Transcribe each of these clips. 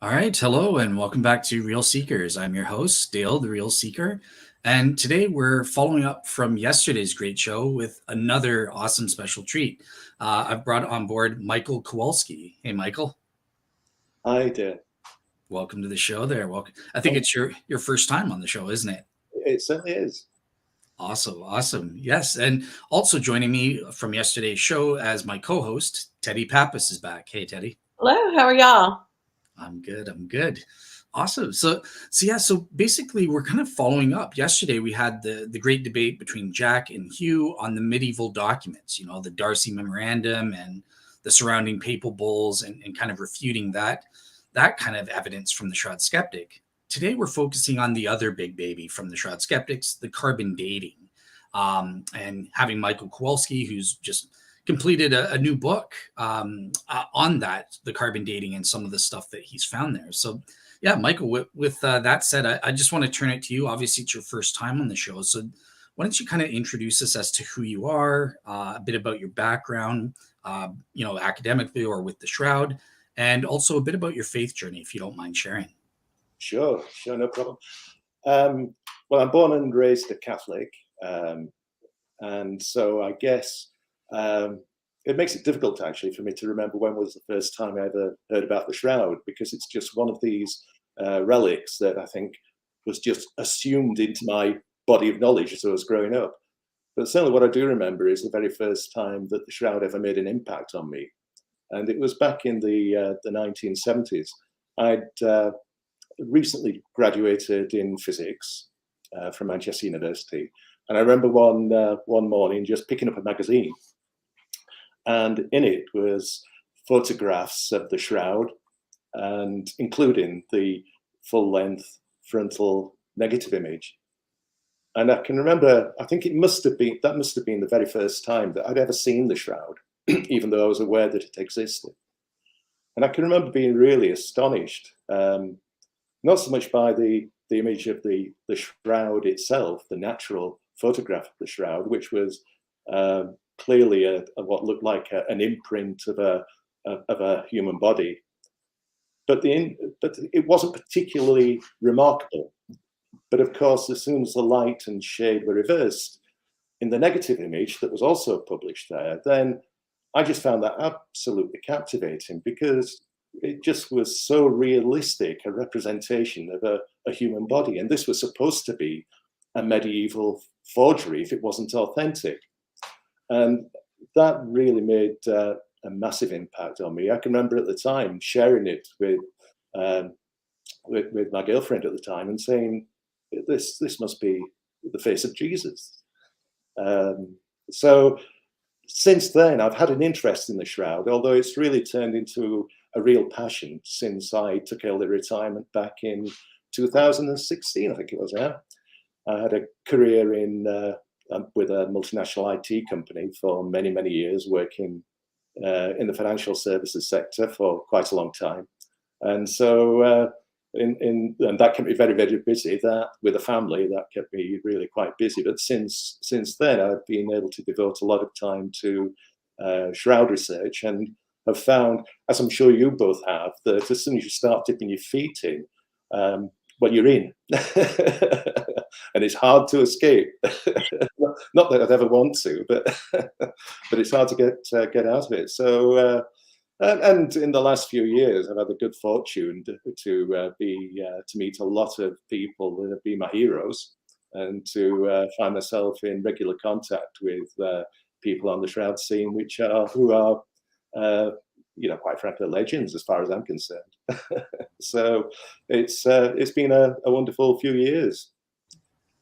All right, hello, and welcome back to Real Seekers. I'm your host, Dale, the Real Seeker. And today we're following up from yesterday's great show with another awesome special treat. I've brought on board Michael Kowalski. Hey, Michael, I did. welcome to the show there. Welcome. I think Oh, it's your first time on the show, isn't it? it certainly is. Awesome, awesome. Yes, and also joining me from yesterday's show as my co-host, Teddy Pappas is back. Hey, Teddy. Hello, how are y'all? I'm good. I'm good. Awesome. So yeah. So basically, we're kind of following up. Yesterday, we had the great debate between Jack and Hugh on the medieval documents. You know, the Darcy Memorandum and the surrounding papal bulls, and kind of refuting that kind of evidence from the Shroud skeptic. Today, we're focusing on the other big baby from the Shroud skeptics, the carbon dating, and having Michael Kowalski, who's just completed a new book on that, the carbon dating and some of the stuff that he's found there. So, yeah, Michael, with that said, I just want to turn it to you. Obviously, it's your first time on the show. So, why don't you kind of introduce us as to who you are, a bit about your background, academically or with the Shroud, and also a bit about your faith journey, if you don't mind sharing. Sure, no problem. Well, I'm born and raised a Catholic, and so I guess it makes it difficult actually for me to remember when was the first time I ever heard about the Shroud, because it's just one of these relics that I think was just assumed into my body of knowledge as I was growing up. But certainly what I do remember is the very first time that the Shroud ever made an impact on me. And it was back in the 1970s. I'd recently graduated in physics from Manchester University. And I remember one morning just picking up a magazine, and in it was photographs of the Shroud, and including the full-length frontal negative image. And I can remember, I think that must have been the very first time that I'd ever seen the Shroud, even though I was aware that it existed. And I can remember being really astonished, not so much by the image of the Shroud itself, the natural photograph of the Shroud, which was clearly what looked like an imprint of a human body, but it wasn't particularly remarkable. But of course, as soon as the light and shade were reversed in the negative image that was also published there, then I just found that absolutely captivating, because it just was so realistic a representation of a human body. And this was supposed to be a medieval forgery if it wasn't authentic. And that really made a massive impact on me. I can remember at the time sharing it with my girlfriend at the time and saying, this must be the face of Jesus. So since then, I've had an interest in the Shroud, although it's really turned into a real passion since I took early retirement back in 2016, I think it was. Yeah, I had a career with a multinational IT company for many, many years, working in the financial services sector for quite a long time. And so and that kept me very, very busy. That with a family, that kept me really quite busy. But since then, I've been able to devote a lot of time to Shroud research, and have found, as I'm sure you both have, that as soon as you start dipping your feet in, well, you're in, and it's hard to escape. Not that I'd ever want to, but it's hard to get out of it. So. And in the last few years, I've had the good fortune to meet a lot of people that have been my heroes, and to find myself in regular contact with people on the Shroud scene, who are quite frankly legends as far as I'm concerned. So it's been a wonderful few years.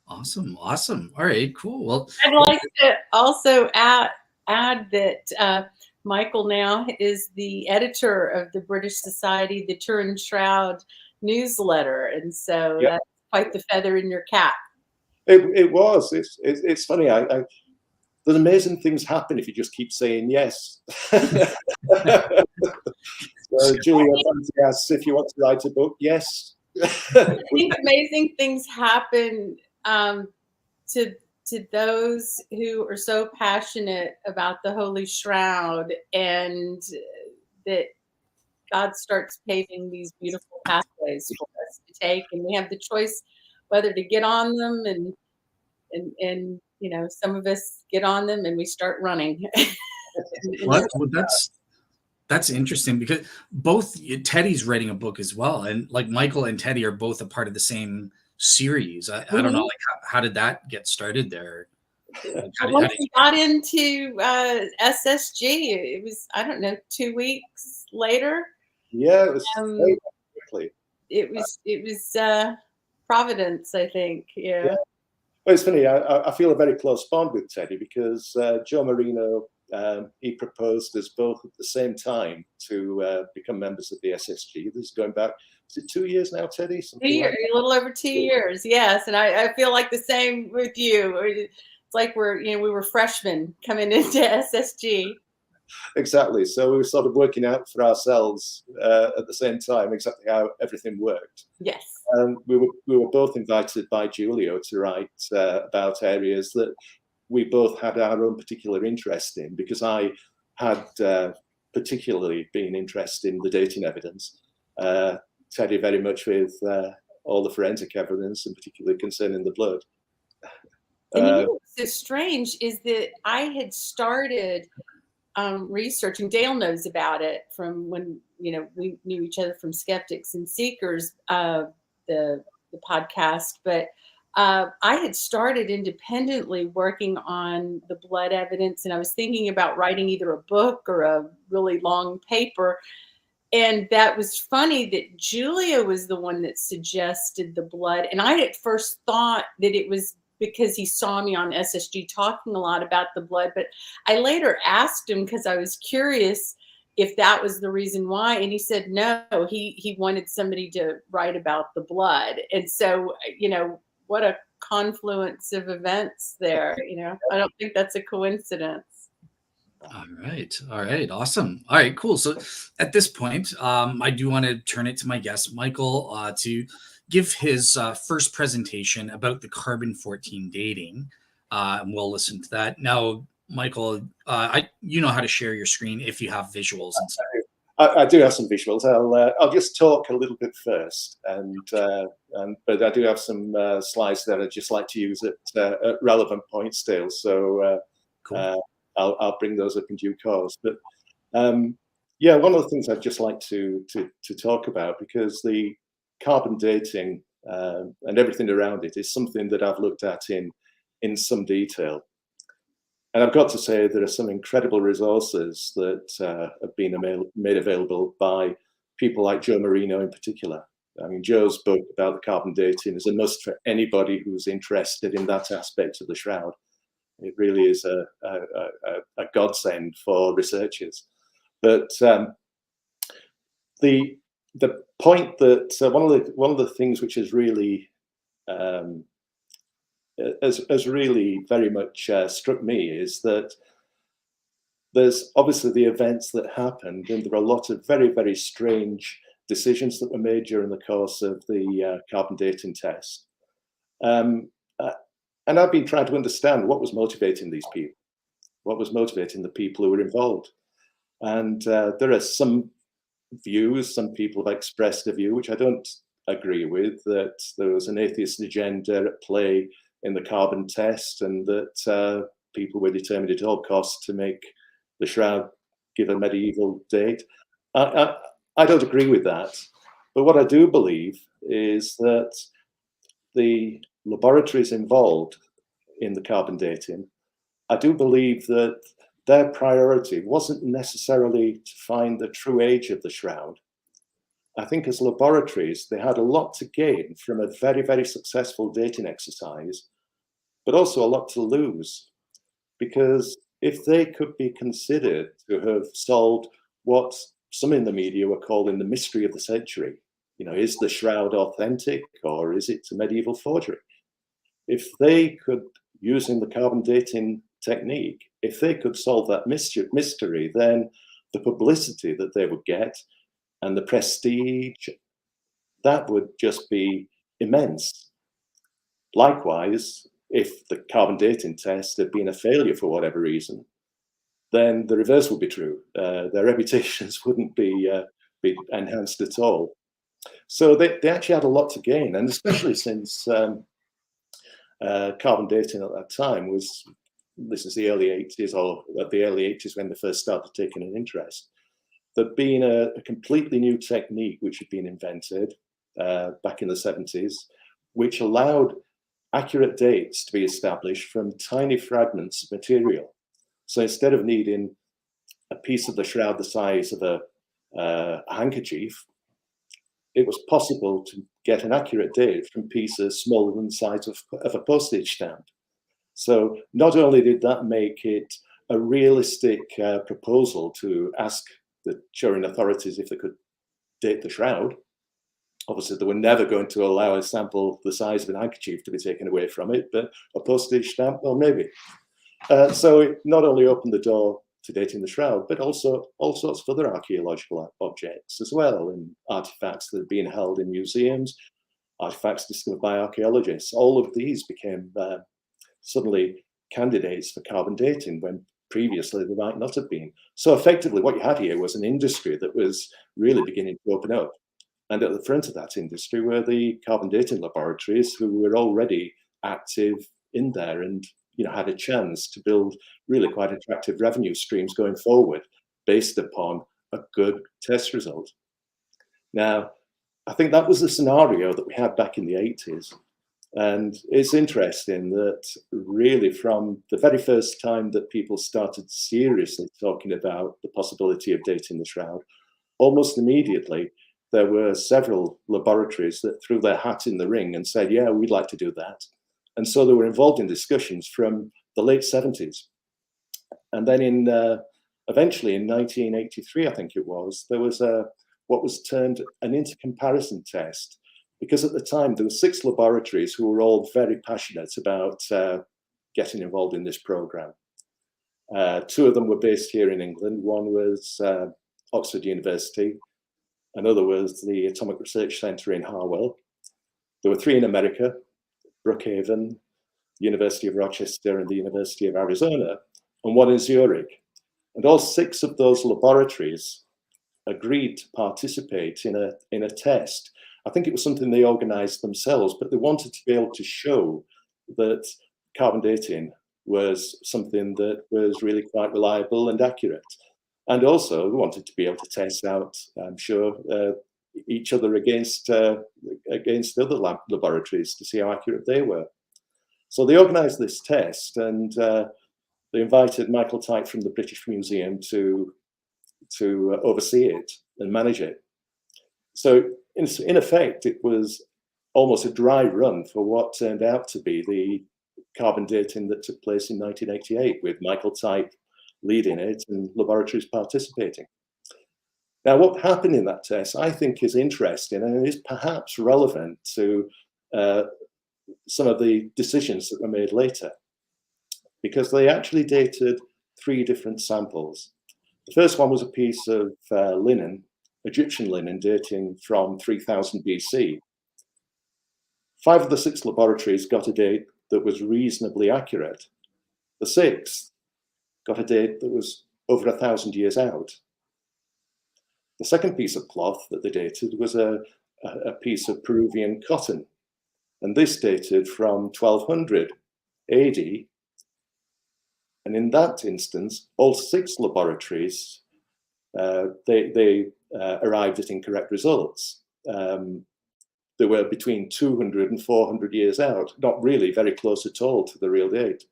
Awesome. All right, cool. Well, I'd like to also add that Michael now is the editor of the British Society, the Turin Shroud newsletter, and so Yeah. that's quite the feather in your cap. It was. It's funny. There's amazing things happen if you just keep saying yes. Julia asks if you want to write a book. Yes. I think amazing things happen to those who are so passionate about the Holy Shroud, and that God starts paving these beautiful pathways for us to take, and we have the choice whether to get on them, and you know, some of us get on them and we start running. Well, that's interesting because both Teddy's writing a book as well, and like Michael and Teddy are both a part of the same series. I don't know, like how did that get started there? Like, Once we got into SSG, it was, I don't know, 2 weeks later. Yeah, it was very quickly. It was Providence, I think. Yeah. Well, it's funny. I feel a very close bond with Teddy because Joe Marino, he proposed us both at the same time to become members of the SSG. This is going back, is it 2 years now, Teddy? 2 years, a little over 2 years, yes. And I feel like the same with you. It's like we were freshmen coming into SSG. Exactly. So we were sort of working out for ourselves at the same time exactly how everything worked. Yes. We were both invited by Julio to write about areas that we both had our own particular interest in, because I had particularly been interested in the dating evidence. Teddy very much with all the forensic evidence, and particularly concerning the blood. And you know what's so strange is that I had started researching. Dale knows about it from when we knew each other from Skeptics and Seekers, the podcast. But I had started independently working on the blood evidence, and I was thinking about writing either a book or a really long paper. And that was funny that Julia was the one that suggested the blood. And I at first thought that it was because he saw me on SSG talking a lot about the blood. But I later asked him, because I was curious if that was the reason why. And he said, no, he wanted somebody to write about the blood. And so, what a confluence of events there. I don't think that's a coincidence. All right, awesome. All right, cool. So at this point, I do want to turn it to my guest, Michael, to give his first presentation about the carbon-14 dating, and we'll listen to that. Now, Michael, you know how to share your screen if you have visuals and stuff. I do have some visuals. I'll just talk a little bit first, but I do have some slides that I'd just like to use at relevant points still. So cool. I'll bring those up in due course. But yeah, one of the things I'd just like to talk about, because the carbon dating and everything around it is something that I've looked at in some detail. And I've got to say, there are some incredible resources that have been made available by people like Joe Marino in particular. I mean, Joe's book about the carbon dating is a must for anybody who's interested in that aspect of the shroud. It really is a godsend for researchers. But the point that one of the things which has really has really very much struck me is that there's obviously the events that happened, and there are a lot of very, very strange decisions that were made during the course of the carbon dating test. And I've been trying to understand what was motivating these people, what was motivating the people who were involved. And there are some views, some people have expressed a view, which I don't agree with, that there was an atheist agenda at play in the carbon test, and that people were determined at all costs to make the shroud give a medieval date. I don't agree with that. But what I do believe is that the laboratories involved in the carbon dating, I do believe that their priority wasn't necessarily to find the true age of the shroud. I think as laboratories, they had a lot to gain from a very, very successful dating exercise, but also a lot to lose. Because if they could be considered to have solved what some in the media were calling the mystery of the century, is the shroud authentic or is it a medieval forgery? If they could, using the carbon dating technique, if they could solve that mystery, then the publicity that they would get and the prestige, that would just be immense. Likewise, if the carbon dating test had been a failure for whatever reason, then the reverse would be true. Their reputations wouldn't be be enhanced at all. So they actually had a lot to gain, and especially since carbon dating at that time was, this is the early 80s, or at the early 80s when they first started taking an interest. There'd been a completely new technique which had been invented back in the 70s, which allowed accurate dates to be established from tiny fragments of material. So instead of needing a piece of the shroud the size of a handkerchief, it was possible to get an accurate date from pieces smaller than the size of a postage stamp. So not only did that make it a realistic proposal to ask the Turin authorities if they could date the shroud. Obviously, they were never going to allow a sample the size of an handkerchief to be taken away from it, but a postage stamp, well, maybe. So it not only opened the door to dating the shroud, but also all sorts of other archaeological objects as well, and artifacts that had been held in museums, artifacts discovered by archaeologists. All of these became suddenly candidates for carbon dating when previously they might not have been. So effectively what you had here was an industry that was really beginning to open up. And at the front of that industry were the carbon dating laboratories who were already active in there and had a chance to build really quite attractive revenue streams going forward based upon a good test result. Now, I think that was the scenario that we had back in the 80s. And it's interesting that really from the very first time that people started seriously talking about the possibility of dating the shroud, almost immediately, there were several laboratories that threw their hat in the ring and said, yeah, we'd like to do that. And so they were involved in discussions from the late 70s. And then eventually in 1983, I think it was, there was what was termed an intercomparison test. Because at the time, there were 6 laboratories who were all very passionate about getting involved in this program. 2 of them were based here in England. One was Oxford University. Another was the Atomic Research Centre in Harwell. There were 3 in America, Brookhaven, University of Rochester, and the University of Arizona, and 1 in Zurich. And all 6 of those laboratories agreed to participate in a test. I think it was something they organized themselves, but they wanted to be able to show that carbon dating was something that was really quite reliable and accurate. And also they wanted to be able to test out, I'm sure, each other against other laboratories to see how accurate they were. So they organized this test, and they invited Michael Tyke from the British Museum to oversee it and manage it. So in effect, it was almost a dry run for what turned out to be the carbon dating that took place in 1988, with Michael Tyke leading it and laboratories participating. Now, what happened in that test, I think, is interesting and is perhaps relevant to some of the decisions that were made later, because they actually dated 3 different samples. The first one was a piece of linen, Egyptian linen, dating from 3000 BC. 5 of the 6 laboratories got a date that was reasonably accurate. The 6th got a date that was over 1,000 years out. The second piece of cloth that they dated was a piece of Peruvian cotton, and this dated from 1200 AD. And in that instance, all 6 laboratories, they arrived at incorrect results. They were between 200 and 400 years out, not really very close at all to the real date.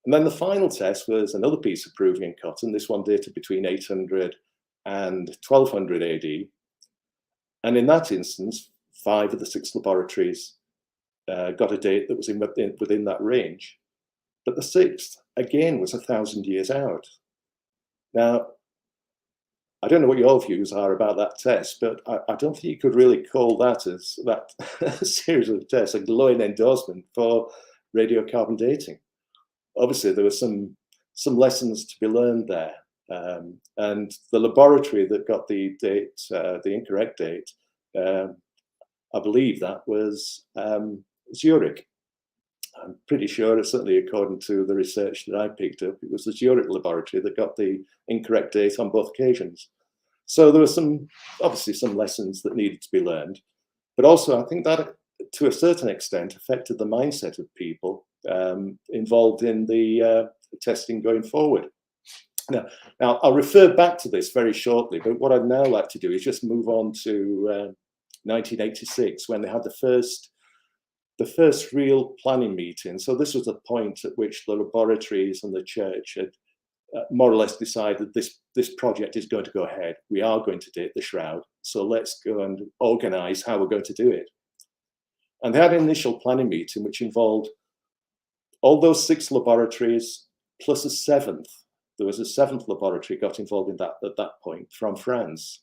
And then the final test was another piece of Peruvian cotton. This one dated between 800 and 1200 AD. And in that instance, 5 of the 6 laboratories got a date that was within that range. But the 6th, again, was 1,000 years out. Now, I don't know what your views are about that test, but I don't think you could really call that as that series of tests a glowing endorsement for radiocarbon dating. Obviously, there were some lessons to be learned there. And the laboratory that got the date, the incorrect date, I believe that was Zurich. I'm pretty sure, certainly according to the research that I picked up, it was the Zurich laboratory that got the incorrect date on both occasions. So there were obviously some lessons that needed to be learned, but also I think that to a certain extent affected the mindset of people involved in the testing going forward. Now, I'll refer back to this very shortly, but what I'd now like to do is just move on to 1986, when they had the first real planning meeting. So this was the point at which the laboratories and the church had more or less decided this project is going to go ahead. We are going to date the shroud, so let's go and organize how we're going to do it. And they had an initial planning meeting which involved all those 6 laboratories plus a 7th. There was a 7th laboratory got involved in that at that point from France.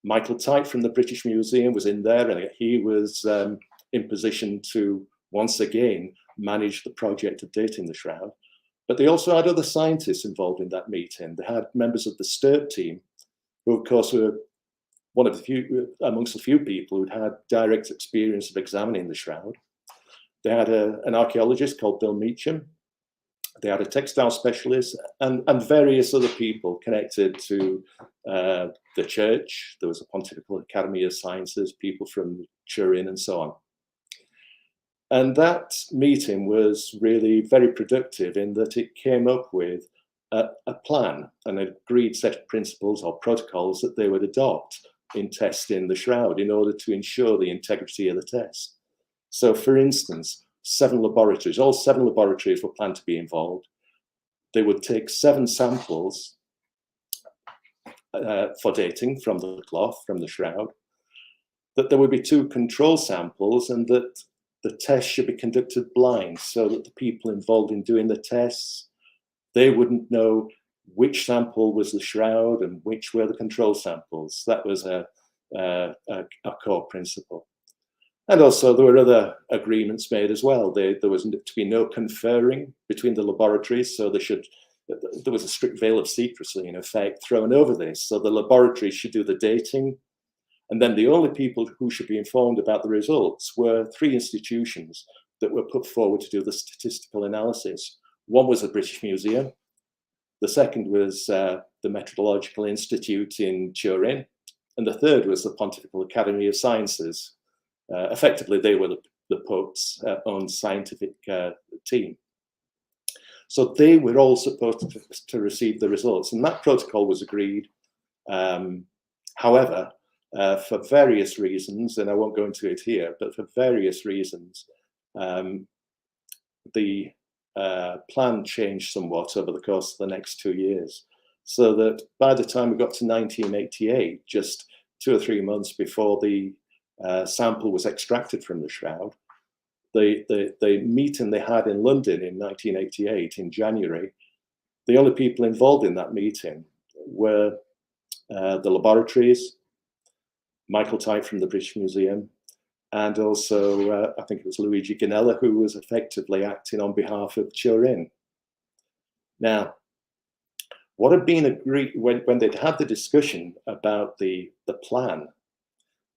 Michael Type from the British Museum was in there, and he was in position to once again manage the project of dating the shroud. But they also had other scientists involved in that meeting. They had members of the STIRP team, who of course were one of the few, amongst the few people who'd had direct experience of examining the shroud. They had an archaeologist called Bill Meacham. They had a textile specialist and various other people connected to the church. There was a Pontifical Academy of Sciences, people from Turin and so on. And that meeting was really very productive in that it came up with a plan, an agreed set of principles or protocols that they would adopt in testing the shroud in order to ensure the integrity of the test. So for instance, 7 laboratories, all 7 laboratories were planned to be involved. They would take 7 samples for dating from the cloth, from the shroud, that there would be 2 control samples, and that the test should be conducted blind, so that the people involved in doing the tests, they wouldn't know which sample was the shroud and which were the control samples. That was a core principle. And also there were other agreements made as well. There was to be no conferring between the laboratories, so there was a strict veil of secrecy in effect thrown over this. So the laboratories should do the dating, and then the only people who should be informed about the results were 3 institutions that were put forward to do the statistical analysis. One was the British Museum. The second was the Meteorological Institute in Turin. And the third was the Pontifical Academy of Sciences. Effectively, they were the Pope's own scientific team. So they were all supposed to receive the results, and that protocol was agreed. However, for various reasons, and I won't go into it here, but for various reasons, the plan changed somewhat over the course of the next 2 years. So that by the time we got to 1988, just 2 or 3 months before the sample was extracted from the shroud, the meeting they had in London in 1988, in January, the only people involved in that meeting were the laboratories, Michael Type from the British Museum, and also I think it was Luigi Ganella, who was effectively acting on behalf of Turin. Now, what had been agreed when they'd had the discussion about the plan,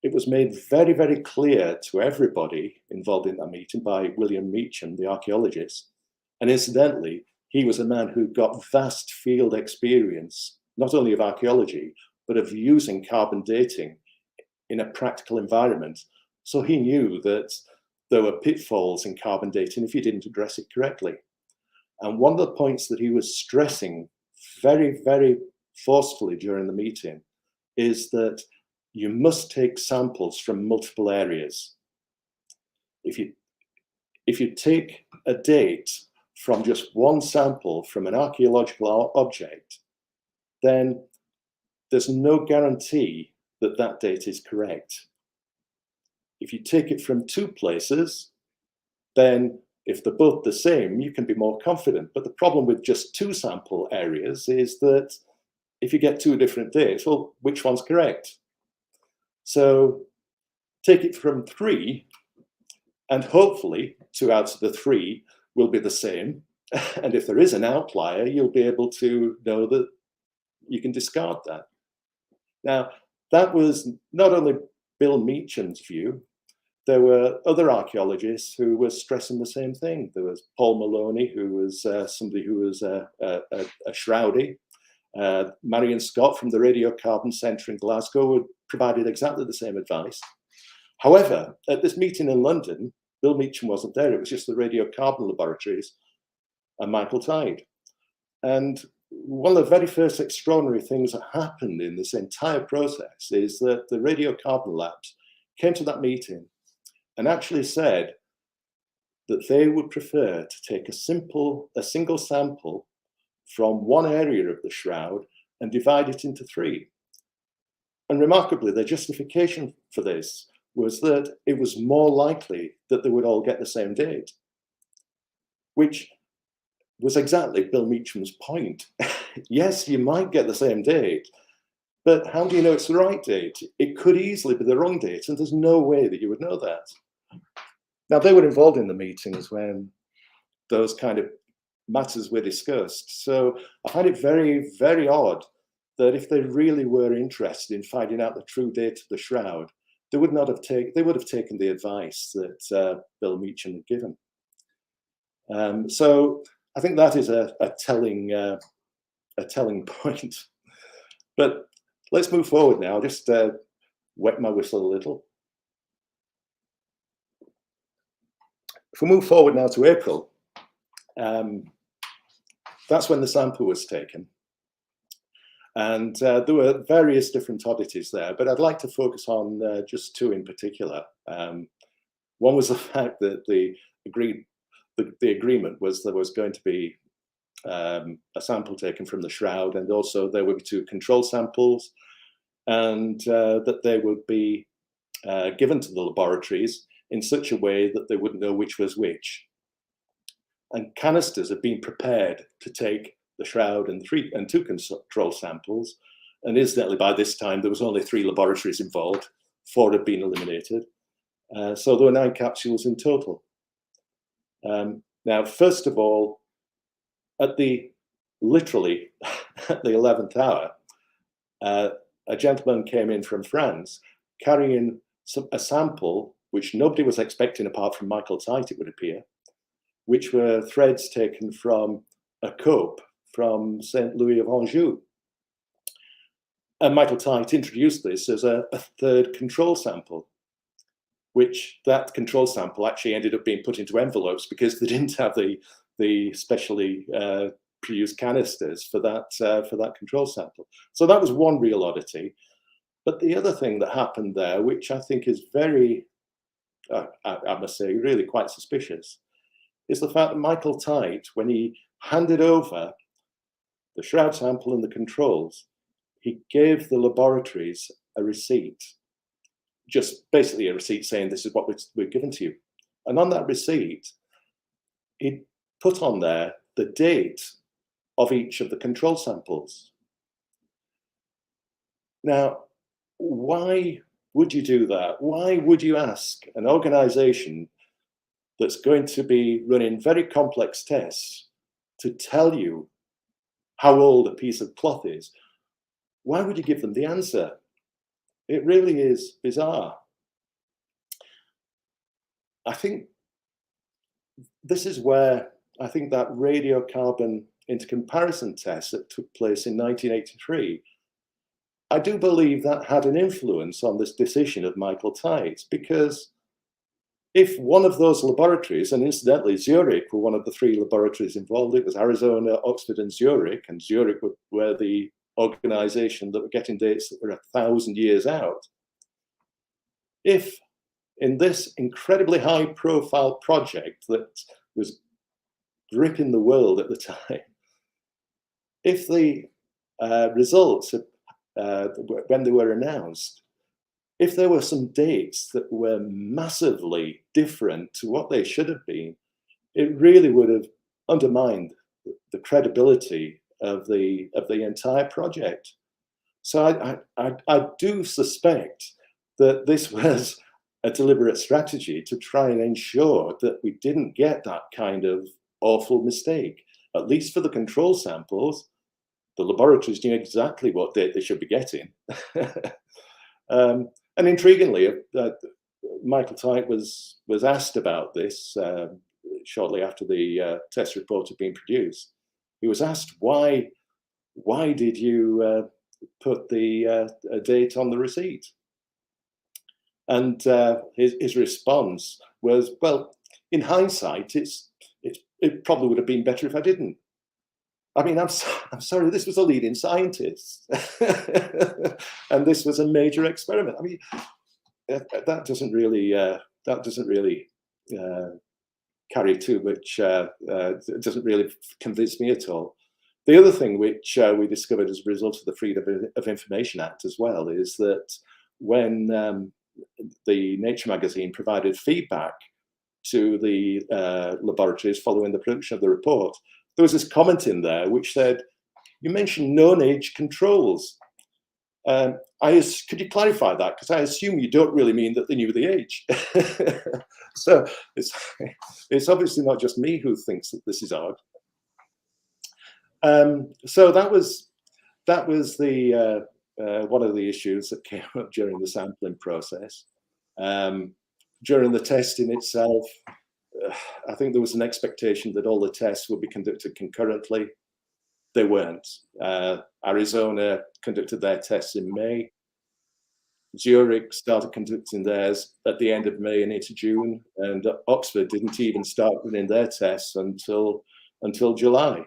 it was made very, very clear to everybody involved in that meeting by William Meacham, the archaeologist. And incidentally, he was a man who got vast field experience, not only of archaeology, but of using carbon dating in a practical environment. So he knew that there were pitfalls in carbon dating if you didn't address it correctly. And one of the points that he was stressing very, very forcefully during the meeting is that you must take samples from multiple areas. If you take a date from just one sample from an archaeological object, then there's no guarantee that that date is correct. If you take it from 2 places, then if they're both the same, you can be more confident. But the problem with just 2 sample areas is that if you get 2 different dates, well, which one's correct? So take it from 3, and hopefully 2 out of the 3 will be the same. And if there is an outlier, you'll be able to know that you can discard that. Now, that was not only Bill Meacham's view. There were other archaeologists who were stressing the same thing. There was Paul Maloney, who was somebody who was a shroudie. Marion Scott from the Radiocarbon Centre in Glasgow provided exactly the same advice. However, at this meeting in London, Bill Meacham wasn't there. It was just the radiocarbon laboratories and Michael Tide. And one of the very first extraordinary things that happened in this entire process is that the radiocarbon labs came to that meeting and actually said that they would prefer to take a single sample from one area of the shroud and divide it into 3. And remarkably, their justification for this was that it was more likely that they would all get the same date, which was exactly Bill Meacham's point. Yes, you might get the same date, but how do you know it's the right date? It could easily be the wrong date, and there's no way that you would know that. Now, they were involved in the meetings when those kind of matters were discussed. So I find it very, very odd that if they really were interested in finding out the true date of the shroud, they would have taken the advice that Bill Meacham had given. So I think that is a telling point. But let's move forward now. I'll just wet my whistle a little. If we move forward now to April, that's when the sample was taken. And there were various different oddities there, but I'd like to focus on just 2 in particular. One was the fact that the agreement was there was going to be a sample taken from the shroud, and also there would be 2 control samples, and that they would be given to the laboratories in such a way that they wouldn't know which was which. And canisters had been prepared to take the shroud and 2 control samples. And incidentally, by this time, there was only 3 laboratories involved. 4 had been eliminated. So there were 9 capsules in total. Now, first of all, literally at the 11th hour, a gentleman came in from France carrying a sample which nobody was expecting apart from Michael Tite, it would appear, which were threads taken from a cope from St. Louis of Anjou. And Michael Tite introduced this as a 3rd control sample, which that control sample actually ended up being put into envelopes because they didn't have the specially produced canisters for that control sample. So that was one real oddity. But the other thing that happened there, which I think is very, I must say, really quite suspicious, is the fact that Michael Tite, when he handed over the shroud sample and the controls, he gave the laboratories a receipt, just basically a receipt saying this is what we're given to you. And on that receipt, he put on there the date of each of the control samples. Now, why would you do that? Why would you ask an organization that's going to be running very complex tests to tell you how old a piece of cloth is? Why would you give them the answer? It really is bizarre. I think this is where I think that radiocarbon intercomparison test that took place in 1983, I do believe that had an influence on this decision of Michael Tite, because if one of those laboratories, and incidentally Zurich were one of the 3 laboratories involved, it was Arizona, Oxford and Zurich were the organization that were getting dates that were 1,000 years out. If in this incredibly high profile project that was gripping the world at the time, if the results, when they were announced, if there were some dates that were massively different to what they should have been, it really would have undermined the credibility of the entire project. So I do suspect that this was a deliberate strategy to try and ensure that we didn't get that kind of awful mistake. At least for the control samples, the laboratories knew exactly what date they should be getting. And intriguingly, Michael Tite was asked about this shortly after the test report had been produced. He was asked why why did you put the date on the receipt? And his response was, well, in hindsight, it probably would have been better if I didn't. I mean, I'm sorry, this was a leading scientist, and this was a major experiment. I mean, that doesn't really carry too much. It doesn't really convince me at all. The other thing which we discovered as a result of the Freedom of Information Act as well is that when the Nature magazine provided feedback to the laboratories following the production of the report, there was this comment in there which said, "You mentioned known age controls. Could you clarify that? Because I assume you don't really mean that they knew the age." So it's obviously not just me who thinks that this is odd. So that was the one of the issues that came up during the sampling process. During the testing itself, I think there was an expectation that all the tests would be conducted concurrently. They weren't. Arizona conducted their tests in May. Zurich started conducting theirs at the end of May and into June, and Oxford didn't even start running their tests until July.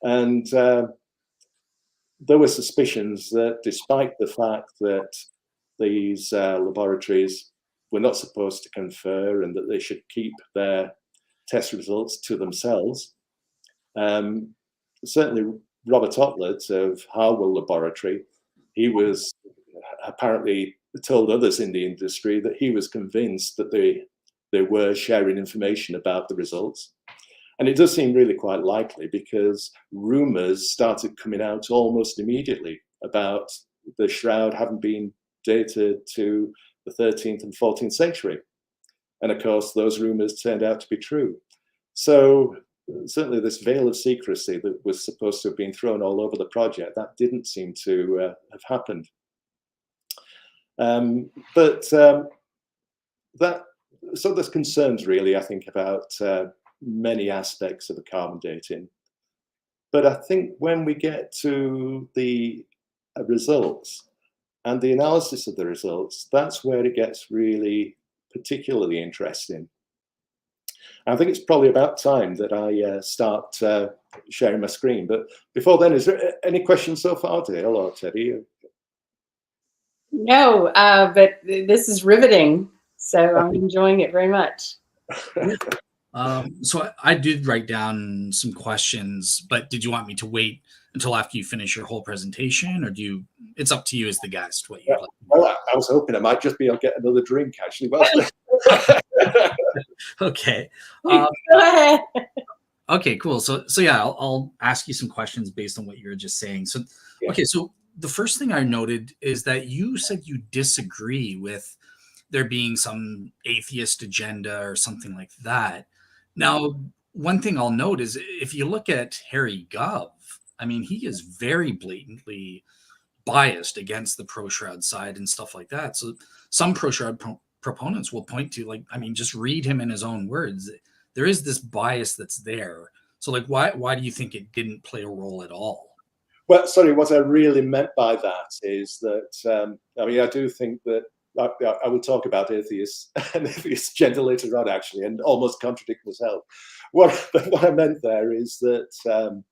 And there were suspicions that despite the fact that these laboratories were not supposed to confer and that they should keep their test results to themselves, certainly Robert Otlet of Harwell Laboratory, he was apparently told others in the industry that he was convinced that they were sharing information about the results. And it does seem really quite likely because rumors started coming out almost immediately about the shroud having been dated to the 13th and 14th century. And of course, those rumors turned out to be true. So certainly this veil of secrecy that was supposed to have been thrown all over the project, that didn't seem to have happened. So there's concerns really, I think, about many aspects of the carbon dating. But I think when we get to the results and the analysis of the results, that's where it gets really particularly interesting. I think it's probably about time that I start sharing my screen. But before then, is there any questions so far, Dale or Teddy? No, but this is riveting. So I'm enjoying it very much. So I did write down some questions, but did you want me to wait until after you finish your whole presentation, or it's up to you as the guest what you'd like? Well, I was hoping I might just be able to get another drink, actually. Well, okay. Go ahead. Okay, cool. So yeah, I'll ask you some questions based on what you were just saying. So, yeah. Okay, so the first thing I noted is that you said you disagree with there being some atheist agenda or something like that. Now, one thing I'll note is if you look at Harry Gov, I mean, he is very blatantly biased against the pro-shroud side and stuff like that. So some pro-shroud proponents will point to, like, I mean, just read him in his own words. There is this bias that's there. So, like, why do you think it didn't play a role at all? Well, sorry, what I really meant by that is that, I mean, I do think that I will talk about atheists and atheist gender later on, actually, and almost contradict myself. What I meant there is that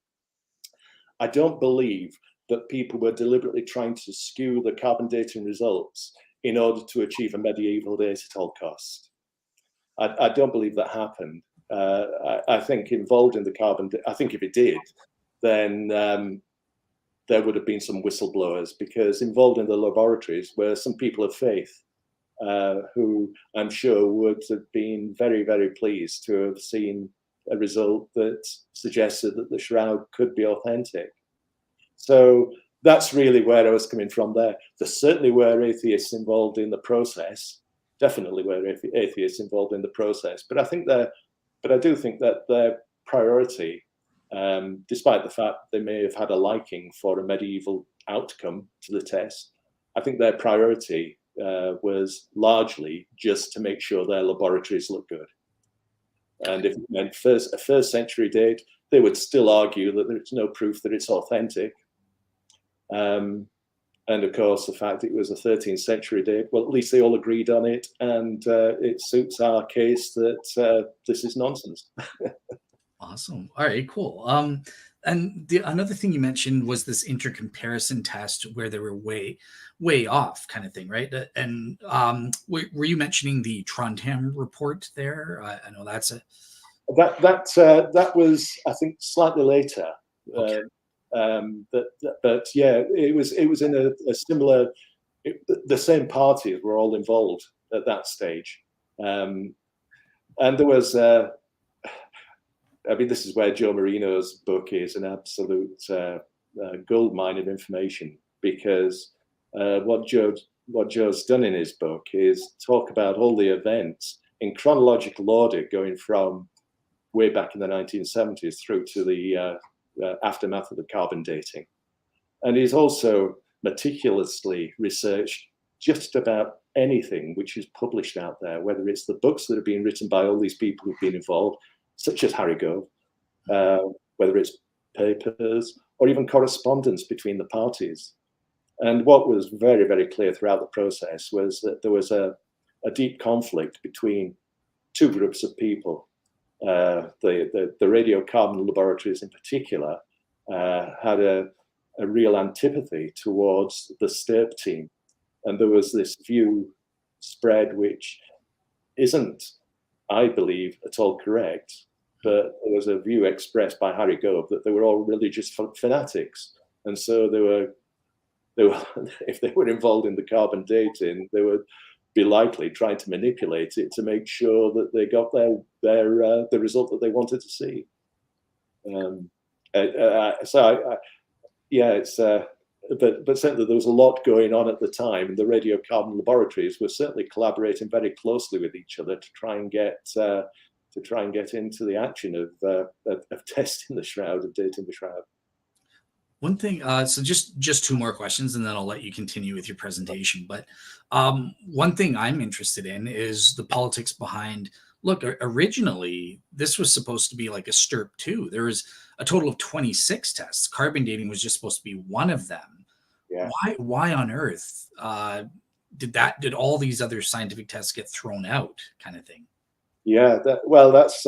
I don't believe that people were deliberately trying to skew the carbon dating results in order to achieve a medieval date at all cost. I don't believe that happened. I think involved in the carbon, I think if it did, then there would have been some whistleblowers, because involved in the laboratories were some people of faith who I'm sure would have been very, very pleased to have seen a result that suggested that the shroud could be authentic. So that's really where I was coming from there. There certainly were atheists involved in the process, definitely were atheists involved in the process, but I do think that their priority, despite the fact they may have had a liking for a medieval outcome to the test, I think their priority was largely just to make sure their laboratories look good. And if it meant a first century date, they would still argue that there's no proof that it's authentic. And of course, the fact that it was a 13th century date, well, at least they all agreed on it, and it suits our case that this is nonsense. Awesome. All right, cool. And another thing you mentioned was this intercomparison test where they were way off, kind of thing, right? And were you mentioning the Trondheim report there? I know that's a that was, I think, slightly later. Okay. But yeah, it was in a similar. The same parties were all involved at that stage, and there was. I mean, this is where Joe Marino's book is an absolute gold mine of information, because what Joe's done in his book is talk about all the events in chronological order, going from way back in the 1970s through to the aftermath of the carbon dating. And he's also meticulously researched just about anything which is published out there, whether it's the books that have been written by all these people who've been involved, such as Harry Gove, whether it's papers or even correspondence between the parties. And what was very, very clear throughout the process was that there was a deep conflict between two groups of people. The radiocarbon laboratories in particular had a real antipathy towards the STIRP team. And there was this view spread, which isn't, I believe, at all correct, but there was a view expressed by Harry Gove that they were all religious fanatics. And so they were, if they were involved in the carbon dating, they would be likely trying to manipulate it to make sure that they got the result that they wanted to see. But certainly there was a lot going on at the time, and the radiocarbon laboratories were certainly collaborating very closely with each other to try and get into the action of testing the shroud, of dating the shroud. One thing, so just two more questions, and then I'll let you continue with your presentation. But one thing I'm interested in is the politics behind. Look, originally this was supposed to be like a STIRP 2. There was a total of 26 tests. Carbon dating was just supposed to be one of them. Yeah. Why on earth did all these other scientific tests get thrown out, kind of thing? Yeah, that's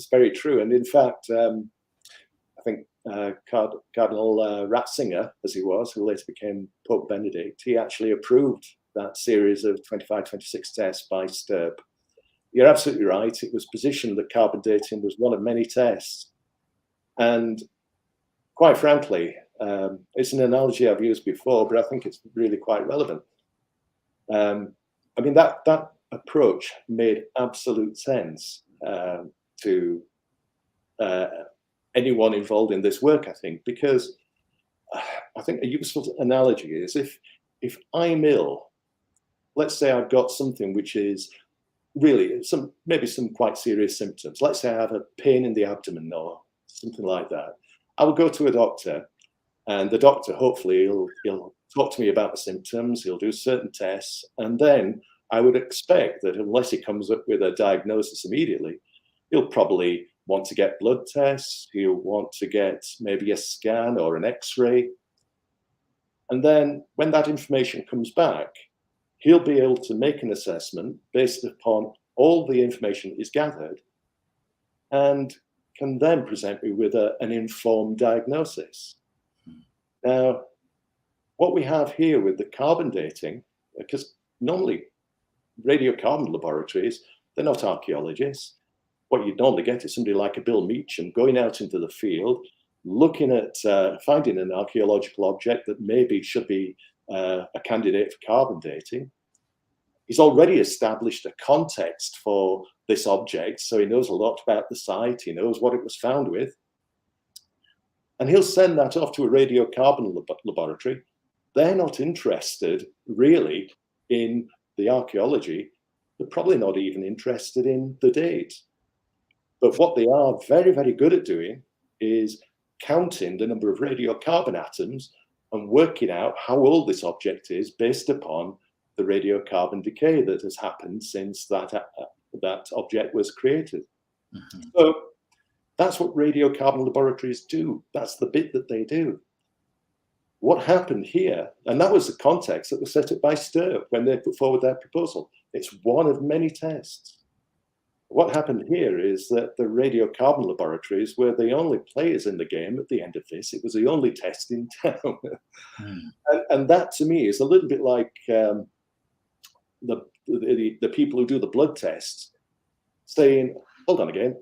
very true. And in fact, I think Cardinal Ratzinger, as he was, who later became Pope Benedict, he actually approved that series of 25, 26 tests by STIRP. You're absolutely right. It was positioned that carbon dating was one of many tests. And quite frankly, it's an analogy I've used before, but I think it's really quite relevant. I mean, that approach made absolute sense to anyone involved in this work, I think, because I think a useful analogy is if I'm ill, let's say I've got something which is really maybe some quite serious symptoms. Let's say I have a pain in the abdomen or something like that. I will go to a doctor, and the doctor hopefully he'll talk to me about the symptoms. He'll do certain tests, and then I would expect that unless he comes up with a diagnosis immediately, he'll probably want to get blood tests. He'll want to get maybe a scan or an X-ray, and then when that information comes back, he'll be able to make an assessment based upon all the information he's gathered, and can then present me with an informed diagnosis. Now, what we have here with the carbon dating, because normally radiocarbon laboratories, they're not archaeologists. What you'd normally get is somebody like a Bill Meacham going out into the field, looking at finding an archaeological object that maybe should be a candidate for carbon dating. He's already established a context for this object, so he knows a lot about the site, he knows what it was found with. And he'll send that off to a radiocarbon laboratory. They're not interested really in the archaeology. They're probably not even interested in the date. But what they are very, very good at doing is counting the number of radiocarbon atoms and working out how old this object is based upon the radiocarbon decay that has happened since that object was created. Mm-hmm. So That's what radiocarbon laboratories do. That's the bit that they do. What happened here, and that was the context that was set up by STIRP when they put forward their proposal. It's one of many tests. What happened here is that the radiocarbon laboratories were the only players in the game at the end of this. It was the only test in town. And that to me is a little bit like the people who do the blood tests saying, hold on again,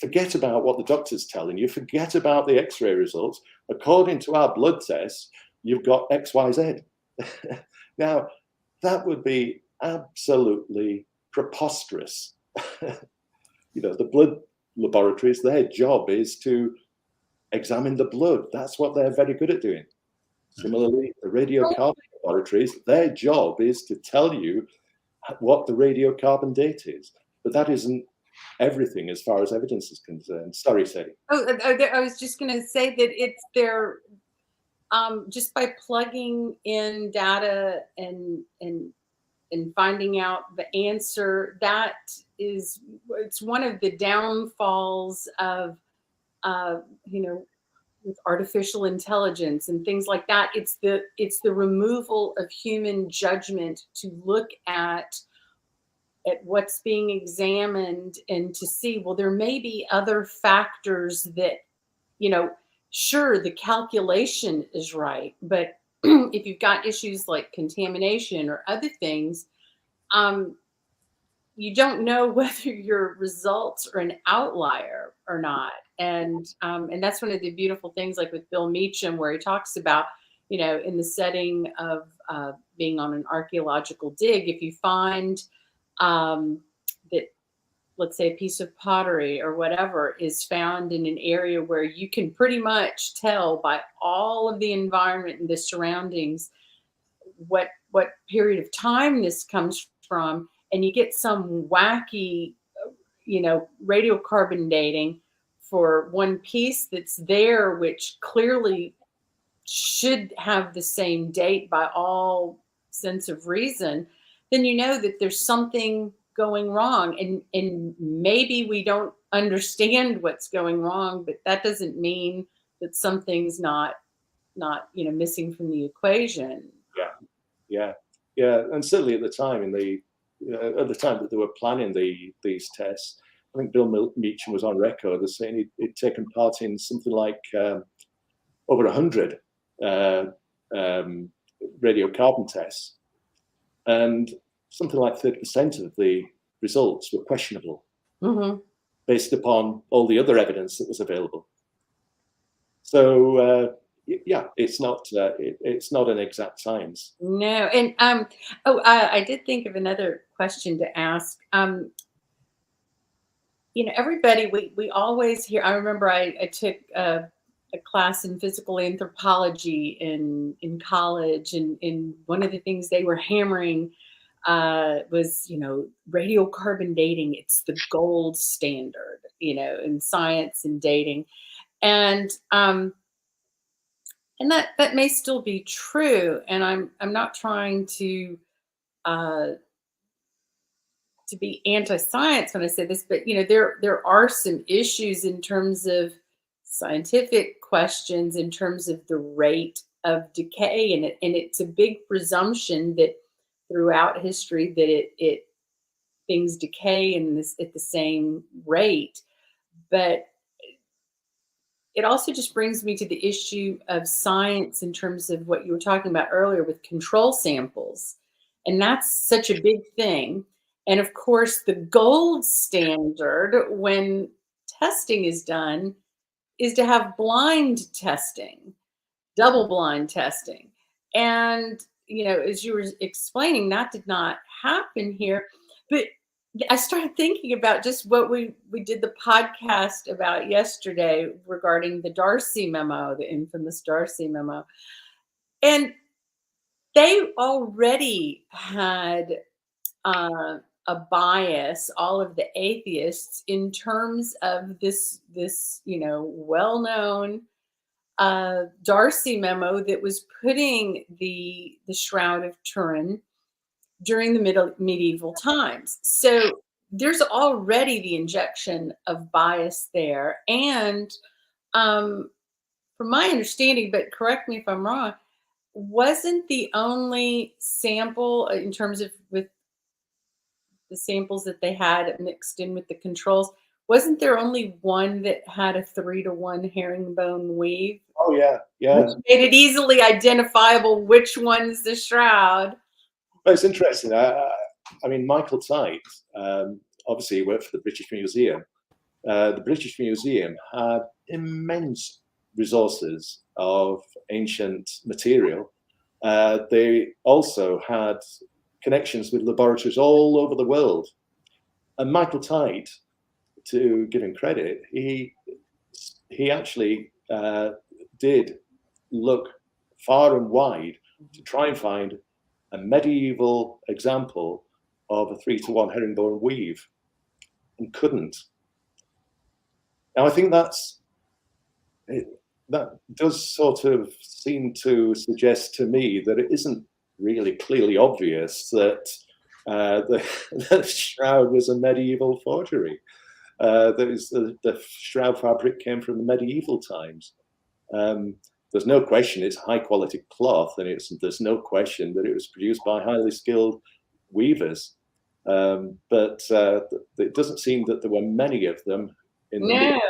forget about what the doctor's telling you, forget about the x-ray results. According to our blood tests, you've got XYZ. Now, that would be absolutely preposterous. You know, the blood laboratories, their job is to examine the blood. That's what they're very good at doing. Similarly, the radiocarbon laboratories, their job is to tell you what the radiocarbon date is. But that isn't everything as far as evidence is concerned. Sorry, Sadie. I was just going to say that it's their just by plugging in data and finding out the answer, it's one of the downfalls of you know, with artificial intelligence and things like that. It's the removal of human judgment to look at what's being examined and to see, well, there may be other factors that, you know, sure, the calculation is right, but if you've got issues like contamination or other things, you don't know whether your results are an outlier or not. And that's one of the beautiful things, like with Bill Meacham, where he talks about, you know, in the setting of being on an archaeological dig, if you find that, let's say, a piece of pottery or whatever is found in an area where you can pretty much tell by all of the environment and the surroundings what period of time this comes from, and you get some wacky, you know, radiocarbon dating for one piece that's there, which clearly should have the same date by all sense of reason, then you know that there's something going wrong. And maybe we don't understand what's going wrong, but that doesn't mean that something's not, you know, missing from the equation. Yeah. And certainly at the time that they were planning these tests, I think Bill Meacham was on record as saying he'd taken part in something like over 100 radiocarbon tests, and something like 30% of the results were questionable, based upon all the other evidence that was available. So yeah, it's not an exact science. No, and I did think of another question to ask. You know, everybody, we always hear. I remember I took a class in physical anthropology in college, and one of the things they were hammering was, you know, radiocarbon dating. It's the gold standard, you know, in science and dating, and that may still be true. And I'm not trying to be anti-science when I say this, but, you know, there are some issues in terms of scientific questions, in terms of the rate of decay, and it's a big presumption that throughout history that things decay at the same rate. But it also just brings me to the issue of science in terms of what you were talking about earlier with control samples, and that's such a big thing. And of course, the gold standard when testing is done is to have blind testing, double blind testing. And, you know, as you were explaining, that did not happen here. But I started thinking about just what we did the podcast about yesterday regarding the Darcy memo, the infamous Darcy memo. And they already had a bias, all of the atheists, in terms of this you know, well-known Darcy memo that was putting the Shroud of Turin during the medieval times. So there's already the injection of bias there. And from my understanding, but correct me if I'm wrong, wasn't the only sample in terms of with the samples that they had mixed in with the controls, wasn't there only one that had a 3-to-1 herringbone weave? Oh yeah, yeah. Which made it easily identifiable which one's the shroud. Well, it's interesting. I mean, Michael Tite, obviously he worked for the British Museum. The British Museum had immense resources of ancient material. They also had connections with laboratories all over the world. And Michael Tite, to give him credit, he actually did look far and wide to try and find a medieval example of a 3-to-1 herringbone weave, and couldn't. Now, I think that does sort of seem to suggest to me that it isn't really clearly obvious that the shroud was a medieval forgery. The shroud fabric came from the medieval times. There's no question it's high quality cloth, and there's no question that it was produced by highly skilled weavers. But it doesn't seem that there were many of them in the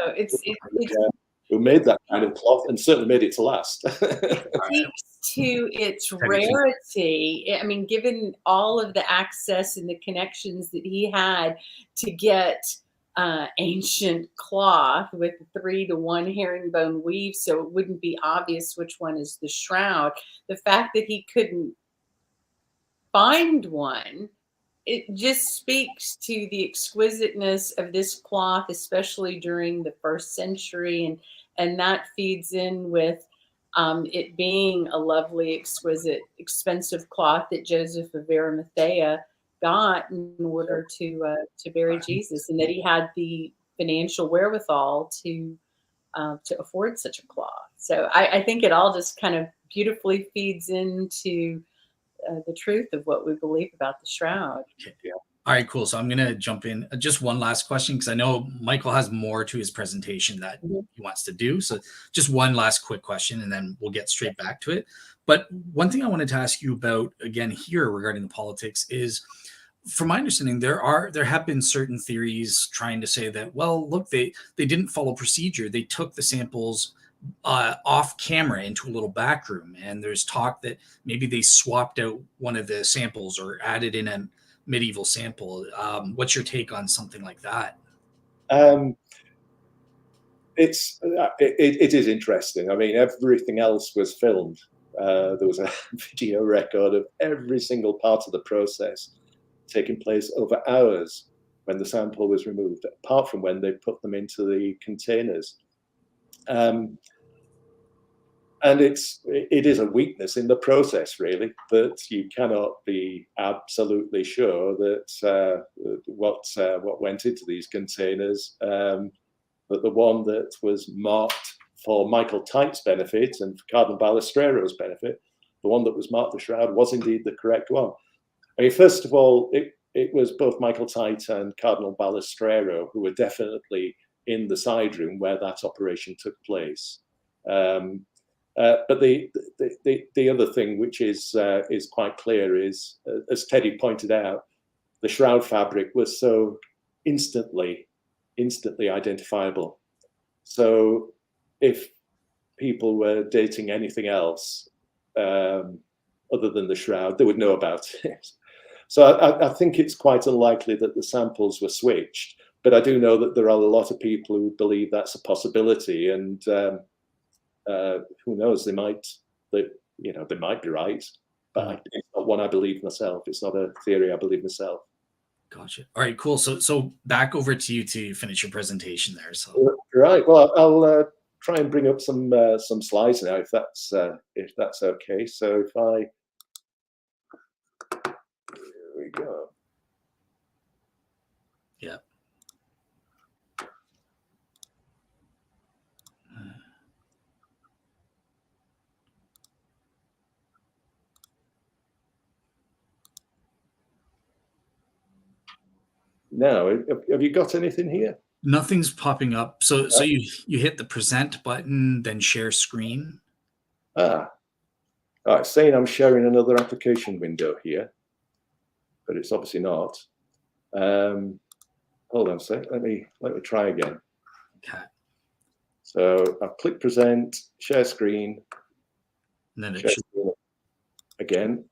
who made that kind of cloth, and certainly made it to last. Speaks to its rarity. I mean, given all of the access and the connections that he had to get ancient cloth with 3-to-1 herringbone weave, so it wouldn't be obvious which one is the shroud. The fact that he couldn't find one, it just speaks to the exquisiteness of this cloth, especially during the 1st century, and that feeds in with it being a lovely, exquisite, expensive cloth that Joseph of Arimathea got in order to bury Jesus, and that he had the financial wherewithal to afford such a cloth. So I think it all just kind of beautifully feeds into the truth of what we believe about the shroud. Yeah. All right, cool. So I'm going to jump in. Just one last question, because I know Michael has more to his presentation that he wants to do. So just one last quick question, and then we'll get straight back to it. But one thing I wanted to ask you about, again, here regarding the politics is, from my understanding, there have been certain theories trying to say that, well, look, they didn't follow procedure. They took the samples off camera into a little back room, and there's talk that maybe they swapped out one of the samples or added in a medieval sample. What's your take on something like that? It is interesting. I mean, everything else was filmed. There was a video record of every single part of the process taking place over hours when the sample was removed, apart from when they put them into the containers. And it is a weakness in the process, really, that you cannot be absolutely sure that what went into these containers, that the one that was marked for Michael Tite's benefit and for Cardinal Balestrero's benefit, the one that was marked the shroud, was indeed the correct one. I mean, first of all, it was both Michael Tite and Cardinal Balestrero who were definitely in the side room where that operation took place. But the other thing which is quite clear is, as Teddy pointed out, the shroud fabric was so instantly identifiable. So if people were dating anything else other than the shroud, they would know about it. So I think it's quite unlikely that the samples were switched, but I do know that there are a lot of people who believe that's a possibility, and who knows, they might be right, but it's not one I believe myself. It's not a theory I believe myself. Gotcha. All right, cool. So back over to you to finish your presentation there. So right. Well, I'll try and bring up some slides now, if that's okay. So if here we go. Yeah. now. Have you got anything here? Nothing's popping up. So you hit the present button, then share screen. Ah, oh, it's saying I'm sharing another application window here, but it's obviously not. Hold on a sec. Let me try again. Okay. So I've clicked present, share screen, And then it share screen again.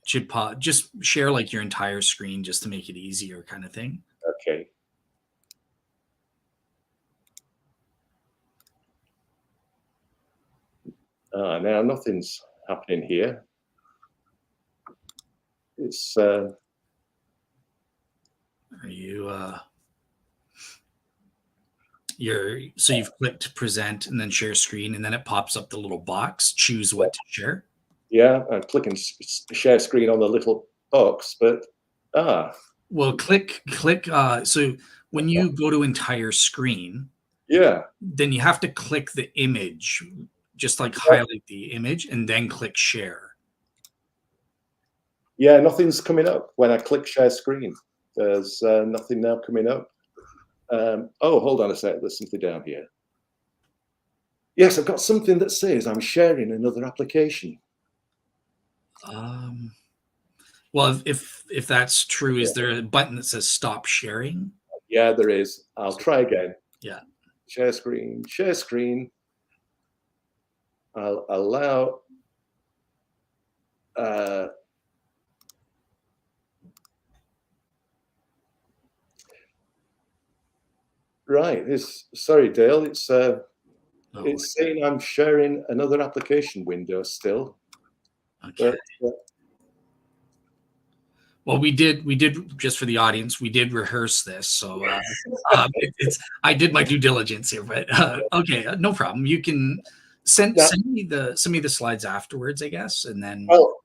should pop. Just share like your entire screen just to make it easier, kind of thing. Okay. Now nothing's happening here. It's Are you so you've clicked present and then share screen, and then it pops up the little box, choose what to share. yeah, I'm clicking share screen on the little box, but well, click so when you go to entire screen, yeah, then you have to click the image, just like highlight the image and then click share. yeah, nothing's coming up when I click share screen. There's nothing now coming up. Oh, hold on a sec. There's something down here. Yes, I've got something that says I'm sharing another application. Well, if that's true, is there a button that says stop sharing? Yeah, there is. I'll try again. Yeah. Share screen, share screen. I'll allow right. Sorry, Dale. It's saying I'm sharing another application window still. Okay. But, well, we did just for the audience. We did rehearse this, so I did my due diligence here. But okay, no problem. You can send me the slides afterwards, I guess, and then. Well,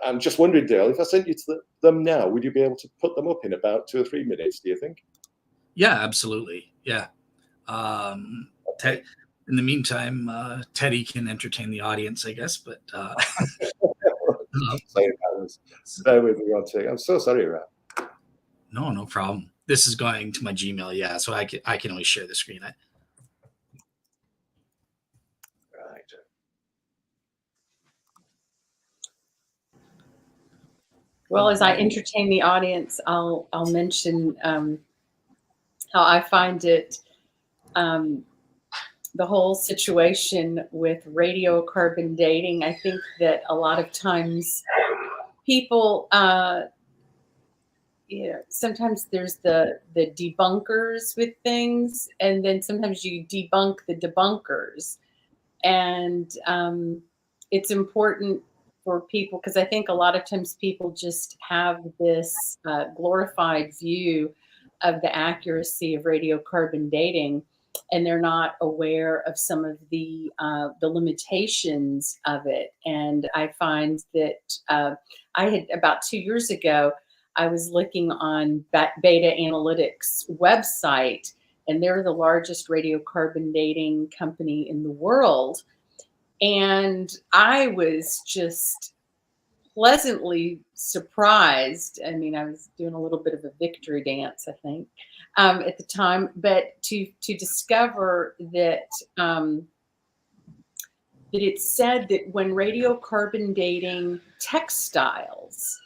I'm just wondering, Dale, if I sent you to them now, would you be able to put them up in about 2 or 3 minutes? Do you think? Yeah, absolutely. Yeah. In the meantime, Teddy can entertain the audience, I guess. But bear with me one second. I'm so sorry, Rob. No problem. This is going to my Gmail, yeah. So I can always share the screen. Right. Well, as I entertain the audience, I'll mention how I find it. The whole situation with radiocarbon dating, I think that a lot of times people, sometimes there's the debunkers with things, and then sometimes you debunk the debunkers. And it's important for people, because I think a lot of times people just have this glorified view of the accuracy of radiocarbon dating, and they're not aware of some of the limitations of it. And I find that I had about 2 years ago, I was looking on Beta Analytics website, and they're the largest radiocarbon dating company in the world. And I was just pleasantly surprised. I mean, I was doing a little bit of a victory dance, I think, at the time, but to discover that that it said that when radiocarbon dating textiles,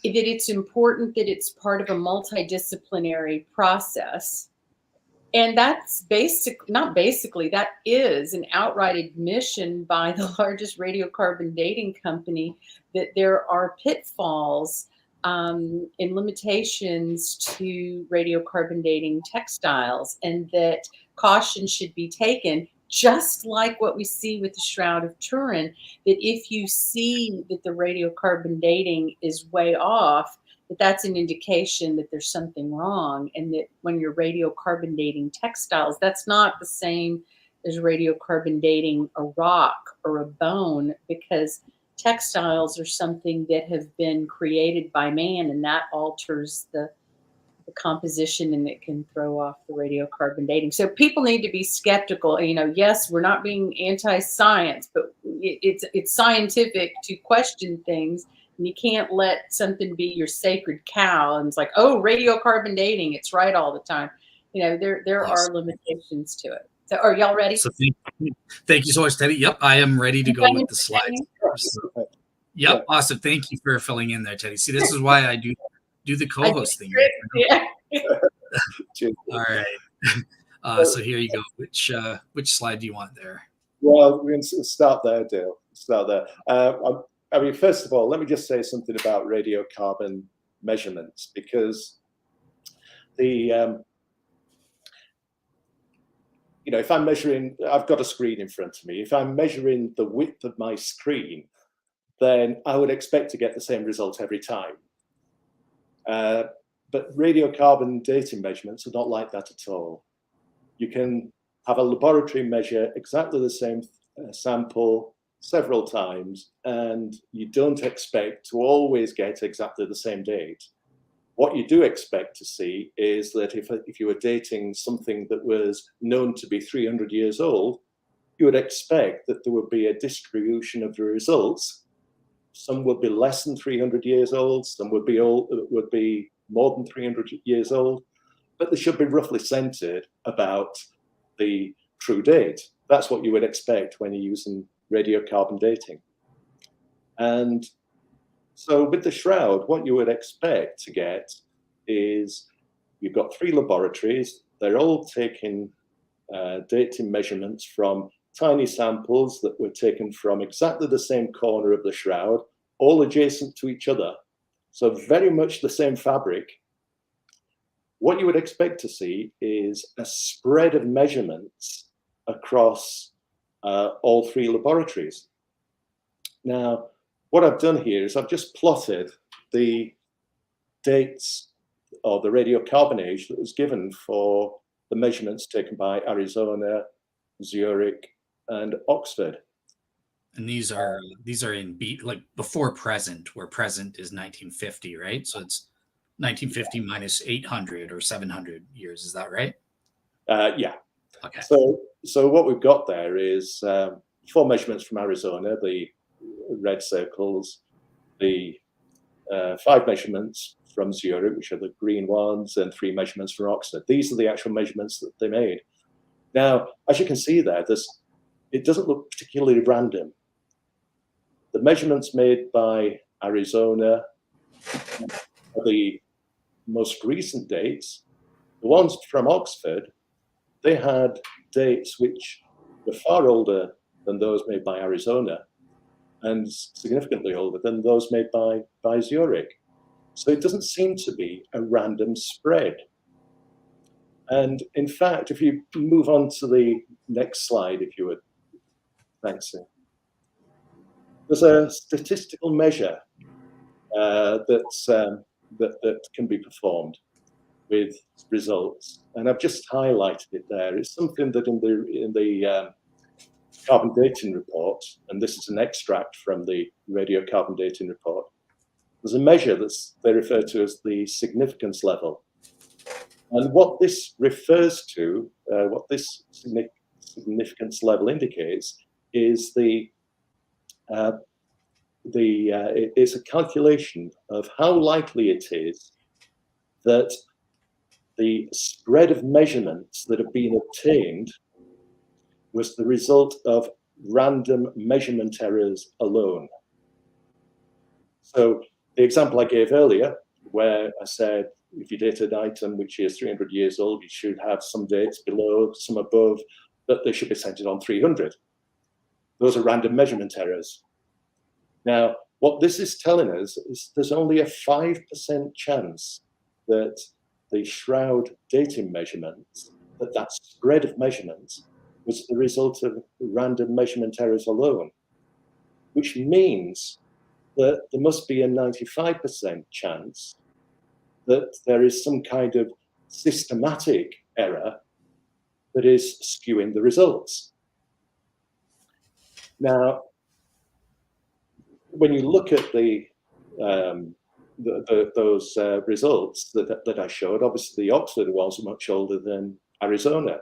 that it's important that it's part of a multidisciplinary process. And that's that is an outright admission by the largest radiocarbon dating company that there are pitfalls and limitations to radiocarbon dating textiles, and that caution should be taken, just like what we see with the Shroud of Turin, that if you see that the radiocarbon dating is way off, that's an indication that there's something wrong, and that when you're radiocarbon dating textiles, that's not the same as radiocarbon dating a rock or a bone, because textiles are something that have been created by man, and that alters the composition, and it can throw off the radiocarbon dating. So people need to be skeptical. Yes, we're not being anti-science, but it's scientific to question things And you can't let something be your sacred cow and it's like, oh, radiocarbon dating, it's right all the time. You know, there are limitations to it. So are y'all ready? So thank you so much, Teddy. Yep, I am ready to go with the slides. So, yep, awesome. Thank you for filling in there, Teddy. See, this is why I do the co-host thing. Yeah. All right. So here you go. Which slide do you want there? Well, we can start there, Dale. Start there. I mean, first of all, let me just say something about radiocarbon measurements, because the you know, if I'm measuring, I've got a screen in front of me. If I'm measuring the width of my screen, then I would expect to get the same result every time. But radiocarbon dating measurements are not like that at all. You can have a laboratory measure exactly the same sample several times, and you don't expect to always get exactly the same date. What you do expect to see is that if you were dating something that was known to be 300 years old, you would expect that there would be a distribution of the results. Some would be less than 300 years old, some would be more than 300 years old, but they should be roughly centered about the true date. That's what you would expect when you're using radiocarbon dating. And so with the Shroud, what you would expect to get is you've got 3 laboratories. They're all taking dating measurements from tiny samples that were taken from exactly the same corner of the Shroud, all adjacent to each other. So very much the same fabric. What you would expect to see is a spread of measurements across all 3 laboratories. Now, what I've done here is I've just plotted the dates or the radiocarbon age that was given for the measurements taken by Arizona, Zurich, and Oxford. And these are in like before present, where present is 1950, right? So it's 1950 minus 800 or 700 years. Is that right? Yeah. Okay. So what we've got there is 4 measurements from Arizona, the red circles, the 5 measurements from Zurich, which are the green ones, and 3 measurements from Oxford. These are the actual measurements that they made. Now, as you can see there, it doesn't look particularly random. The measurements made by Arizona are the most recent dates. The ones from Oxford, they had dates which were far older than those made by Arizona and significantly older than those made by Zurich. So it doesn't seem to be a random spread. And in fact, if you move on to the next slide, if you would. Thanks, Sue. There's a statistical measure that can be performed with results, and I've just highlighted it there. It's something that in the carbon dating report, and this is an extract from the radiocarbon dating report, there's a measure they refer to as the significance level. And what this refers to, what this significance level indicates, is it's a calculation of how likely it is that the spread of measurements that have been obtained was the result of random measurement errors alone. So the example I gave earlier, where I said, if you date an item which is 300 years old, you should have some dates below, some above, but they should be centered on 300. Those are random measurement errors. Now, what this is telling us is there's only a 5% chance that the Shroud dating measurements, that spread of measurements, was the result of random measurement errors alone, which means that there must be a 95% chance that there is some kind of systematic error that is skewing the results. Now, when you look at those results that I showed, obviously the Oxford ones are much older than Arizona.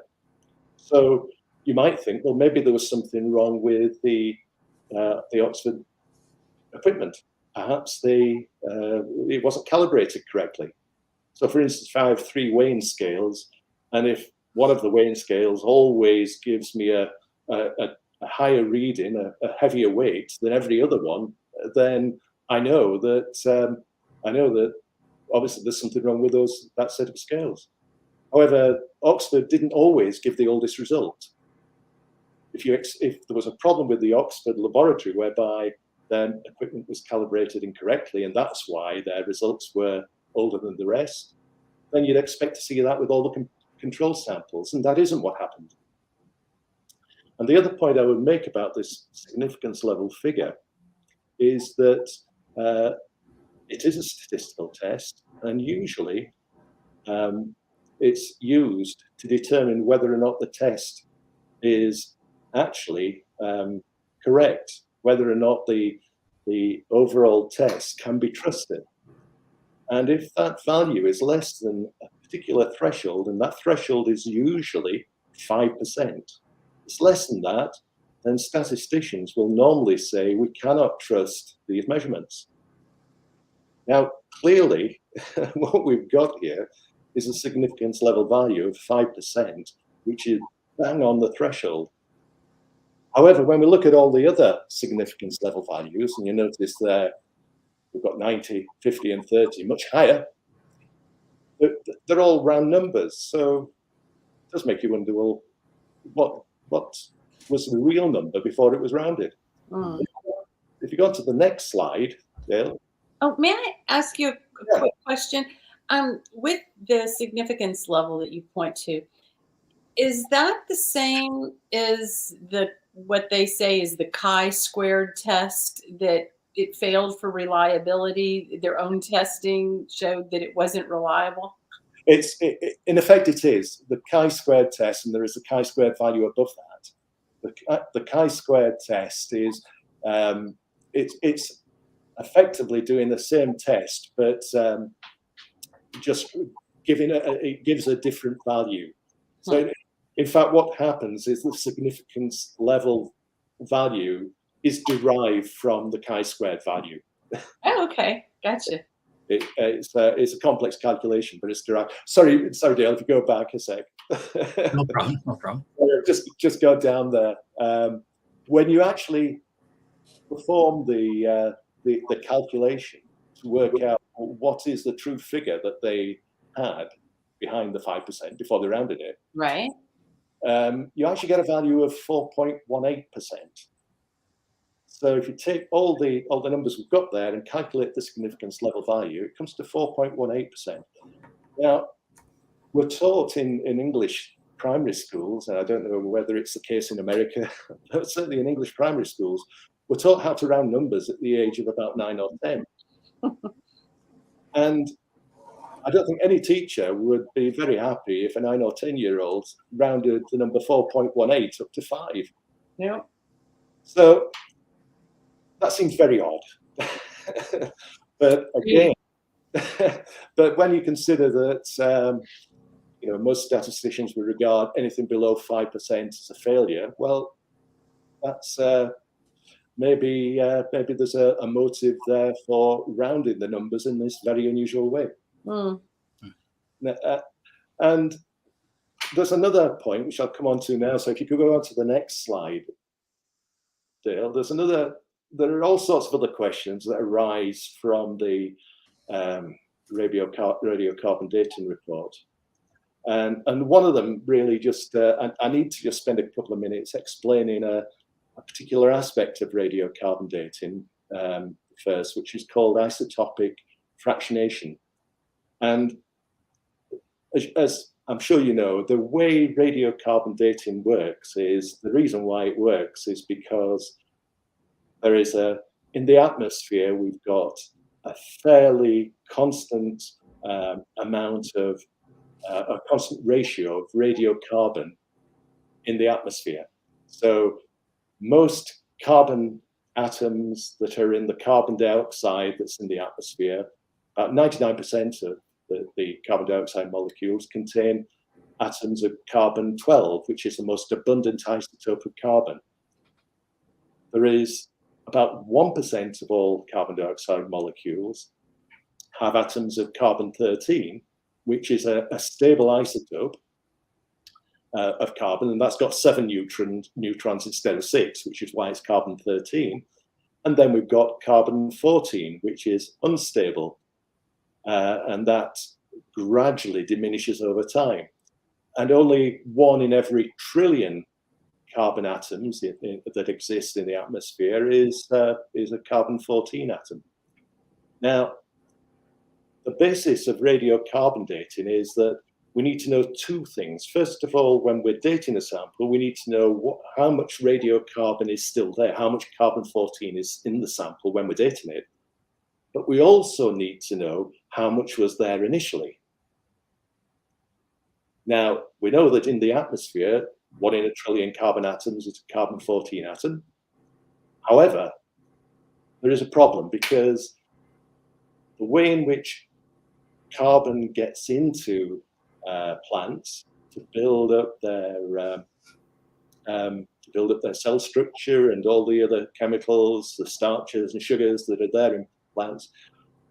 So you might think, well, maybe there was something wrong with the Oxford equipment. perhaps it wasn't calibrated correctly. So for instance, if I have 3 weighing scales, and if one of the weighing scales always gives me a higher reading, a heavier weight than every other one, then I know that obviously there's something wrong with that set of scales. However, Oxford didn't always give the oldest result. If there was a problem with the Oxford laboratory whereby their equipment was calibrated incorrectly, and that's why their results were older than the rest, then you'd expect to see that with all the control samples, and that isn't what happened. And the other point I would make about this significance level figure is that it is a statistical test, and usually it's used to determine whether or not the test is actually correct, whether or not the overall test can be trusted. And if that value is less than a particular threshold, and that threshold is usually 5%, it's less than that, then statisticians will normally say we cannot trust these measurements. Now, clearly, what we've got here is a significance level value of 5%, which is bang on the threshold. However, when we look at all the other significance level values, and you notice there, we've got 90, 50, and 30, much higher, they're all round numbers. So it does make you wonder, well, what was the real number before it was rounded? If you go on to the next slide, Dale. Oh, may I ask you a quick question? With the significance level that you point to, is that the same as what they say is the chi-squared test, that it failed for reliability? Their own testing showed that it wasn't reliable? In effect, it is the chi-squared test, and there is a chi-squared value above that. The chi-squared test is it's effectively doing the same test, but just it gives a different value. So in fact, what happens is the significance level value is derived from the chi-squared value. Oh, okay, gotcha. It's a complex calculation, but it's derived. Sorry, Dale, if you go back a sec. No problem, no problem. Just go down there. When you actually perform the calculation to work out what is the true figure that they had behind the 5% before they rounded it, right? You actually get a value of 4.18%. So if you take all the numbers we've got there and calculate the significance level value, it comes to 4.18%. Now, we're taught in English primary schools, and I don't know whether it's the case in America, but certainly in English primary schools, we're taught how to round numbers at the age of about 9 or 10. And I don't think any teacher would be very happy if a 9 or 10-year-old rounded the number 4.18 up to 5. Yeah. So that seems very odd. But again, but when you consider that most statisticians would regard anything below 5% as a failure, well, that's maybe there's a motive there for rounding the numbers in this very unusual way. And there's another point which I'll come on to now. So if you could go on to the next slide, Dale, there are all sorts of other questions that arise from the radiocarbon dating report. And one of them really just, I need to just spend a couple of minutes explaining a particular aspect of radiocarbon dating first, which is called isotopic fractionation. And as I'm sure you know, the way radiocarbon dating works is, the reason why it works is because there is in the atmosphere, we've got a fairly constant amount of, a constant ratio of radiocarbon in the atmosphere. So most carbon atoms that are in the carbon dioxide that's in the atmosphere, about 99% of the carbon dioxide molecules contain atoms of carbon-12, which is the most abundant isotope of carbon. There is about 1% of all carbon dioxide molecules have atoms of carbon-13, which is a stable isotope of carbon, and that's got 7 neutrons instead of 6, which is why it's carbon-13. And then we've got carbon-14, which is unstable, and that gradually diminishes over time. And only 1 in every trillion carbon atoms that exist in the atmosphere is a carbon-14 atom. Now, the basis of radiocarbon dating is that we need to know 2 things. First of all, when we're dating a sample, we need to know how much radiocarbon is still there, how much carbon-14 is in the sample when we're dating it. But we also need to know how much was there initially. Now, we know that in the atmosphere, 1 in a trillion carbon atoms is a carbon-14 atom. However, there is a problem, because the way in which carbon gets into plants to build up their cell structure and all the other chemicals, the starches and sugars that are there in plants,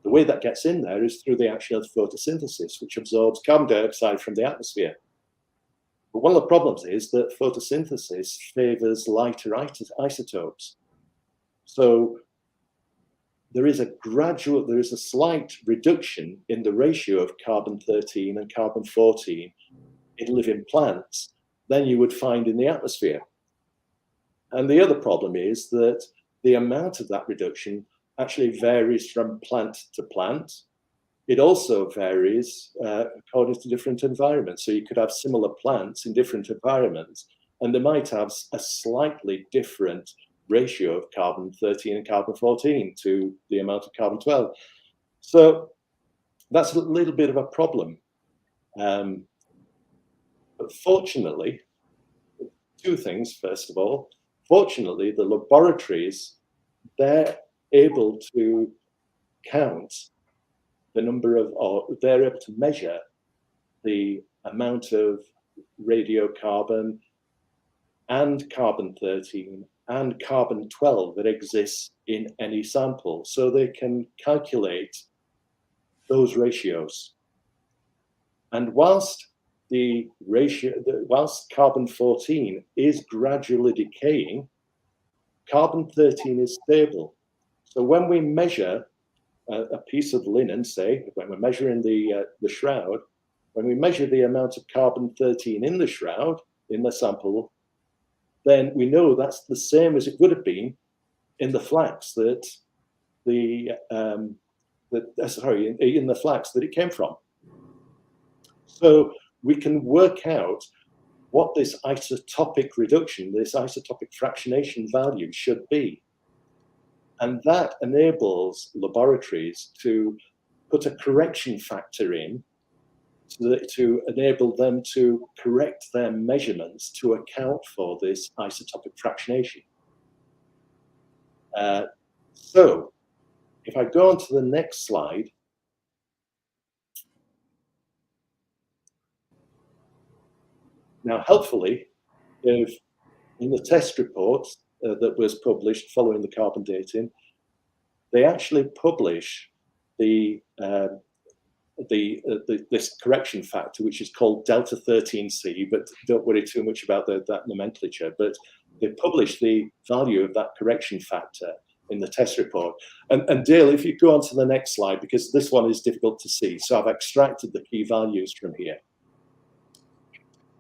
the way that gets in there is through the action of photosynthesis, which absorbs carbon dioxide from the atmosphere. But one of the problems is that photosynthesis favors lighter isotopes. So there is a slight reduction in the ratio of carbon-13 and carbon-14 in living plants than you would find in the atmosphere. And the other problem is that the amount of that reduction actually varies from plant to plant. It also varies according to different environments. So you could have similar plants in different environments, and they might have a slightly different ratio of carbon-13 and carbon-14 to the amount of carbon-12. So that's a little bit of a problem. But fortunately, 2 things, first of all. Fortunately, the laboratories, they're able to count the number of, or they're able to measure the amount of radiocarbon and carbon-13 and carbon-12 that exists in any sample. So they can calculate those ratios. And whilst carbon-14 is gradually decaying, carbon-13 is stable. So when we measure a piece of linen, say, when we're measuring the shroud, when we measure the amount of carbon-13 in the shroud, in the sample, then we know that's the same as it would have been in the flax in the flax that it came from. So we can work out what this isotopic reduction, this isotopic fractionation value should be. And that enables laboratories to put a correction factor in to enable them to correct their measurements to account for this isotopic fractionation. So if I go on to the next slide, now helpfully, if in the test report that was published following the carbon dating, they actually publish this correction factor, which is called delta 13C, but don't worry too much about that nomenclature. But they publish the value of that correction factor in the test report. And Dale, if you go on to the next slide, because this one is difficult to see. So I've extracted the key values from here.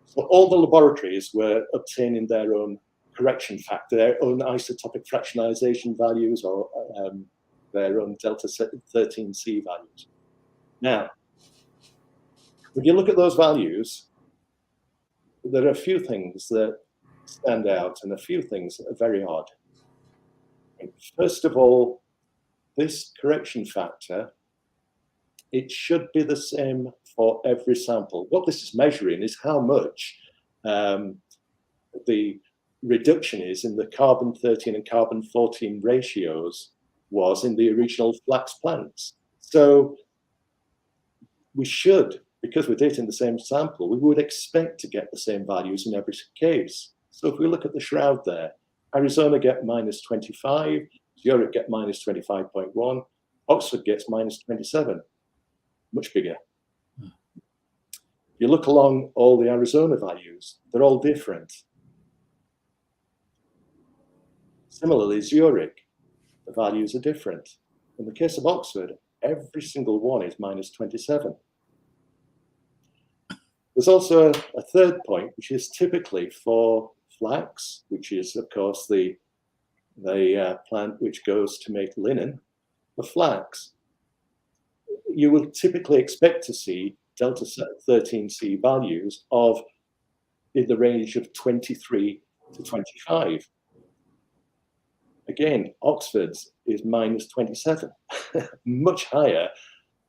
So all the laboratories were obtaining their own correction factor, their own isotopic fractionization values, or their own delta 13C values. Now, if you look at those values, there are a few things that stand out and a few things that are very odd. First of all, this correction factor, it should be the same for every sample. What this is measuring is how much the reduction is in the carbon-13 and carbon-14 ratios was in the original flax plants. So we should, because we're dating the same sample, we would expect to get the same values in every case. So if we look at the shroud there, Arizona get -25, Zurich get minus 25.1, Oxford gets minus 27, much bigger. You look along all the Arizona values, they're all different. Similarly, Zurich, the values are different. In the case of Oxford, every single one is minus 27. There's also a third point, which is typically for flax, which is, of course, the plant which goes to make linen. For flax, you will typically expect to see delta 13C values of in the range of 23 to 25. Again, Oxford's is minus 27, much higher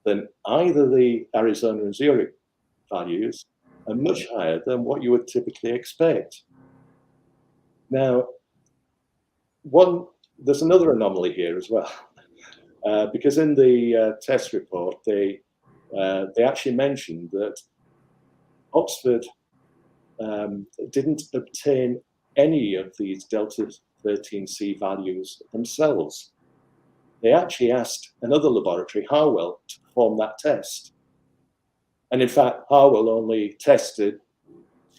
than either the Arizona and Zurich values, and much higher than what you would typically expect. Now, there's another anomaly here as well, because in the test report, they actually mentioned that Oxford didn't obtain any of these delta 13C values themselves. They actually asked another laboratory, Harwell, to perform that test. And in fact, Harwell only tested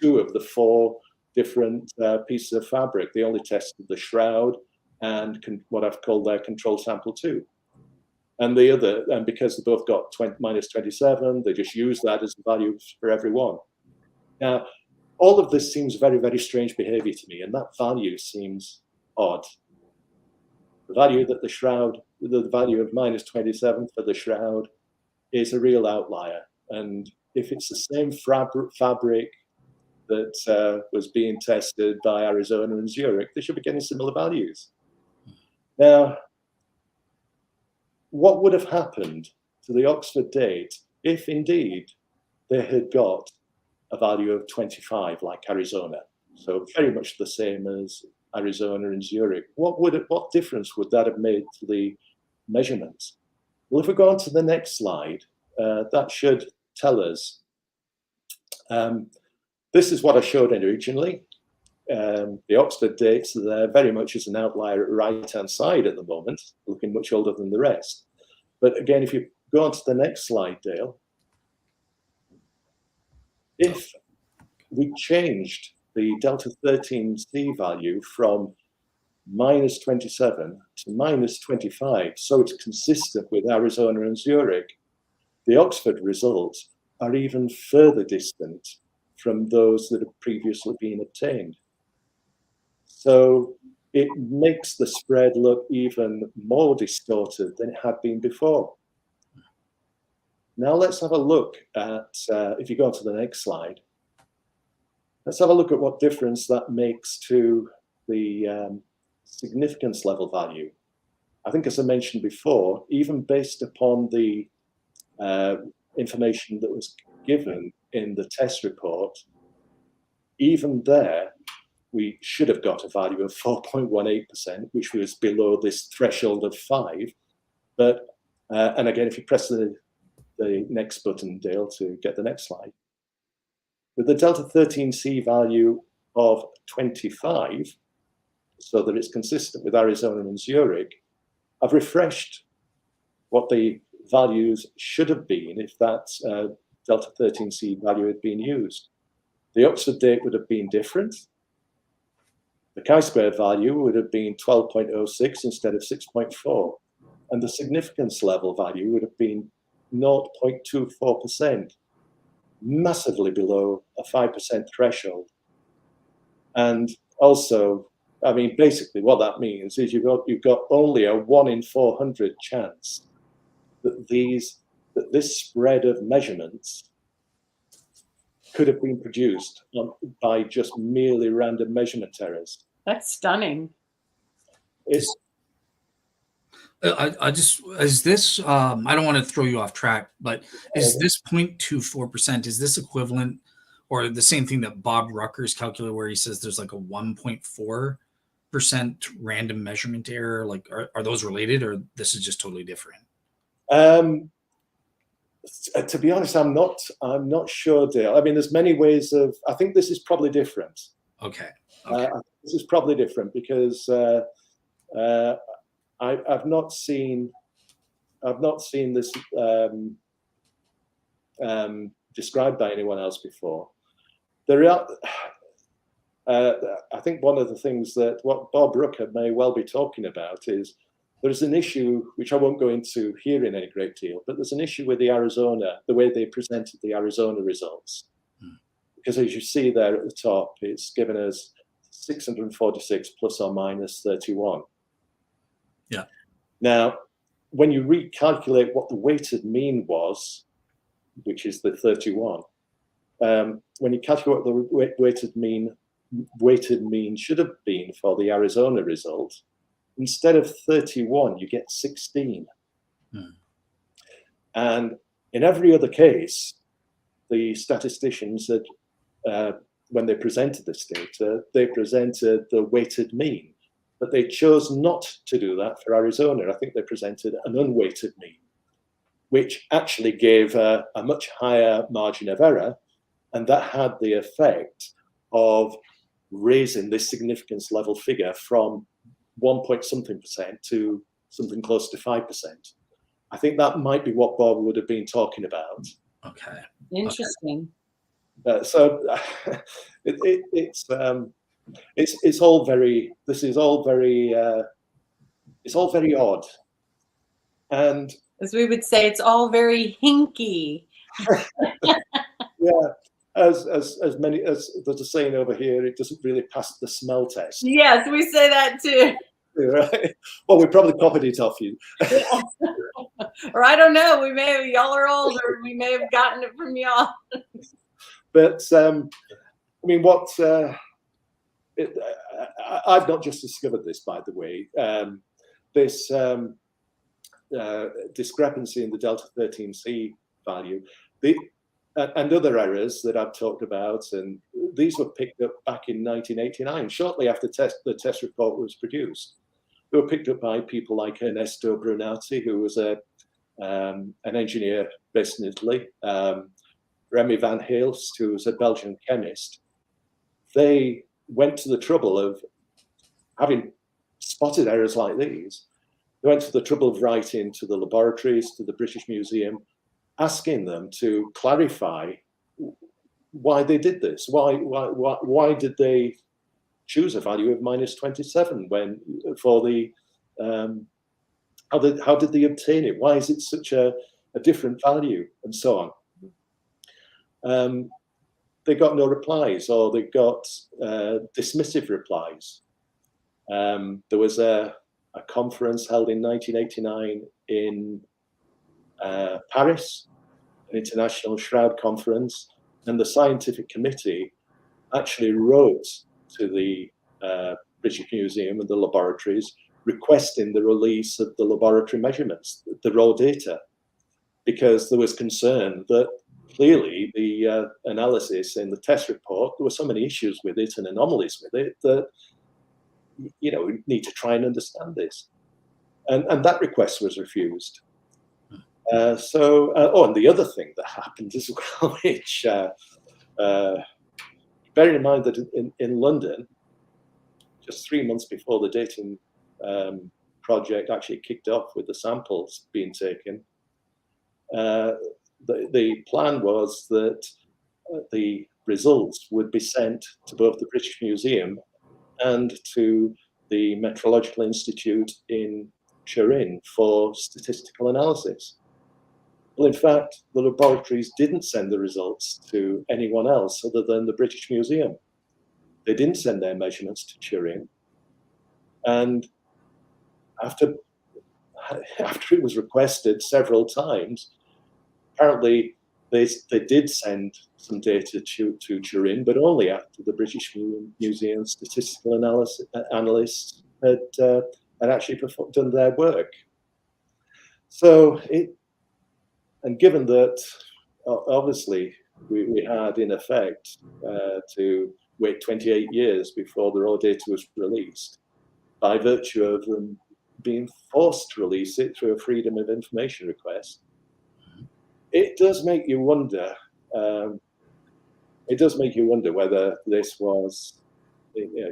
2 of the 4 different pieces of fabric. They only tested the shroud and what I've called their control sample 2. And the other, and because they both got minus 27, they just used that as the value for every one. Now, all of this seems very, very strange behavior to me, and that value seems odd. The value that the shroud, the value of minus 27 for the shroud is a real outlier. And if it's the same fabric that was being tested by Arizona and Zurich, they should be getting similar values. Now, what would have happened to the Oxford date if indeed they had got a value of 25 like Arizona? So very much the same as Arizona and Zurich. What difference would that have made to the measurements? Well, if we go on to the next slide, that should tell us. This is what I showed originally. The Oxford dates are there very much as an outlier at the right-hand side at the moment, looking much older than the rest. But again, if you go on to the next slide, Dale, if we changed the delta 13C value from minus 27 to minus 25, so it's consistent with Arizona and Zurich, the Oxford results are even further distant from those that have previously been obtained. So it makes the spread look even more distorted than it had been before. Now let's have a look at, if you go on to the next slide, let's have a look at what difference that makes to the significance level value. I think, as I mentioned before, even based upon the information that was given in the test report, even there, we should have got a value of 4.18%, which was below this threshold of 5. But, and again, if you press the next button, Dale, to get the next slide, with the delta 13C value of 25, so that it's consistent with Arizona and Zurich, I've refreshed what the values should have been if that delta 13C value had been used. The Oxford date would have been different. The chi-square value would have been 12.06 instead of 6.4. And the significance level value would have been 0.24%, massively below a 5% threshold. And also, I mean, basically what that means is you've got only a 1 in 400 chance that this spread of measurements could have been produced by just merely random measurement errors. That's stunning. I don't want to throw you off track, but is this 0.24%, is this equivalent or the same thing that Bob Rucker's calculated where he says there's like a 1.4% random measurement error? Like, are those related, or this is just totally different? To be honest, I'm not sure, Dale. I mean, there's many ways of. I think this is probably different. Okay. This is probably different because I've not seen this described by anyone else before. There are, I think one of the things that what Bob Rucker may well be talking about is there's an issue which I won't go into here in any great deal, but there's an issue with the way they presented the Arizona results. Because as you see there at the top, it's given us 646 plus or minus 31. Yeah. Now, when you recalculate what the weighted mean was, which is the 31, when you calculate what the weighted mean should have been for the Arizona result, instead of 31, you get 16. And in every other case, the statisticians had, when they presented this data, they presented the weighted mean, but they chose not to do that for Arizona. I think they presented an unweighted mean, which actually gave a much higher margin of error, and that had the effect of raising this significance level figure from 1-point-something% to something close to 5%. I think that might be what Bob would have been talking about. Okay. Interesting. So it's all very. This is all very. It's all very odd, and as we would say, it's all very hinky. Yeah, as there's a saying over here, it doesn't really pass the smell test. Yes, we say that too. Right. Well, we probably copied it off you. Or I don't know. We may have, y'all are older. We may have gotten it from y'all. But I mean, I've not just discovered this, by the way. This discrepancy in the delta 13C value, and other errors that I've talked about, and these were picked up back in 1989, shortly after the test report was produced. They were picked up by people like Ernesto Brunati, who was an engineer based in Italy, Remy van Heelst, who was a Belgian chemist. They went to the trouble of, having spotted errors like these, they went to the trouble of writing to the laboratories, to the British Museum, asking them to clarify why they did this. Why did they choose a value of -27 when for the how did they obtain it? Why is it such a different value, and so on? They got no replies, or they got dismissive replies. There was a conference held in 1989 in Paris, an International Shroud conference, and the scientific committee actually wrote to the British Museum and the laboratories requesting the release of the laboratory measurements, the raw data, because there was concern that clearly the analysis in the test report, there were so many issues with it and anomalies with it that, you know, we need to try and understand this. And that request was refused. And the other thing that happened as well, which, bearing in mind that in London, just 3 months before the dating project actually kicked off with the samples being taken, the plan was that the results would be sent to both the British Museum and to the Meteorological Institute in Turin for statistical analysis. Well, in fact, the laboratories didn't send the results to anyone else other than the British Museum. They didn't send their measurements to Turin. And after it was requested several times, apparently they did send some data to Turin, but only after the British Museum statistical analysts had actually done their work. So and given that, obviously, we had, in effect, to wait 28 years before the raw data was released, by virtue of them being forced to release it through a Freedom of Information request, it does make you wonder. It does make you wonder whether this was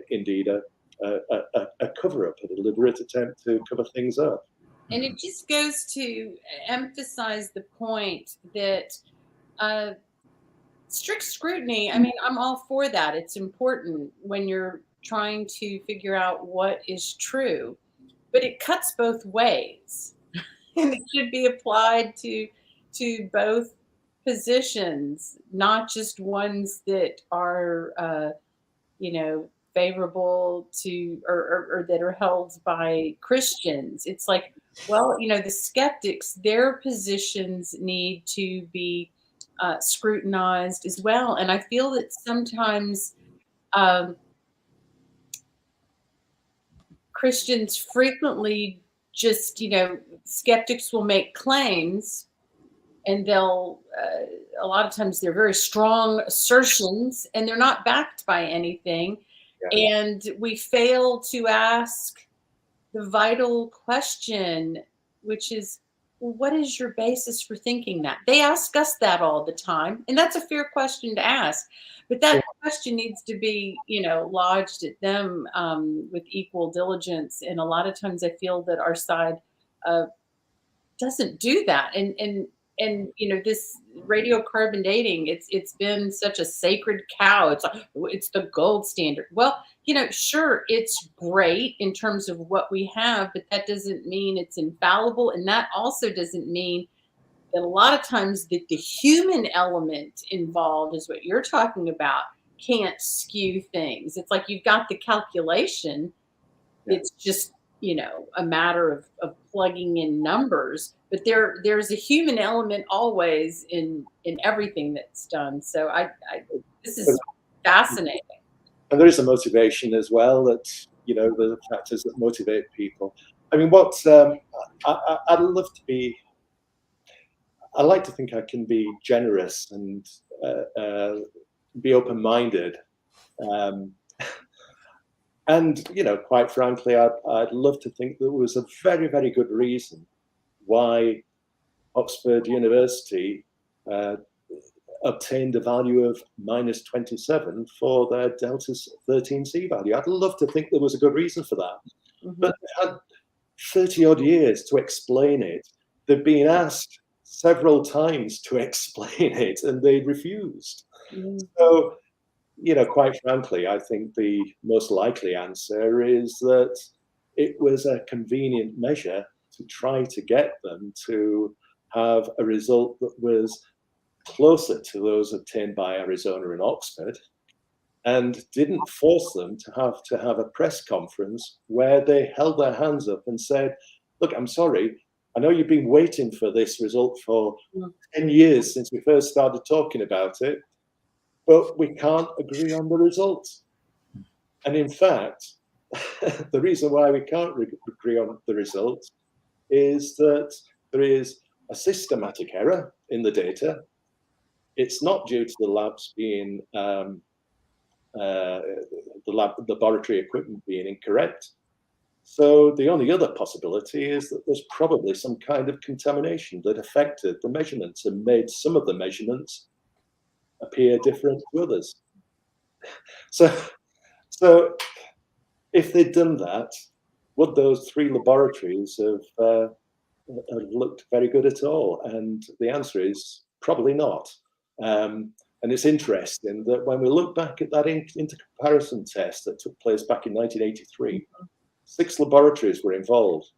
indeed a a cover-up, a deliberate attempt to cover things up. And it just goes to emphasize the point that strict scrutiny, I mean, I'm all for that. It's important when you're trying to figure out what is true, but it cuts both ways. And it should be applied to both positions, not just ones that are, favorable to or that are held by Christians. It's like, well, the skeptics, their positions need to be scrutinized as well. And I feel that sometimes Christians frequently just, skeptics will make claims and they'll, a lot of times they're very strong assertions and they're not backed by anything. Yeah. And we fail to ask the vital question, which is, well, what is your basis for thinking that? They ask us that all the time, and that's a fair question to ask. But that question needs to be, lodged at them with equal diligence. And a lot of times I feel that our side doesn't do that. And this radiocarbon dating, it's been such a sacred cow. It's like, it's the gold standard. Well, sure, it's great in terms of what we have, but that doesn't mean it's infallible. And that also doesn't mean that a lot of times the human element involved is what you're talking about can't skew things. It's like you've got the calculation. Yeah. It's just, a matter of plugging in numbers, but there's a human element always in everything that's done. So this is fascinating. And there is a motivation as well that, the factors that motivate people. I mean, what I'd love to be, I like to think I can be generous and be open-minded. And, quite frankly, I'd love to think there was a very, very good reason why Oxford University obtained a value of -27 for their Delta 13C value. I'd love to think there was a good reason for that. Mm-hmm. But they had 30 odd years to explain it. They've been asked several times to explain it and they refused. Mm-hmm. So, quite frankly, I think the most likely answer is that it was a convenient measure to try to get them to have a result that was closer to those obtained by Arizona and Oxford, and didn't force them to have a press conference where they held their hands up and said, look, I'm sorry, I know you've been waiting for this result for 10 years since we first started talking about it, but we can't agree on the results. And in fact, the reason why we can't agree on the results is that there is a systematic error in the data. It's not due to the labs being, the laboratory equipment being incorrect. So the only other possibility is that there's probably some kind of contamination that affected the measurements and made some of the measurements appear different to others. So if they'd done that, would those 3 laboratories have looked very good at all? And the answer is probably not. And it's interesting that when we look back at that intercomparison test that took place back in 1983, 6 laboratories were involved.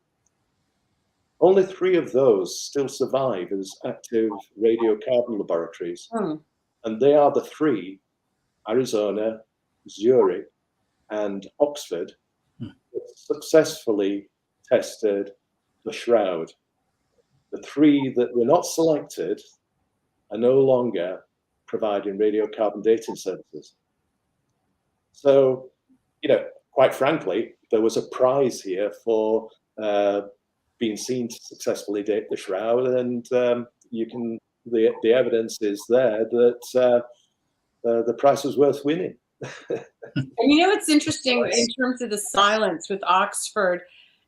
Only 3 of those still survive as active radiocarbon laboratories. And they are the 3, Arizona, Zurich, and Oxford, that successfully tested the shroud. The 3 that were not selected are no longer providing radiocarbon dating services. So, quite frankly, there was a prize here for being seen to successfully date the shroud, and the evidence is there that the prize was worth winning. And what's interesting in terms of the silence with Oxford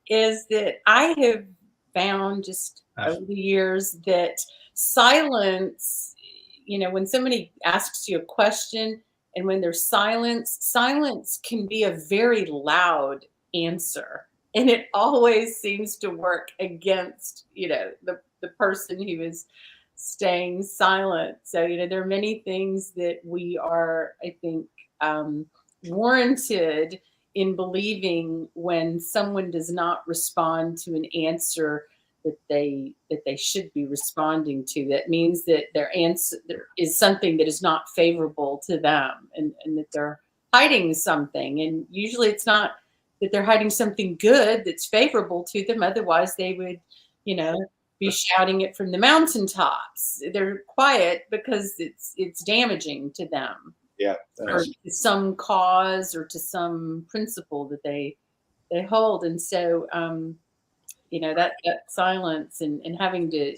is that I have found just over the years that silence, when somebody asks you a question And when there's silence, silence can be a very loud answer. And it always seems to work against, the person who is staying silent. So, there are many things that we are, I think, warranted in believing when someone does not respond to an answer that they should be responding to. That means that their answer is something that is not favorable to them, and that they're hiding something. And usually it's not that they're hiding something good that's favorable to them. Otherwise they would, be shouting it from the mountaintops. They're quiet because it's damaging to them. Yeah. Or to some cause or to some principle that they hold. And so that silence and having to,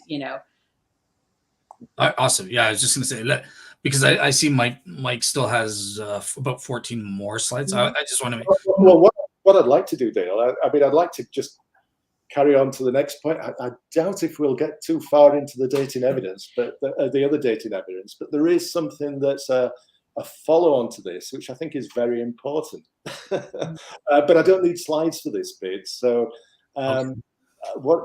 Awesome. Yeah, I was just going to say, because I see Mike still has about 14 more slides. I just want to Well, what I'd like to do, Dale, I mean, I'd like to just carry on to the next point. I doubt if we'll get too far into the dating evidence, but the other dating evidence, but there is something that's a follow-on to this, which I think is very important. But I don't need slides for this bit. So okay. what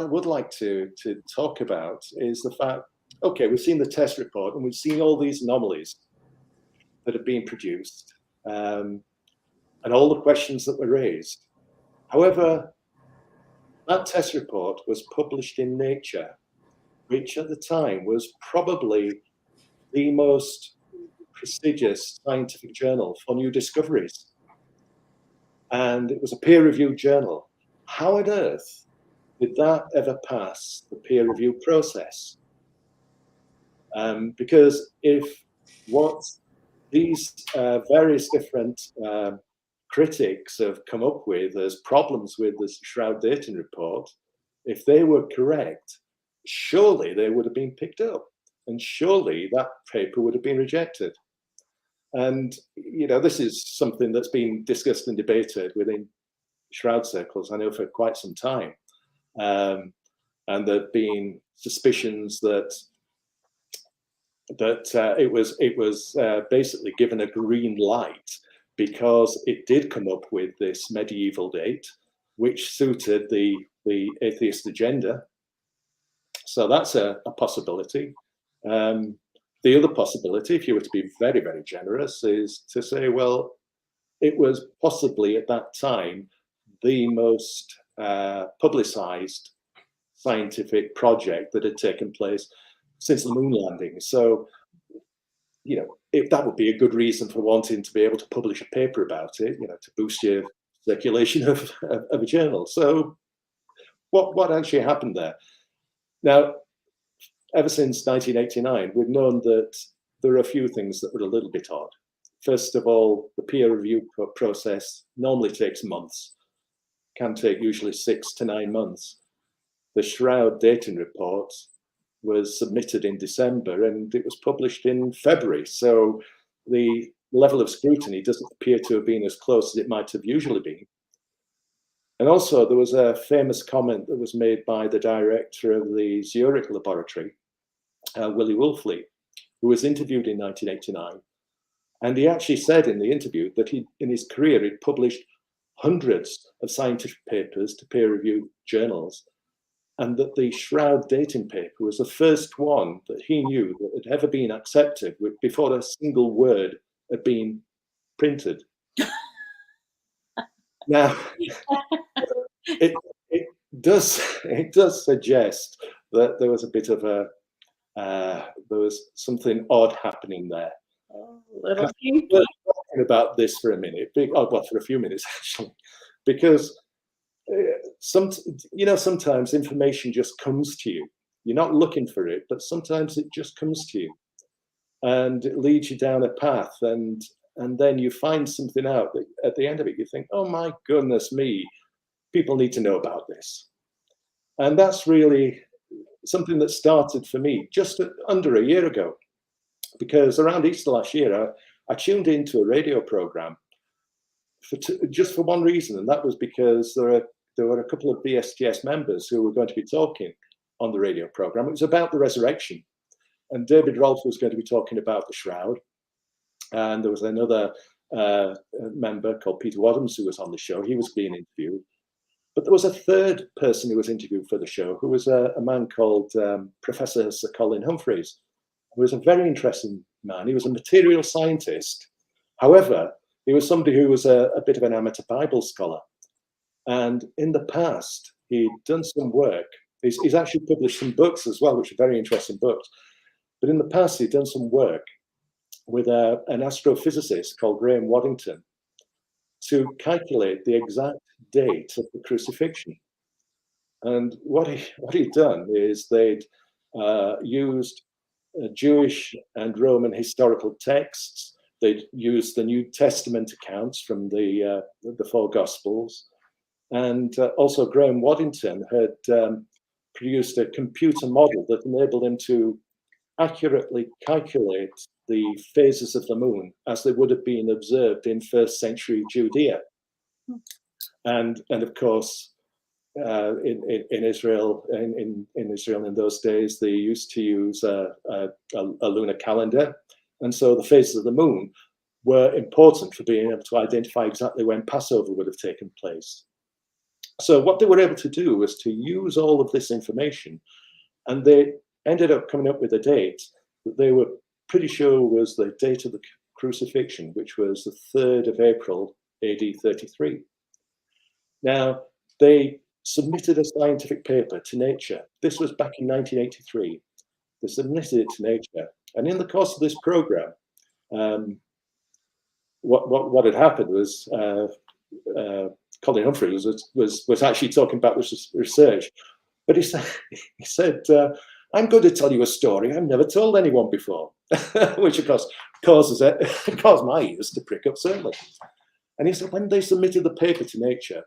I would like to talk about is the fact, okay, we've seen the test report and we've seen all these anomalies that have been produced, and all the questions that were raised. However, that test report was published in Nature, which at the time was probably the most prestigious scientific journal for new discoveries. And it was a peer-reviewed journal. How on earth did that ever pass the peer review process? Because if what these various different critics have come up with as problems with the Shroud dating report, if they were correct, surely they would have been picked up, and surely that paper would have been rejected. And this is something that's been discussed and debated within Shroud circles, I know, for quite some time. And there have been suspicions that it was basically given a green light because it did come up with this medieval date, which suited the atheist agenda. So that's a possibility. The other possibility, if you were to be very, very generous, is to say, well, it was possibly at that time the most publicized scientific project that had taken place since the moon landing. So, if that would be a good reason for wanting to be able to publish a paper about it, to boost your circulation of a journal. So what actually happened there? Now, ever since 1989, we've known that there are a few things that were a little bit odd. First of all, the peer review process normally takes months, can take usually 6 to 9 months. The Shroud dating report was submitted in December and it was published in February. So the level of scrutiny doesn't appear to have been as close as it might have usually been. And also there was a famous comment that was made by the director of the Zurich laboratory, Willy Wolfley, who was interviewed in 1989. And he actually said in the interview that in his career, he'd published hundreds of scientific papers to peer-reviewed journals, and that the Shroud dating paper was the first one that he knew that had ever been accepted before a single word had been printed. Now, it does suggest that there was a bit of there was something odd happening there. Little We're talking about this for a minute, for a few minutes actually, because sometimes information just comes to you. You're not looking for it, but sometimes it just comes to you, and it leads you down a path, and then you find something out that at the end of it you think, oh my goodness me, people need to know about this. And that's really something that started for me just under a year ago, because around Easter last year I tuned into a radio program just for one reason, and that was because there were a couple of BSTS members who were going to be talking on the radio program. It was about the resurrection, and David Rolfe was going to be talking about the Shroud, And there was another member called Peter Wadhams who was on the show. He was being interviewed. But there was a third person who was interviewed for the show, who was a man called Professor Sir Colin Humphreys, who was a very interesting man. He was a material scientist. However, he was somebody who was a bit of an amateur Bible scholar. And in the past, he'd done some work. He's actually published some books as well, which are very interesting books. But in the past, he'd done some work with an astrophysicist called Graham Waddington to calculate the exact date of the crucifixion. And what he'd done is they'd used Jewish and Roman historical texts. They'd used the New Testament accounts from the four Gospels. And also Graham Waddington had produced a computer model that enabled him to accurately calculate the phases of the moon as they would have been observed in first century Judea. And of course, in Israel, in Israel in those days, they used to use a lunar calendar. And so the phases of the moon were important for being able to identify exactly when Passover would have taken place. So what they were able to do was to use all of this information, and they ended up coming up with a date that they were pretty sure was the date of the crucifixion, which was the 3rd of April, AD 33. Now, they submitted a scientific paper to Nature. This was back in 1983. They submitted it to Nature. And in the course of this program, what had happened was Colin Humphreys was actually talking about this research. But he said, I'm going to tell you a story I've never told anyone before, which of course caused my ears to prick up, certainly. And he said, when they submitted the paper to Nature,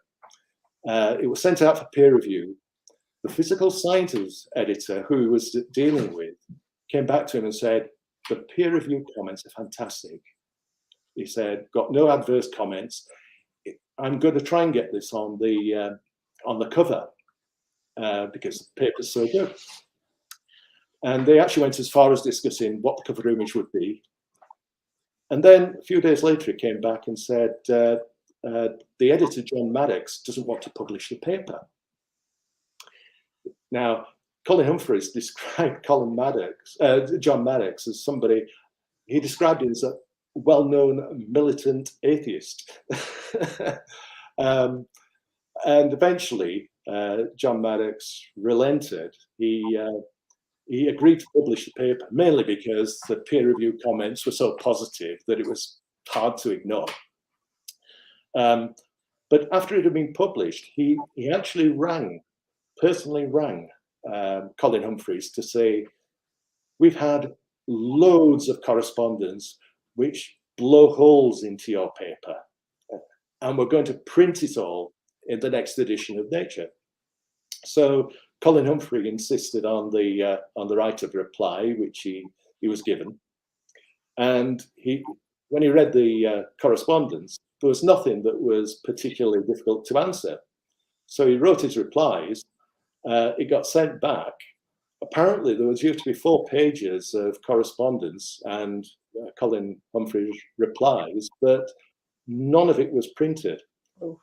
it was sent out for peer review. The physical sciences editor who he was dealing with came back to him and said, the peer review comments are fantastic. He said, got no adverse comments. I'm going to try and get this on the cover because the paper's so good. And they actually went as far as discussing what the cover image would be. And then a few days later, he came back and said, the editor, John Maddox, doesn't want to publish the paper. Now, Colin Humphreys described John Maddox as somebody, he described him as a well-known militant atheist. And eventually, John Maddox relented. He agreed to publish the paper, mainly because the peer review comments were so positive that it was hard to ignore. But after it had been published, he actually personally rang Colin Humphreys to say, we've had loads of correspondence which blow holes into your paper, and we're going to print it all in the next edition of Nature. So Colin Humphrey insisted on the right of reply, which he was given. And when he read the correspondence, there was nothing that was particularly difficult to answer. So he wrote his replies. It got sent back. Apparently, there was due to be 4 pages of correspondence and Colin Humphrey's replies, but none of it was printed. Oh.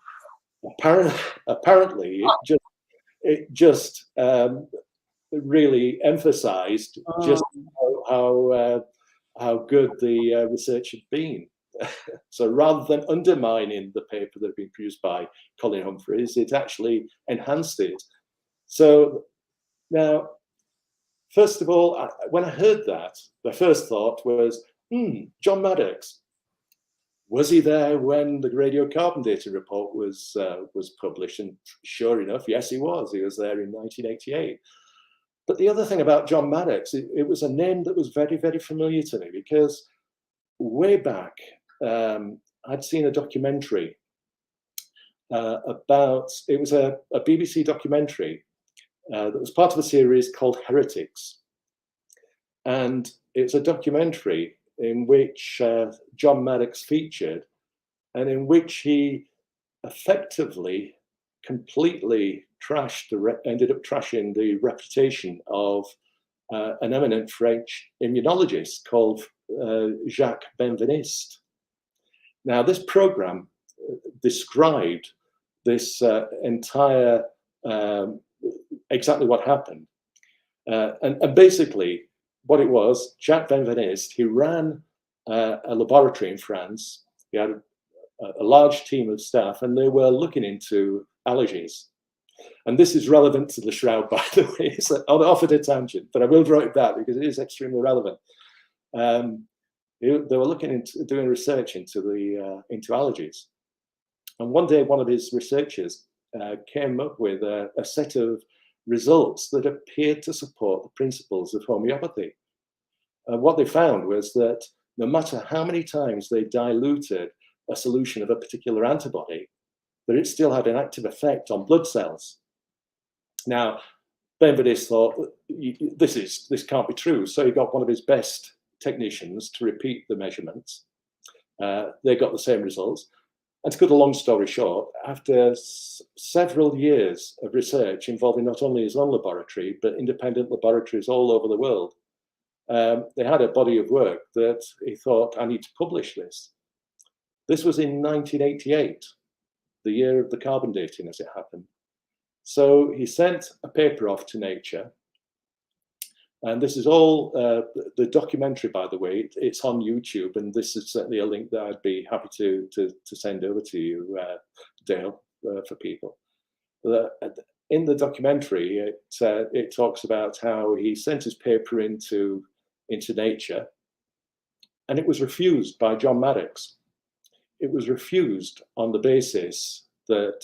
Apparently, it just really emphasized just how good the research had been. So rather than undermining the paper that had been produced by Colin Humphreys, it actually enhanced it. So now, first of all, when I heard that, the first thought was, John Maddox. Was he there when the radiocarbon data report was published? And sure enough, yes, he was. He was there in 1988. But the other thing about John Maddox, it was a name that was very, very familiar to me, because way back, I'd seen a documentary it was a BBC documentary that was part of a series called Heretics. And it's a documentary in which John Maddox featured, and in which he effectively completely ended up trashing the reputation of an eminent French immunologist called Jacques Benveniste. Now, this program described this entire, exactly what happened. And basically, what it was, Jacques Benveniste, he ran a laboratory in France. He had a large team of staff, and they were looking into allergies. And this is relevant to the shroud, by the way. So I'll off at a tangent, but I will draw it back because it is extremely relevant. They were looking into doing research into allergies. And one day, one of his researchers came up with a set of results that appeared to support the principles of homeopathy. What they found was that no matter how many times they diluted a solution of a particular antibody, that it still had an active effect on blood cells. Now, Benveniste thought, this can't be true. So he got one of his best technicians to repeat the measurements. They got the same results. And to cut a long story short, after several years of research involving not only his own laboratory, but independent laboratories all over the world, they had a body of work that he thought, I need to publish this. This was in 1988, the year of the carbon dating, as it happened. So he sent a paper off to Nature. And this is all the documentary, by the way. It's on YouTube, and this is certainly a link that I'd be happy to send over to you, Dale, for people. In the documentary, it talks about how he sent his paper into Nature, and it was refused by John Maddox. It was refused on the basis that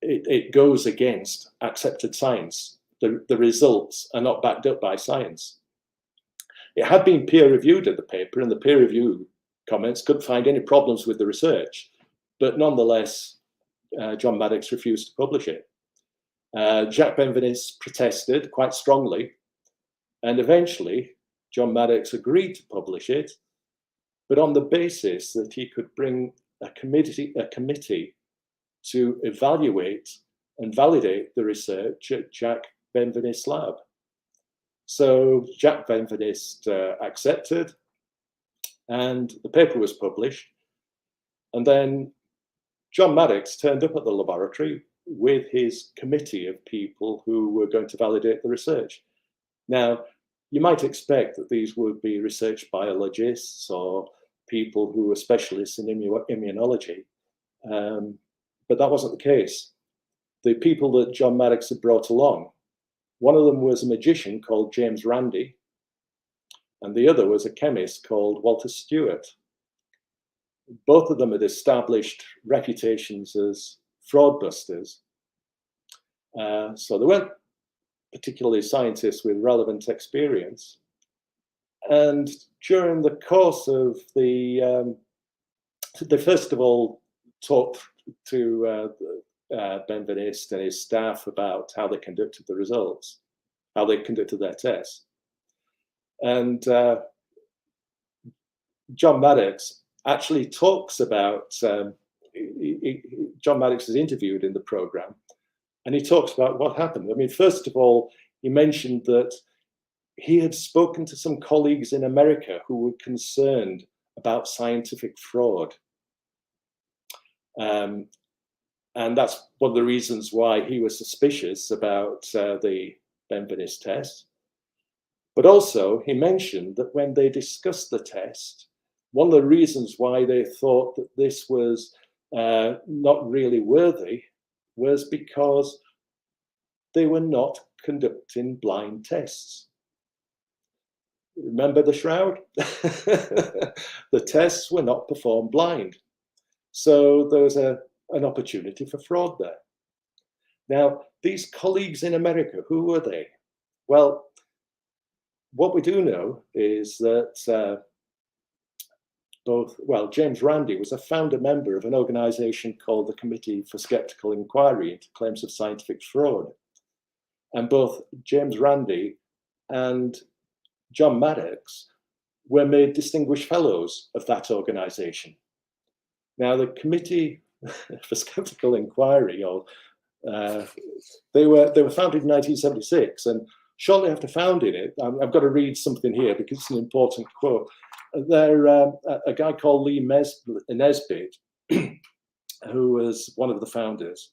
it goes against accepted science. The results are not backed up by science. It had been peer reviewed at the paper, and the peer review comments couldn't find any problems with the research, but nonetheless, John Maddox refused to publish it. Jacques Benveniste protested quite strongly, and eventually John Maddox agreed to publish it, but on the basis that he could bring a committee to evaluate and validate the research at Jacques Benveniste's lab. So Jacques Benveniste accepted, and the paper was published. And then John Maddox turned up at the laboratory with his committee of people who were going to validate the research. Now, you might expect that these would be research biologists or people who were specialists in immunology, but that wasn't the case. The people that John Maddox had brought along, one of them was a magician called James Randi, and the other was a chemist called Walter Stewart. Both of them had established reputations as fraudbusters. So they weren't particularly scientists with relevant experience. And during the course of they first of all talked to Benveniste and his staff about how they conducted the results, how they conducted their tests. And John Maddox actually talks about, John Maddox is interviewed in the program, and he talks about what happened. I mean, first of all, he mentioned that he had spoken to some colleagues in America who were concerned about scientific fraud. And that's one of the reasons why he was suspicious about the Benveniste test. But also, he mentioned that when they discussed the test, one of the reasons why they thought that this was not really worthy was because they were not conducting blind tests. Remember the shroud? The tests were not performed blind. So there was an opportunity for fraud there. Now, these colleagues in America, who were they? Well, what we do know is that James Randi was a founder member of an organization called the Committee for Skeptical Inquiry into Claims of Scientific Fraud. And both James Randi and John Maddox were made distinguished fellows of that organization. Now, the Committee for Skeptical Inquiry, they were founded in 1976, and shortly after founding it, I've got to read something here because it's an important quote. There, a guy called Lee Nesbitt, who was one of the founders,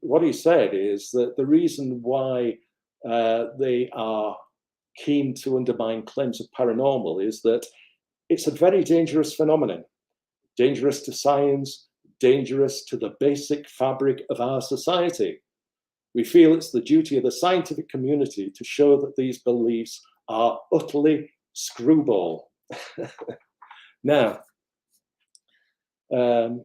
what he said is that the reason why they are keen to undermine claims of paranormal is that it's a very dangerous phenomenon, dangerous to science, dangerous to the basic fabric of our society. We feel it's the duty of the scientific community to show that these beliefs are utterly screwball. Now, of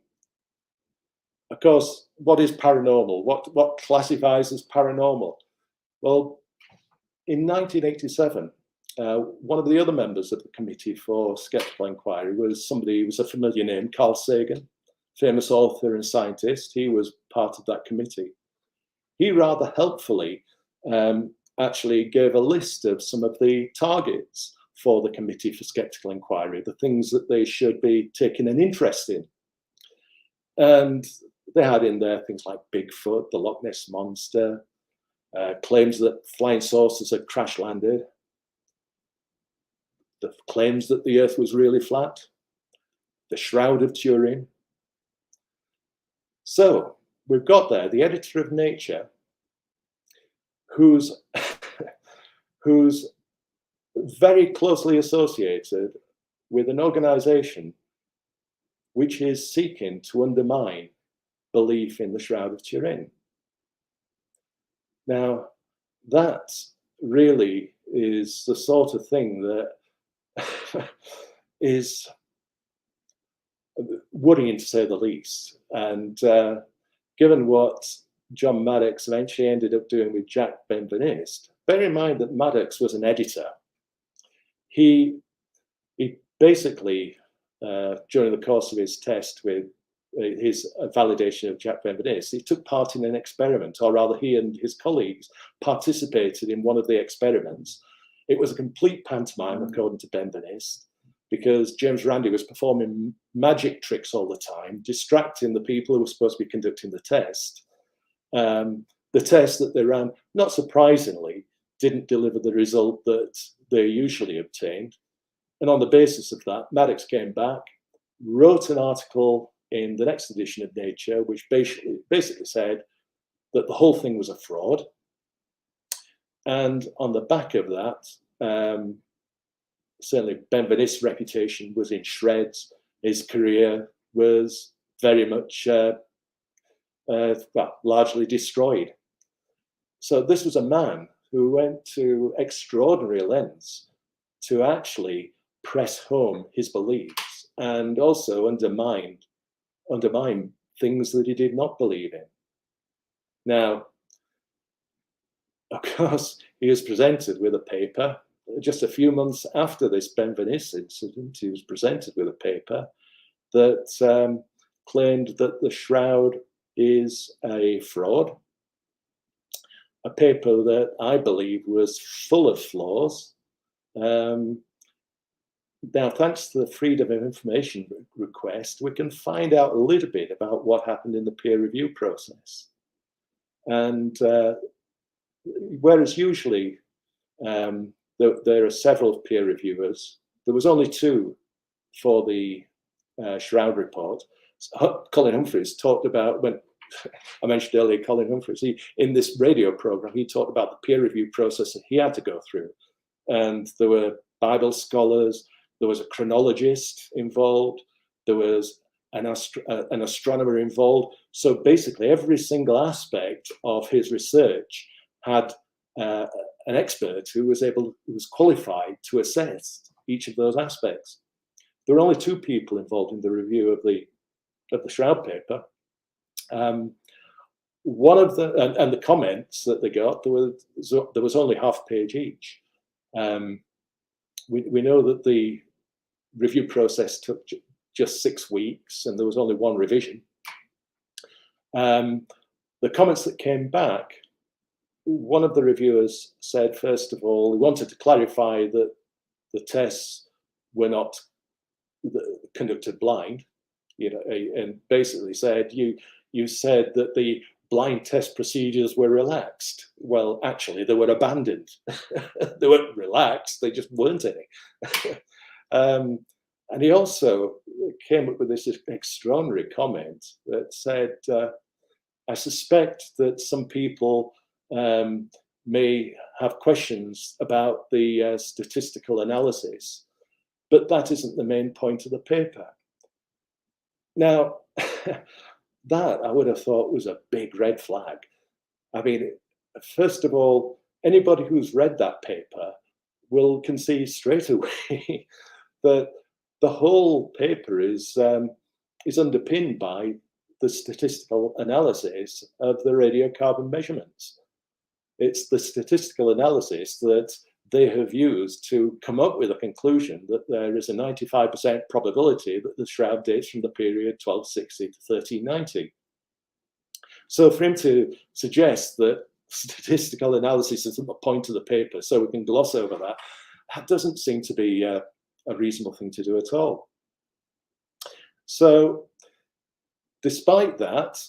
course, what is paranormal? What classifies as paranormal? Well, in 1987, one of the other members of the Committee for Skeptical Inquiry was somebody who was a familiar name, Carl Sagan, famous author and scientist. He was part of that committee. He rather helpfully actually gave a list of some of the targets for the Committee for Skeptical Inquiry, the things that they should be taking an interest in. And they had in there things like Bigfoot, the Loch Ness Monster, claims that flying saucers had crash landed, the claims that the Earth was really flat, the Shroud of Turin. So we've got there the editor of Nature, who's very closely associated with an organization which is seeking to undermine belief in the Shroud of Turin. Now, that really is the sort of thing that is worrying, to say the least. And given what John Maddox eventually ended up doing with Jack Benveniste, bear in mind that Maddox was an editor. He basically, during the course of his test with his validation of Jack Benveniste, he took part in an experiment, or rather he and his colleagues participated in one of the experiments. It was a complete pantomime, according to Benveniste, because James Randi was performing magic tricks all the time, distracting the people who were supposed to be conducting the test. The test that they ran, not surprisingly, didn't deliver the result that they usually obtained. And on the basis of that, Maddox came back, wrote an article in the next edition of Nature, which basically said that the whole thing was a fraud. And on the back of that, certainly Benveniste's reputation was in shreds. His career was very much, largely destroyed. So this was a man who went to extraordinary lengths to actually press home his beliefs and also undermine things that he did not believe in. Now, of course, he was presented with a paper. Just a few months after this Benveniste incident, he was presented with a paper that claimed that the Shroud is a fraud, a paper that I believe was full of flaws. Now, thanks to the Freedom of Information request, we can find out a little bit about what happened in the peer review process. And whereas usually there are several peer reviewers, there was only two for the Shroud report. Colin Humphreys talked about, when I mentioned earlier Colin Humphreys, in this radio program, he talked about the peer review process that he had to go through. And there were Bible scholars, there was a chronologist involved, there was an astronomer involved. So basically every single aspect of his research had an expert who was qualified to assess each of those aspects. There were only two people involved in the review of the Shroud paper. One of the comments that they got, there was only half a page each. We know that the review process took just 6 weeks and there was only one revision. The comments that came back, one of the reviewers said, first of all, he wanted to clarify that the tests were not conducted blind, and basically said, you said that the blind test procedures were relaxed. well, actually, they were abandoned. They weren't relaxed, they just weren't any. And he also came up with this extraordinary comment that said, I suspect that some people may have questions about the statistical analysis, but that isn't the main point of the paper. Now, that I would have thought was a big red flag. I mean, first of all, anybody who's read that paper will concede straight away that the whole paper is underpinned by the statistical analysis of the radiocarbon measurements. It's the statistical analysis that they have used to come up with a conclusion that there is a 95% probability that the shroud dates from the period 1260 to 1390. So for him to suggest that statistical analysis isn't the point of the paper, so we can gloss over that, that doesn't seem to be a reasonable thing to do at all. So despite that,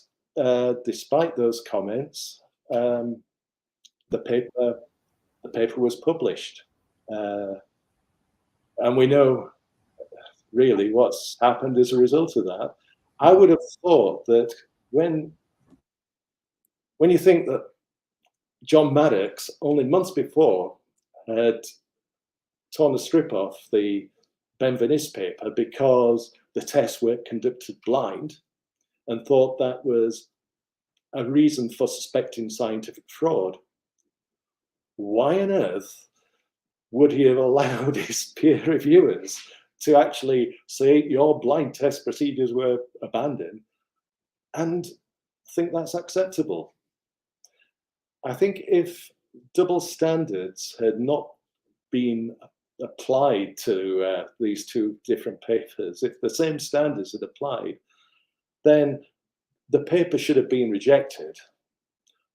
despite those comments, the paper was published. And we know really what's happened as a result of that. I would have thought that when you think that John Maddox, only months before, had torn a strip off the Benveniste paper because the tests were conducted blind, and thought that was a reason for suspecting scientific fraud, why on earth would he have allowed his peer reviewers to actually say your blind test procedures were abandoned and think that's acceptable? I think if double standards had not been applied to these two different papers, if the same standards had applied, then the paper should have been rejected,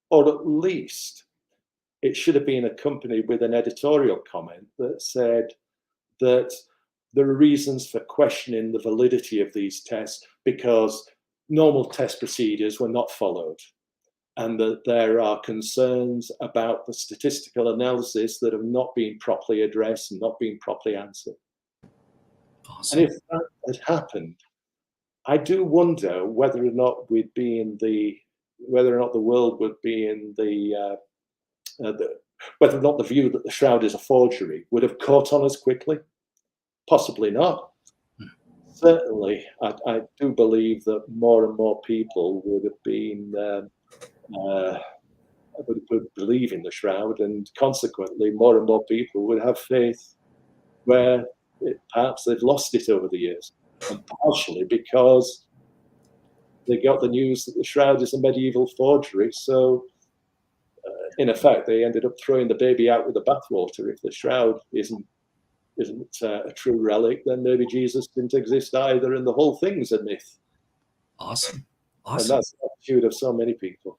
or at least it should have been accompanied with an editorial comment that said that there are reasons for questioning the validity of these tests because normal test procedures were not followed, and that there are concerns about the statistical analysis that have not been properly addressed and not been properly answered. Awesome. And if that had happened, I do wonder whether or not we'd be in the, whether or not the world would be in the whether or not the view that the shroud is a forgery would have caught on as quickly. Possibly not. Certainly, I do believe that more and more people would have been would believe in the shroud, and consequently, more and more people would have faith where perhaps they've lost it over the years, and partially because they got the news that the shroud is a medieval forgery. So, in effect, they ended up throwing the baby out with the bathwater. If the shroud isn't a true relic, then maybe Jesus didn't exist either, and the whole thing's a myth. Awesome. And that's the attitude of so many people.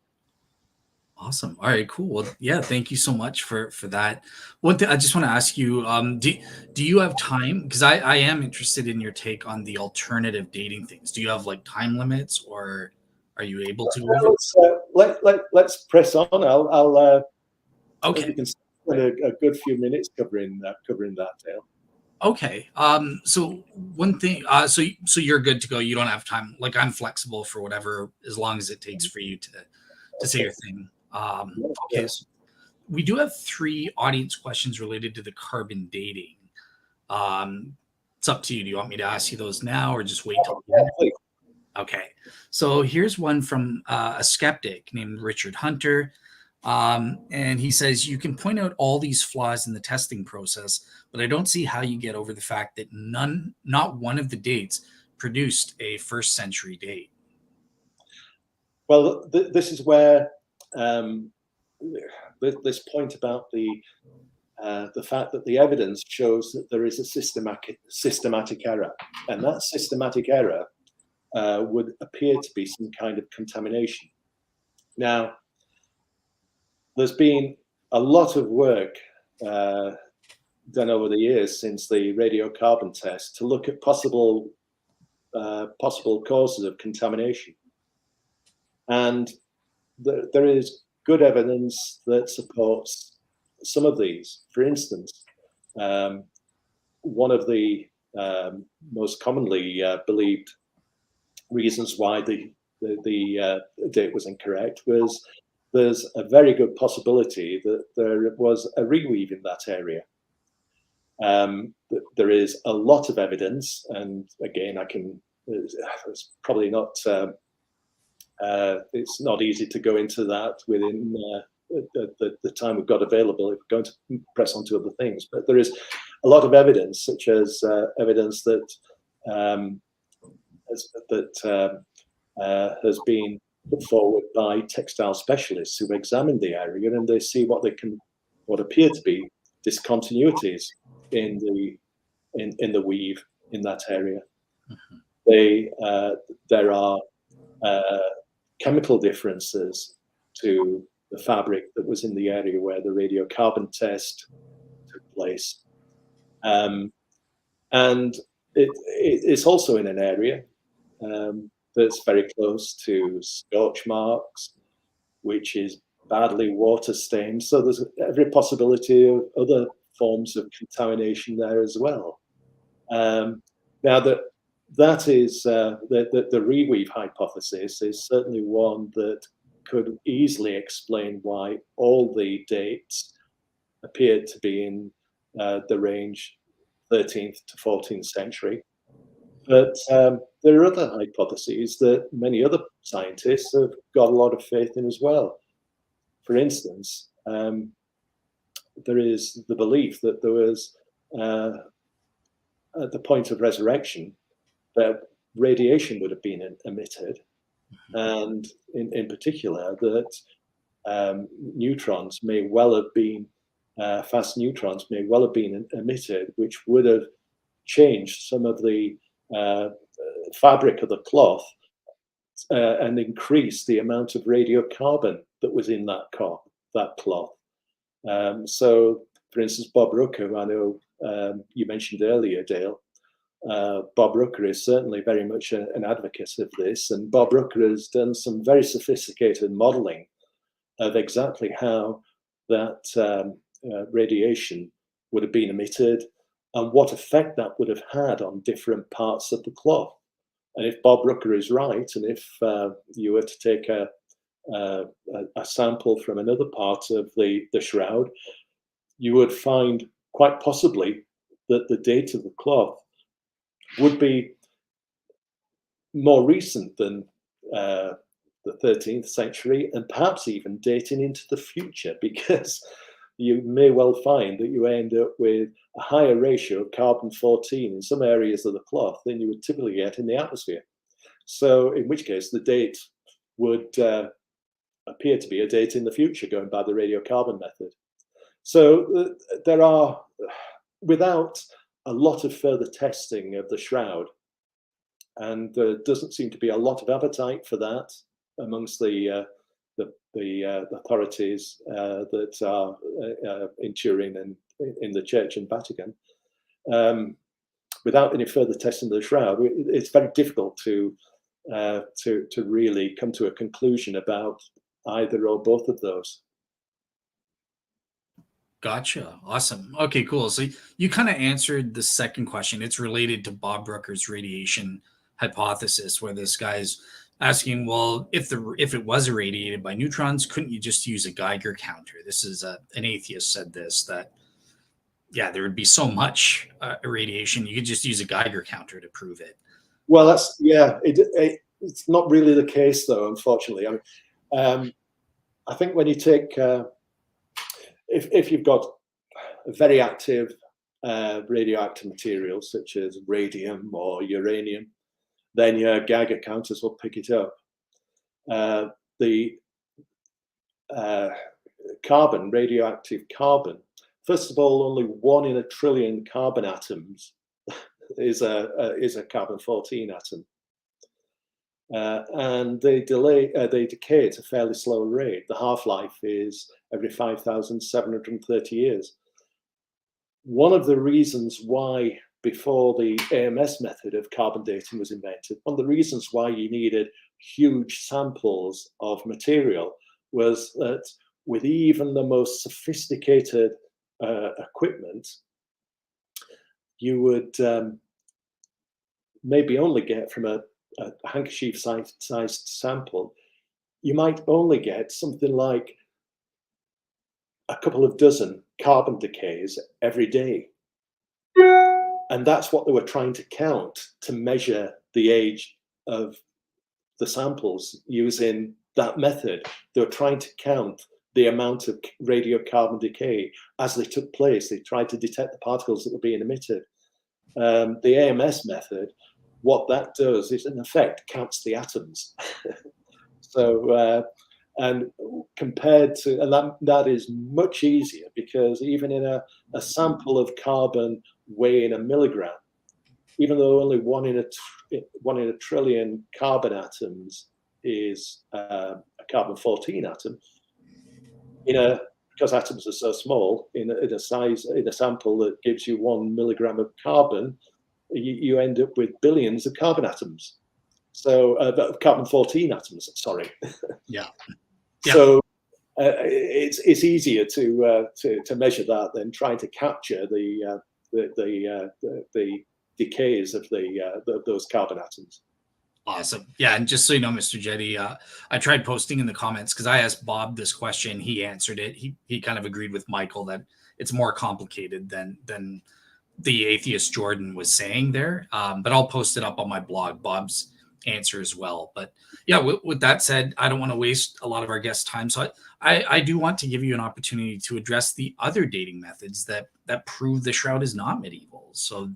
Awesome. All right, cool. Well, yeah, thank you so much for that. One thing I just want to ask you, do you have time? Because I am interested in your take on the alternative dating things. Do you have like time limits, or are you able to? Let's press on. I'll okay. You can spend a good few minutes covering that, Dale. Okay. So one thing, so you're good to go. You don't have time. Like, I'm flexible for whatever, as long as it takes for you to say your thing. Okay. So we do have 3 audience questions related to the carbon dating. It's up to you. Do you want me to ask you those now, or just wait till the end? Okay. So here's one from a skeptic named Richard Hunter. And he says, you can point out all these flaws in the testing process, but I don't see how you get over the fact that not one of the dates produced a 1st century date. Well, this is where this point about the fact that the evidence shows that there is a systematic error, and that systematic error would appear to be some kind of contamination. Now, there's been a lot of work done over the years since the radiocarbon test to look at possible causes of contamination. And there is good evidence that supports some of these. For instance, one of the most commonly believed reasons why the date was incorrect was there's a very good possibility that there was a reweave in that area. There is a lot of evidence, and again, it's probably not, it's not easy to go into that within the time we've got available if we're going to press on to other things. But there is a lot of evidence, such as evidence that has been put forward by textile specialists who've examined the area, and they see what appear to be discontinuities in the weave in that area. There are chemical differences to the fabric that was in the area where the radiocarbon test took place, and it's also in an area that's very close to scorch marks, which is badly water stained. So there's every possibility of other forms of contamination there as well. Now that is the reweave hypothesis is certainly one that could easily explain why all the dates appeared to be in the range 13th to 14th century. But there are other hypotheses that many other scientists have got a lot of faith in as well. For instance, there is the belief that there was, at the point of resurrection, that radiation would have been emitted, and in particular that neutrons may well have been, fast neutrons may well have been emitted, which would have changed some of the fabric of the cloth and increased the amount of radiocarbon that was in that cloth. So, for instance, Bob Rucker, who I know you mentioned earlier, Dale, Bob Rucker is certainly very much an advocate of this, and Bob Rucker has done some very sophisticated modeling of exactly how that radiation would have been emitted and what effect that would have had on different parts of the cloth. And if Bob Rucker is right, and if you were to take a sample from another part of the shroud, you would find quite possibly that the date of the cloth would be more recent than the 13th century, and perhaps even dating into the future, because you may well find that you end up with a higher ratio of carbon-14 in some areas of the cloth than you would typically get in the atmosphere. So in which case the date would appear to be a date in the future, going by the radiocarbon method. So there are, without a lot of further testing of the shroud, and there doesn't seem to be a lot of appetite for that amongst the authorities that are in Turin and in the Church and Vatican. Without any further testing of the shroud, it's very difficult to really come to a conclusion about either or both of those. Gotcha. Awesome. Okay, cool. So you kind of answered the second question. It's related to Bob Rucker's radiation hypothesis, where this guy's asking, well, if it was irradiated by neutrons, couldn't you just use a Geiger counter? This is an atheist said this, that yeah, there would be so much irradiation, you could just use a Geiger counter to prove it. Well, it's not really the case, though, unfortunately. I think when you take if you've got very active radioactive materials such as radium or uranium, then your Geiger counters will pick it up. The carbon, radioactive carbon, first of all, only 1 in a trillion carbon atoms is a carbon-14 atom. And they decay at a fairly slow rate. The half-life is every 5,730 years. One of the reasons why, before the AMS method of carbon dating was invented, one of the reasons why you needed huge samples of material was that with even the most sophisticated equipment, you would maybe only get from a handkerchief-sized sample, you might only get something like a couple of dozen carbon decays every day. And that's what they were trying to count to measure the age of the samples using that method. They were trying to count the amount of radiocarbon decay as they took place. They tried to detect the particles that were being emitted. The AMS method, what that does is in effect counts the atoms. So, and compared to, and that is much easier, because even in a sample of carbon weighing a milligram, even though only one in a trillion carbon atoms is a carbon-14 atom, because atoms are so small, in a sample that gives you 1 milligram of carbon, you end up with billions of carbon atoms. So carbon-14 atoms, sorry. Yeah. So it's easier to measure that than trying to capture the decays of those carbon atoms. Awesome. Yeah. And just so you know, Mr. Jetty, I tried posting in the comments because I asked Bob this question. He answered it. He kind of agreed with Michael that it's more complicated than the atheist Jordan was saying there. But I'll post it up on my blog, Bob's answer as well. But yeah, with that said, I don't want to waste a lot of our guests' time. So I do want to give you an opportunity to address the other dating methods that prove the shroud is not medieval. So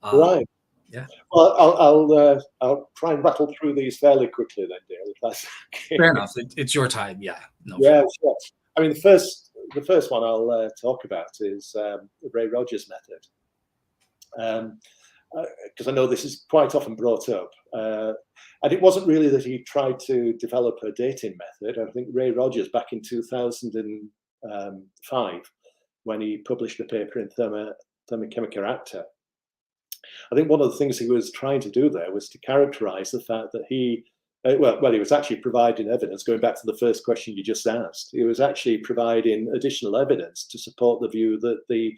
Right. Yeah. Well, I'll try and rattle through these fairly quickly then, Dale, if that's okay. Fair enough. It's your time. Yeah. No. Yeah, sure. I mean, the first one I'll talk about is the Ray Rogers method, because I know this is quite often brought up. And it wasn't really that he tried to develop a dating method. I think Ray Rogers, back in 2005, when he published a paper in Thermochemica Acta, I think one of the things he was trying to do there was to characterize the fact that he was actually providing evidence, going back to the first question you just asked. He was actually providing additional evidence to support the view that the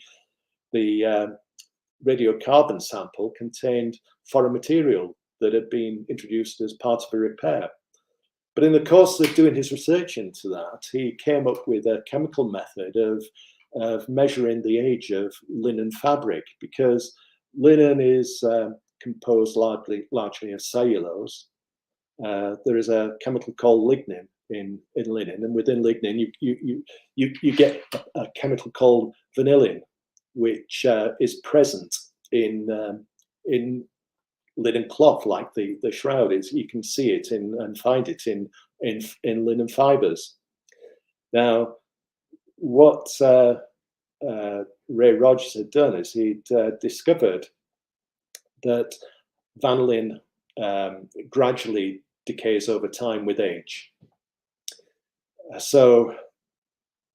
radiocarbon sample contained foreign material that had been introduced as part of a repair. But in the course of doing his research into that, he came up with a chemical method of measuring the age of linen fabric, because linen is composed largely of cellulose. There is a chemical called lignin in linen, and within lignin you get a chemical called vanillin, which is present in linen cloth, like the shroud is. You can see it and find it in linen fibers. Now, what Ray Rogers had done is he'd discovered that vanillin gradually decays over time with age. So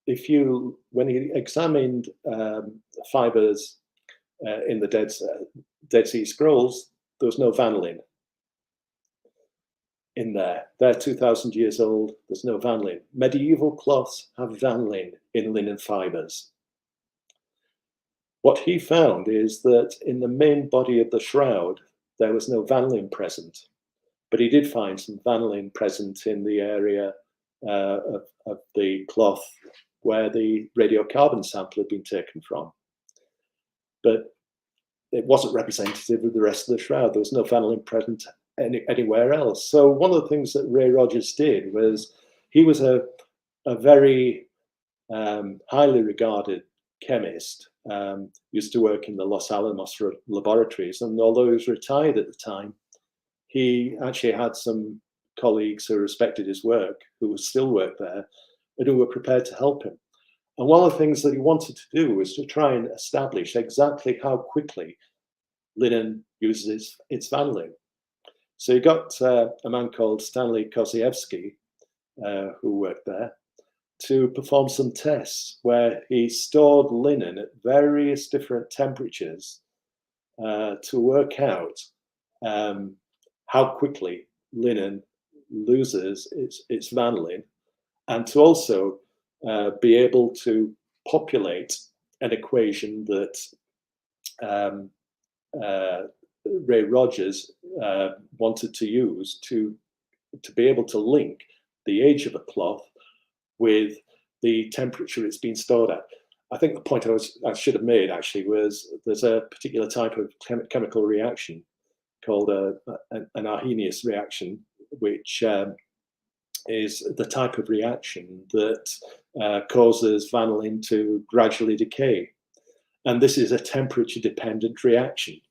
when he examined fibers in the Dead Sea Scrolls, there was no vanillin in there. They're 2,000 years old. There's no vanillin. Medieval cloths have vanillin in linen fibers. What he found is that in the main body of the shroud, there was no vanillin present, but he did find some vanillin present in the area of the cloth where the radiocarbon sample had been taken from. But it wasn't representative of the rest of the shroud. There was no vanillin present anywhere else. So one of the things that Ray Rogers did was, he was a very highly regarded chemist, used to work in the Los Alamos laboratories, and although he was retired at the time, he actually had some colleagues who respected his work, who still work there, and who were prepared to help him. And one of the things that he wanted to do was to try and establish exactly how quickly linen uses its vanillin. So he got a man called Stanley Kozievsky, who worked there, to perform some tests where he stored linen at various different temperatures to work out how quickly linen loses its vanillin, and to also be able to populate an equation that Ray Rogers wanted to use to be able to link the age of a cloth with the temperature it's been stored at. I think the point I should have made actually was there's a particular type of chemical reaction called an Arrhenius reaction, which is the type of reaction that causes vanillin to gradually decay. And this is a temperature dependent reaction.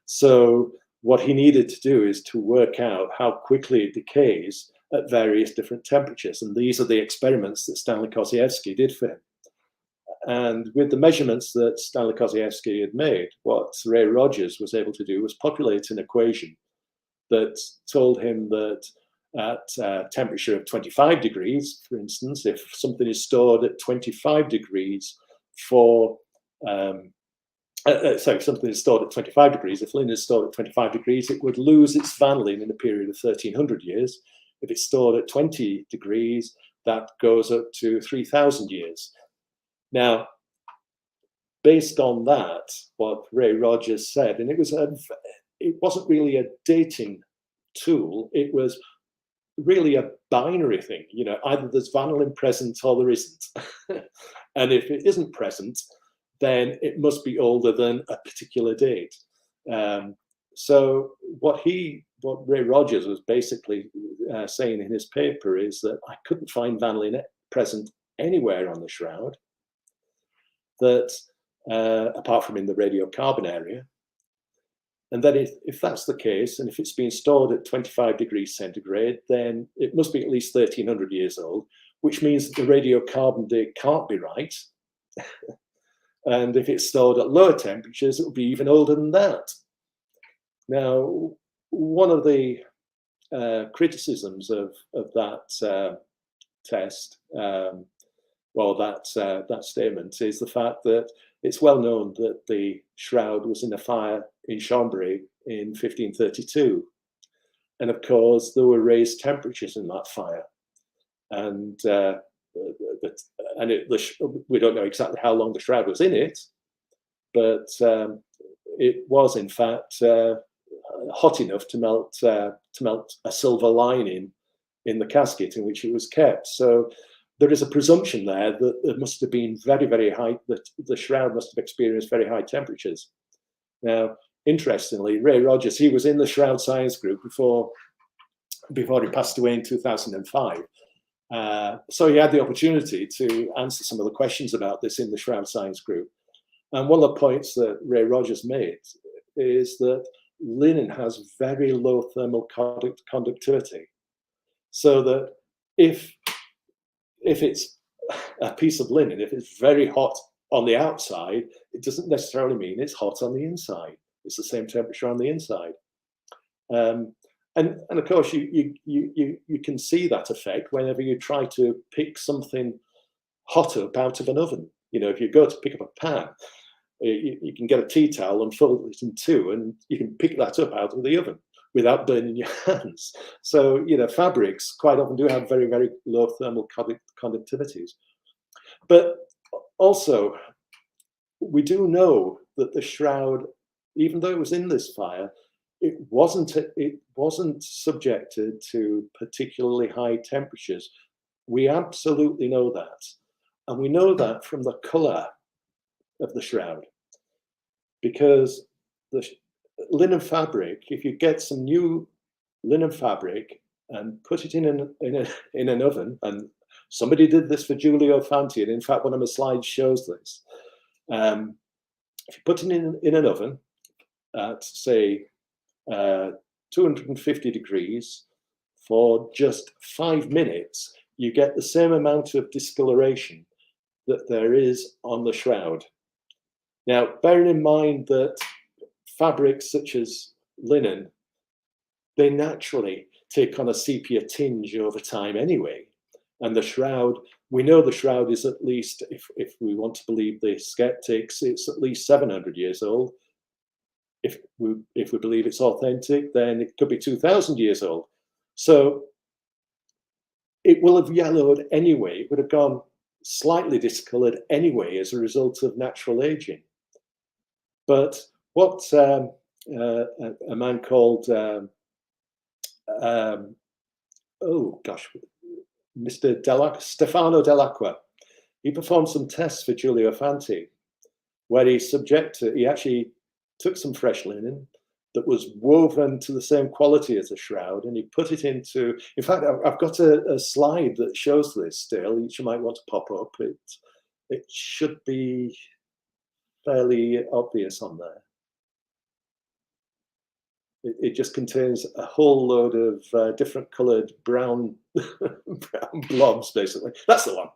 So what he needed to do is to work out how quickly it decays at various different temperatures. And these are the experiments that Stanley Kowalski did for him. And with the measurements that Stanley Kowalski had made, what Ray Rogers was able to do was populate an equation that told him that at a temperature of 25 degrees, for instance, if something is stored at 25 degrees for, something is stored at 25 degrees, if linen is stored at 25 degrees, it would lose its vanillin in a period of 1300 years. If it's stored at 20 degrees, that goes up to 3000 years. Now, based on that, what Ray Rogers said, and it wasn't really a dating tool, it was really a binary thing. You know, either there's vanillin present or there isn't. And if it isn't present, then it must be older than a particular date. So what Ray Rogers was basically saying in his paper is that I couldn't find vanillin present anywhere on the shroud, that apart from in the radiocarbon area. And then if that's the case, and if it's been stored at 25 degrees centigrade, then it must be at least 1300 years old, which means that the radiocarbon date can't be right. And if it's stored at lower temperatures, it will be even older than that. Now, one of the criticisms of that test, that statement, is the fact that it's well known that the shroud was in a fire in Chambéry in 1532. And of course, there were raised temperatures in that fire. And we don't know exactly how long the shroud was in it, but it was in fact hot enough to melt a silver lining in the casket in which it was kept. So there is a presumption there that it must have been very, very high, that the shroud must have experienced very high temperatures. Now, interestingly, Ray Rogers, he was in the Shroud Science Group before he passed away in 2005. So he had the opportunity to answer some of the questions about this in the Shroud Science Group. And one of the points that Ray Rogers made is that linen has very low thermal conductivity. So that if it's a piece of linen, if it's very hot on the outside, it doesn't necessarily mean it's hot on the inside. It's the same temperature on the inside. And of course, you can see that effect whenever you try to pick something hot up out of an oven. You know, if you go to pick up a pan, you can get a tea towel and fold it in two, and you can pick that up out of the oven without burning your hands. So, you know, fabrics quite often do have very, very low thermal conductivities. But also, we do know that the shroud, even though it was in this fire, it wasn't subjected to particularly high temperatures. We absolutely know that. And we know that from the color of the shroud, because the linen fabric, if you get some new linen fabric and put it in an oven, and somebody did this for Giulio Fanti, and in fact one of my slides shows this. If you put it in an oven at, say, 250 degrees for just 5 minutes, you get the same amount of discoloration that there is on the shroud. Now, bearing in mind that fabrics such as linen, they naturally take on a sepia tinge over time anyway. And the shroud, we know the shroud is at least, if we want to believe the skeptics, it's at least 700 years old. If we believe it's authentic, then it could be 2000 years old. So it will have yellowed anyway. It would have gone slightly discolored anyway as a result of natural aging. But what a man called oh gosh, Mr. Stefano Dell'Acqua, he performed some tests for Giulio Fanti, where he actually took some fresh linen that was woven to the same quality as a shroud, and he put it into, in fact, I've got a slide that shows this still, which you might want to pop up. It should be fairly obvious on there. It just contains a whole load of different coloured brown, brown blobs, basically. That's the one.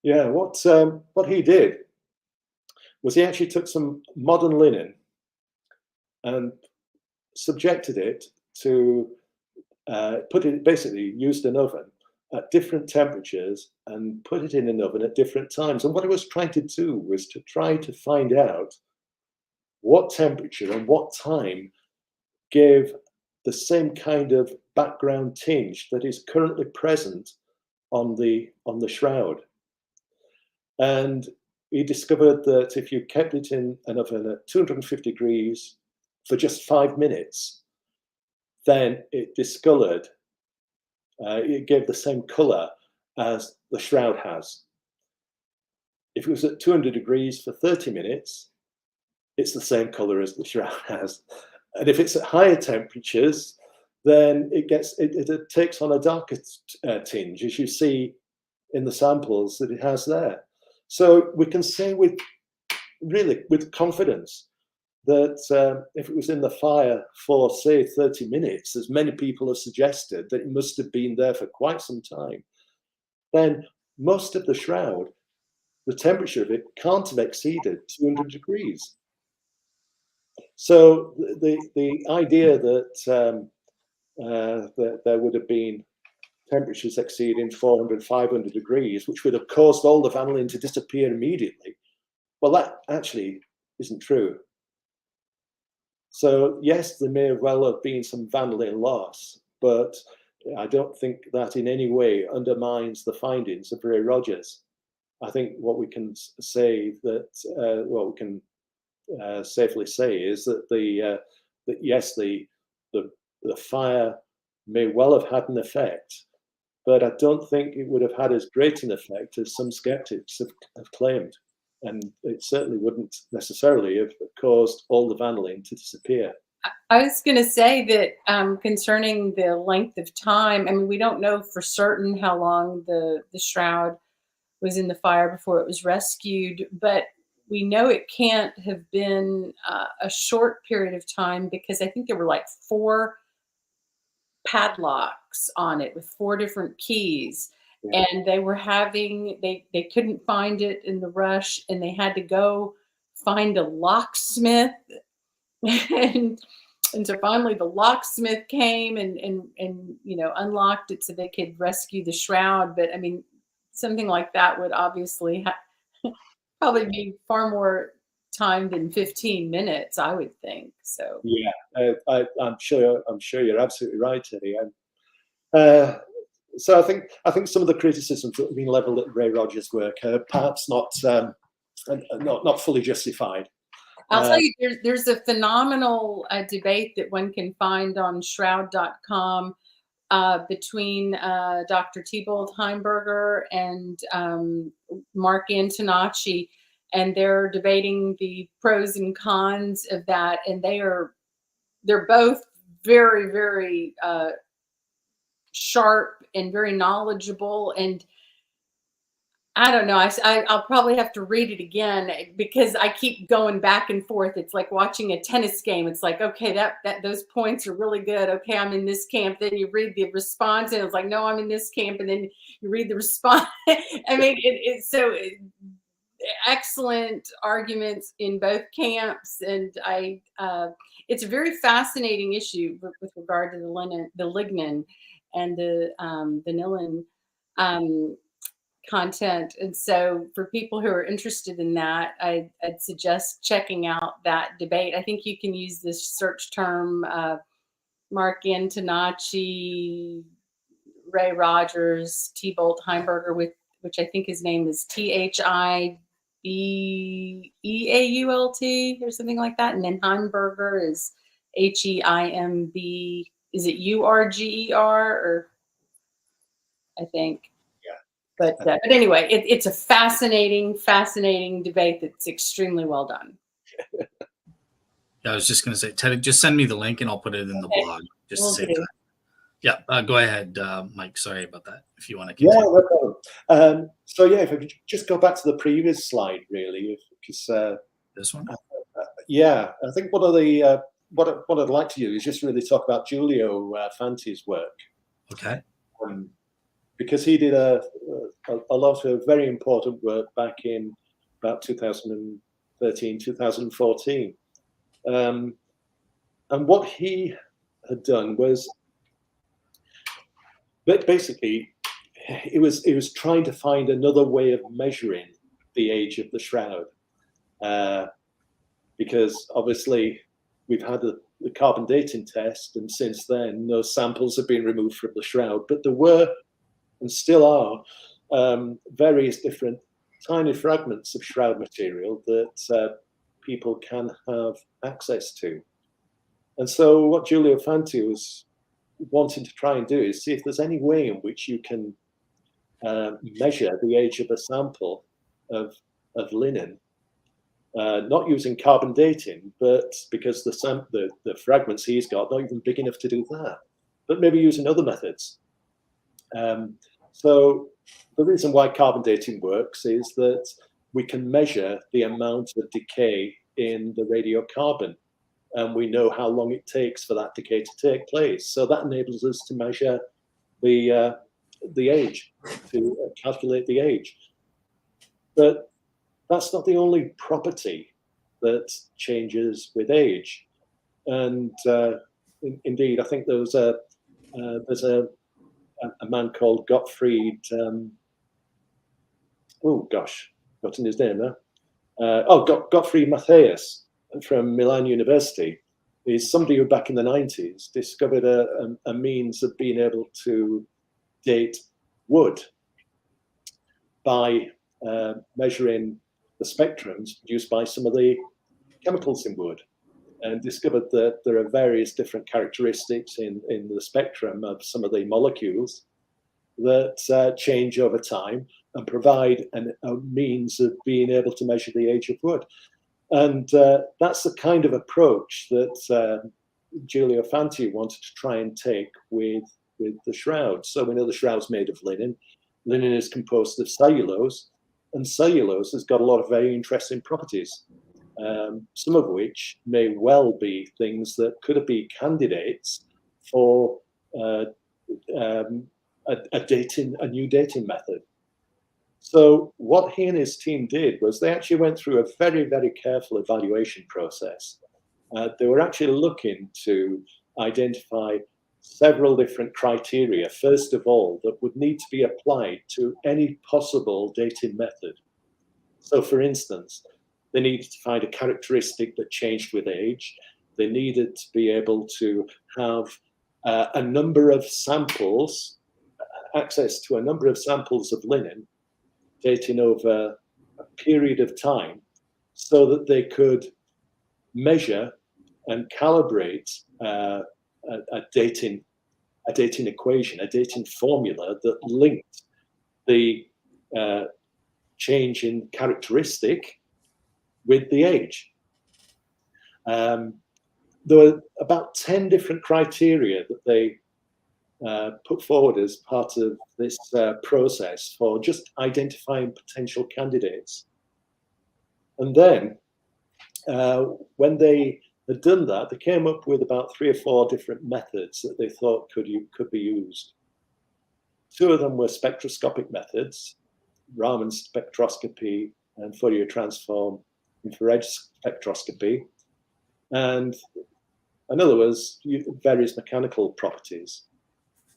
Yeah, what he did was he actually took some modern linen and subjected it to basically used an oven at different temperatures and put it in an oven at different times. And what he was trying to do was to try to find out what temperature and what time gave the same kind of background tinge that is currently present on the shroud. And he discovered that if you kept it in an oven at 250 degrees for just 5 minutes, then it discolored. It gave the same color as the shroud has. If it was at 200 degrees for 30 minutes, it's the same color as the shroud has. And if it's at higher temperatures, then it takes on a darker tinge, as you see in the samples that it has there. So we can say with confidence that if it was in the fire for, say, 30 minutes, as many people have suggested, that it must have been there for quite some time, then most of the shroud, the temperature of it can't have exceeded 200 degrees. So the idea that that there would have been temperatures exceeding 400, 500 degrees, which would have caused all the vanillin to disappear immediately, well, that actually isn't true. So yes, there may well have been some vanillin loss, but I don't think that in any way undermines the findings of Ray Rogers. I think what we can say that what we can safely say is that that yes, the fire may well have had an effect, but I don't think it would have had as great an effect as some skeptics have claimed. And it certainly wouldn't necessarily have caused all the vanillin to disappear. I was going to say that concerning the length of time, I mean, we don't know for certain how long the shroud was in the fire before it was rescued, but we know it can't have been a short period of time, because I think there were like 4 padlocks on it with 4 different keys. Yeah. And they were they couldn't find it in the rush, and they had to go find a locksmith. and so finally the locksmith came and unlocked it so they could rescue the shroud. But I mean, something like that would obviously probably be far more time than 15 minutes, I would think. So yeah, I'm sure you're absolutely right, Eddie. So I think some of the criticisms that have been levelled at Ray Rogers' work are perhaps not fully justified. I'll tell you, there's a phenomenal debate that one can find on shroud.com between Dr. Thibault Heimberger and Mark Antonacci, and they're debating the pros and cons of that, and they're both very, very sharp and very knowledgeable. And I don't know, I'll probably have to read it again, because I keep going back and forth. It's like watching a tennis game. It's like, okay, that those points are really good. Okay, I'm in this camp. Then you read the response, and it's like, no, I'm in this camp. And then you read the response. I mean, it's so excellent arguments in both camps, and it's a very fascinating issue with regard to the lignin and the vanillin content. And so for people who are interested in that, I'd suggest checking out that debate. I think you can use this search term Mark Antonacci, Ray Rogers, T-Bolt Heimberger, which I think his name is Thibeault or something like that. And then Heimberger is Heimb. Is it Urger, or I think? Yeah. But anyway, it's a fascinating debate that's extremely well done. Yeah, I was just going to say, Ted, just send me the link and I'll put it in the blog just to save time. Yeah, go ahead, Mike. Sorry about that. If you want to continue. Yeah, no problem. So yeah, if I could just go back to the previous slide, really, because this one. Yeah, I think one of the what I'd like to do is just really talk about Giulio Fanti's work. Okay. Because he did a lot of very important work back in about 2013, 2014. And what he had done was basically it was trying to find another way of measuring the age of the shroud, because obviously we've had the carbon dating test, and since then no samples have been removed from the shroud, but there were and still are various different tiny fragments of shroud material that people can have access to. And so what Giulio Fanti was wanting to try and do is see if there's any way in which you can measure the age of a sample of linen, not using carbon dating, but because the fragments he's got not even big enough to do that, but maybe using other methods. So the reason why carbon dating works is that we can measure the amount of decay in the radiocarbon, and we know how long it takes for that decay to take place. So that enables us to measure the age, to calculate the age. But that's not the only property that changes with age. And indeed, I think there's a man called Gottfried. Oh gosh, forgotten his name now. Gottfried Matthias from Milan University is somebody who back in the 90s discovered a means of being able to date wood by measuring the spectrums produced by some of the chemicals in wood, and discovered that there are various different characteristics in the spectrum of some of the molecules that change over time and provide a means of being able to measure the age of wood. And that's the kind of approach that Giulio Fanti wanted to try and take with the shroud. So we know the shroud's made of linen. Linen is composed of cellulose, and cellulose has got a lot of very interesting properties, some of which may well be things that could be candidates for a new dating method. So what he and his team did was they actually went through a very, very careful evaluation process. They were actually looking to identify several different criteria, first of all, that would need to be applied to any possible dating method. So for instance, they needed to find a characteristic that changed with age. They needed to be able to have a number of samples, access to a number of samples of linen dating over a period of time, so that they could measure and calibrate a dating equation, a dating formula that linked the change in characteristic with the age. There were about 10 different criteria that they put forward as part of this process for just identifying potential candidates. And then when they had done that, they came up with about 3 or 4 different methods that they thought could be used. 2 of them were spectroscopic methods, Raman spectroscopy and Fourier transform infrared spectroscopy. And another was various mechanical properties.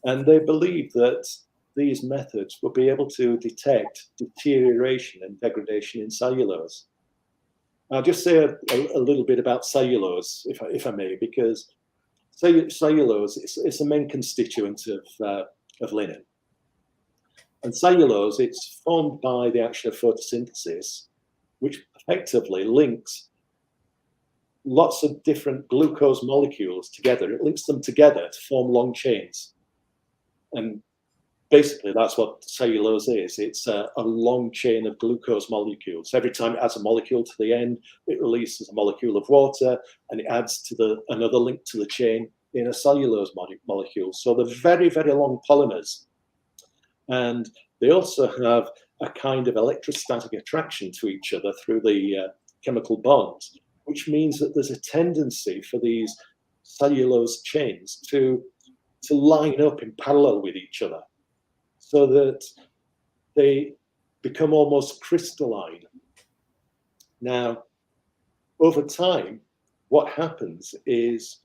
And they believed that these methods would be able to detect deterioration and degradation in cellulose. I'll just say a little bit about cellulose, if I may, because cellulose, it's a main constituent of linen. And cellulose, it's formed by the action of photosynthesis, which effectively links lots of different glucose molecules together. It links them together to form long chains. And basically, that's what cellulose is. It's a long chain of glucose molecules. Every time it adds a molecule to the end, it releases a molecule of water, and it adds to another link to the chain in a cellulose molecule. So they're very, very long polymers. And they also have a kind of electrostatic attraction to each other through the chemical bonds, which means that there's a tendency for these cellulose chains to line up in parallel with each other, so that they become almost crystalline. Now, over time, what happens is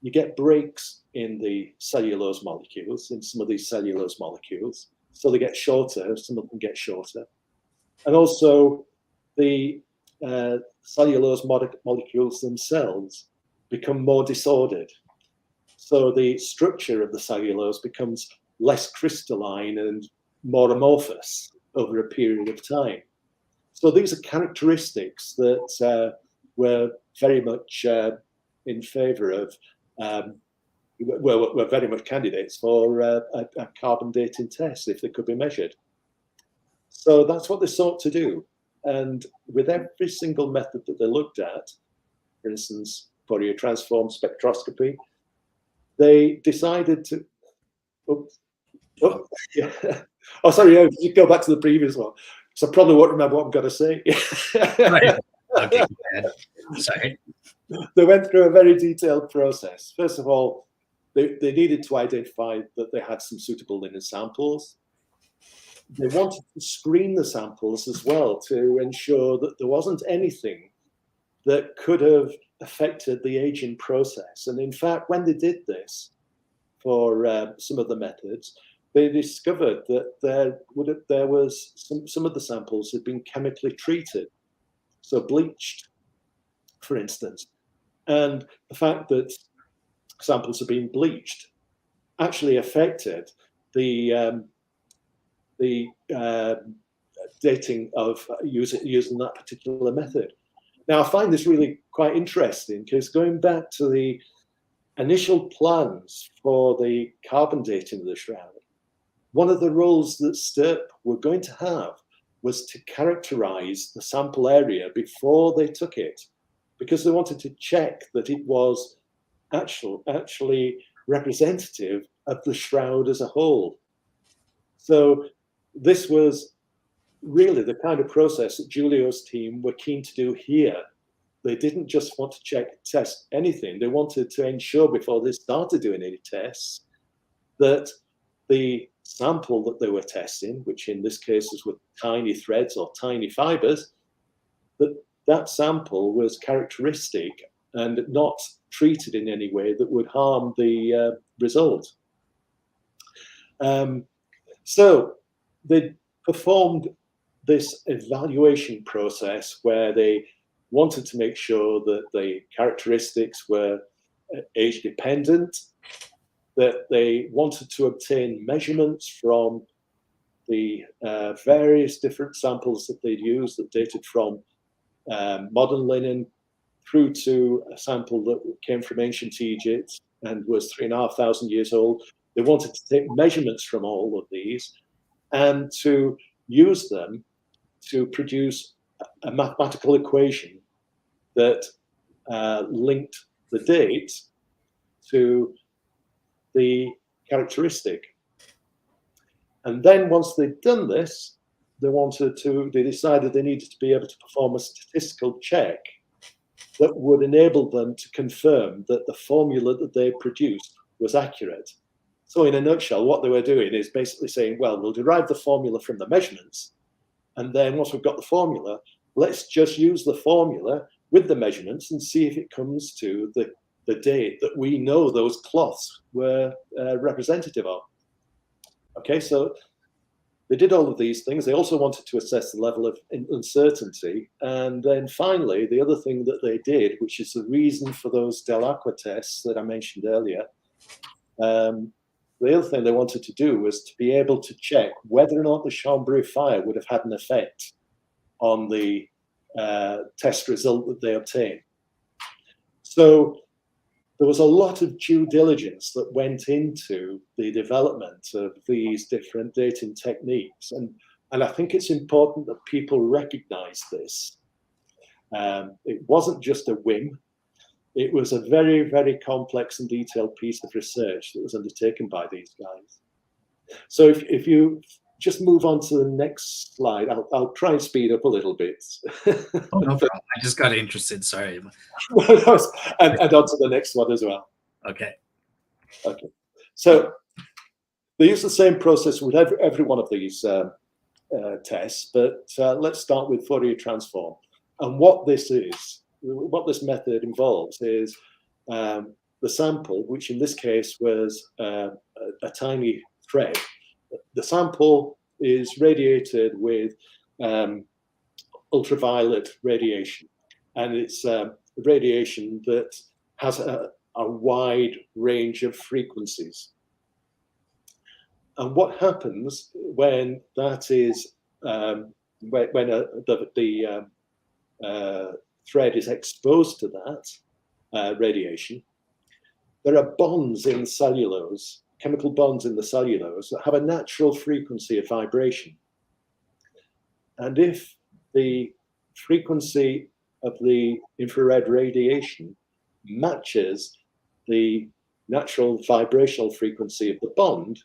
you get breaks in the cellulose molecules, in some of these cellulose molecules. So they get shorter, some of them get shorter. And also the cellulose molecules themselves become more disordered. So the structure of the cellulose becomes less crystalline and more amorphous over a period of time. So these are characteristics that were very much in favor of, were very much candidates for a carbon dating test if they could be measured. So that's what they sought to do. And with every single method that they looked at, for instance, Fourier transform spectroscopy, they decided to, sorry, you go back to the previous one. So I probably won't remember what I'm going to say. Right. Okay, sorry. They went through a very detailed process. First of all, they needed to identify that they had some suitable linen samples. They wanted to screen the samples as well to ensure that there wasn't anything that could have affected the aging process. And in fact, when they did this for some of the methods, they discovered that there was some of the samples had been chemically treated, so bleached, for instance. And the fact that samples had been bleached actually affected the dating of using that particular method. Now, I find this really quite interesting because going back to the initial plans for the carbon dating of the shroud, one of the roles that STIRP were going to have was to characterize the sample area before they took it, because they wanted to check that it was actually representative of the shroud as a whole. So this was really the kind of process that Giulio's team were keen to do here. They didn't just want to test anything. They wanted to ensure before they started doing any tests that the sample that they were testing, which in this case was with tiny threads or tiny fibers, that sample was characteristic and not treated in any way that would harm the result. So they performed this evaluation process where they wanted to make sure that the characteristics were age dependent, that they wanted to obtain measurements from the various different samples that they'd used that dated from modern linen through to a sample that came from ancient Egypt and was 3,500 years old. They wanted to take measurements from all of these and to use them to produce a mathematical equation that linked the date to the characteristic. And then once they'd done this, they decided they needed to be able to perform a statistical check that would enable them to confirm that the formula that they produced was accurate. So in a nutshell, what they were doing is basically saying, well, we'll derive the formula from the measurements. And then once we've got the formula, let's just use the formula with the measurements and see if it comes to the date that we know those cloths were representative of. Okay, so they did all of these things. They also wanted to assess the level of uncertainty. And then finally, the other thing that they did, which is the reason for those Del Aqua tests that I mentioned earlier, the other thing they wanted to do was to be able to check whether or not the Chambry fire would have had an effect on the test result that they obtained. So there was a lot of due diligence that went into the development of these different dating techniques. And I think it's important that people recognize this. It wasn't just a whim. It was a very, very complex and detailed piece of research that was undertaken by these guys. So if you just move on to the next slide, I'll try and speed up a little bit. Oh, no problem. I just got interested. Sorry. and on to the next one as well. Okay. Okay. So they use the same process with every one of these tests, but let's start with Fourier transform. And what this method involves is the sample, which in this case was a tiny thread. The sample is radiated with ultraviolet radiation, and it's radiation that has a wide range of frequencies. And what happens when that is when the thread is exposed to that radiation, there are bonds in cellulose, chemical bonds in the cellulose that have a natural frequency of vibration. And if the frequency of the infrared radiation matches the natural vibrational frequency of the bond,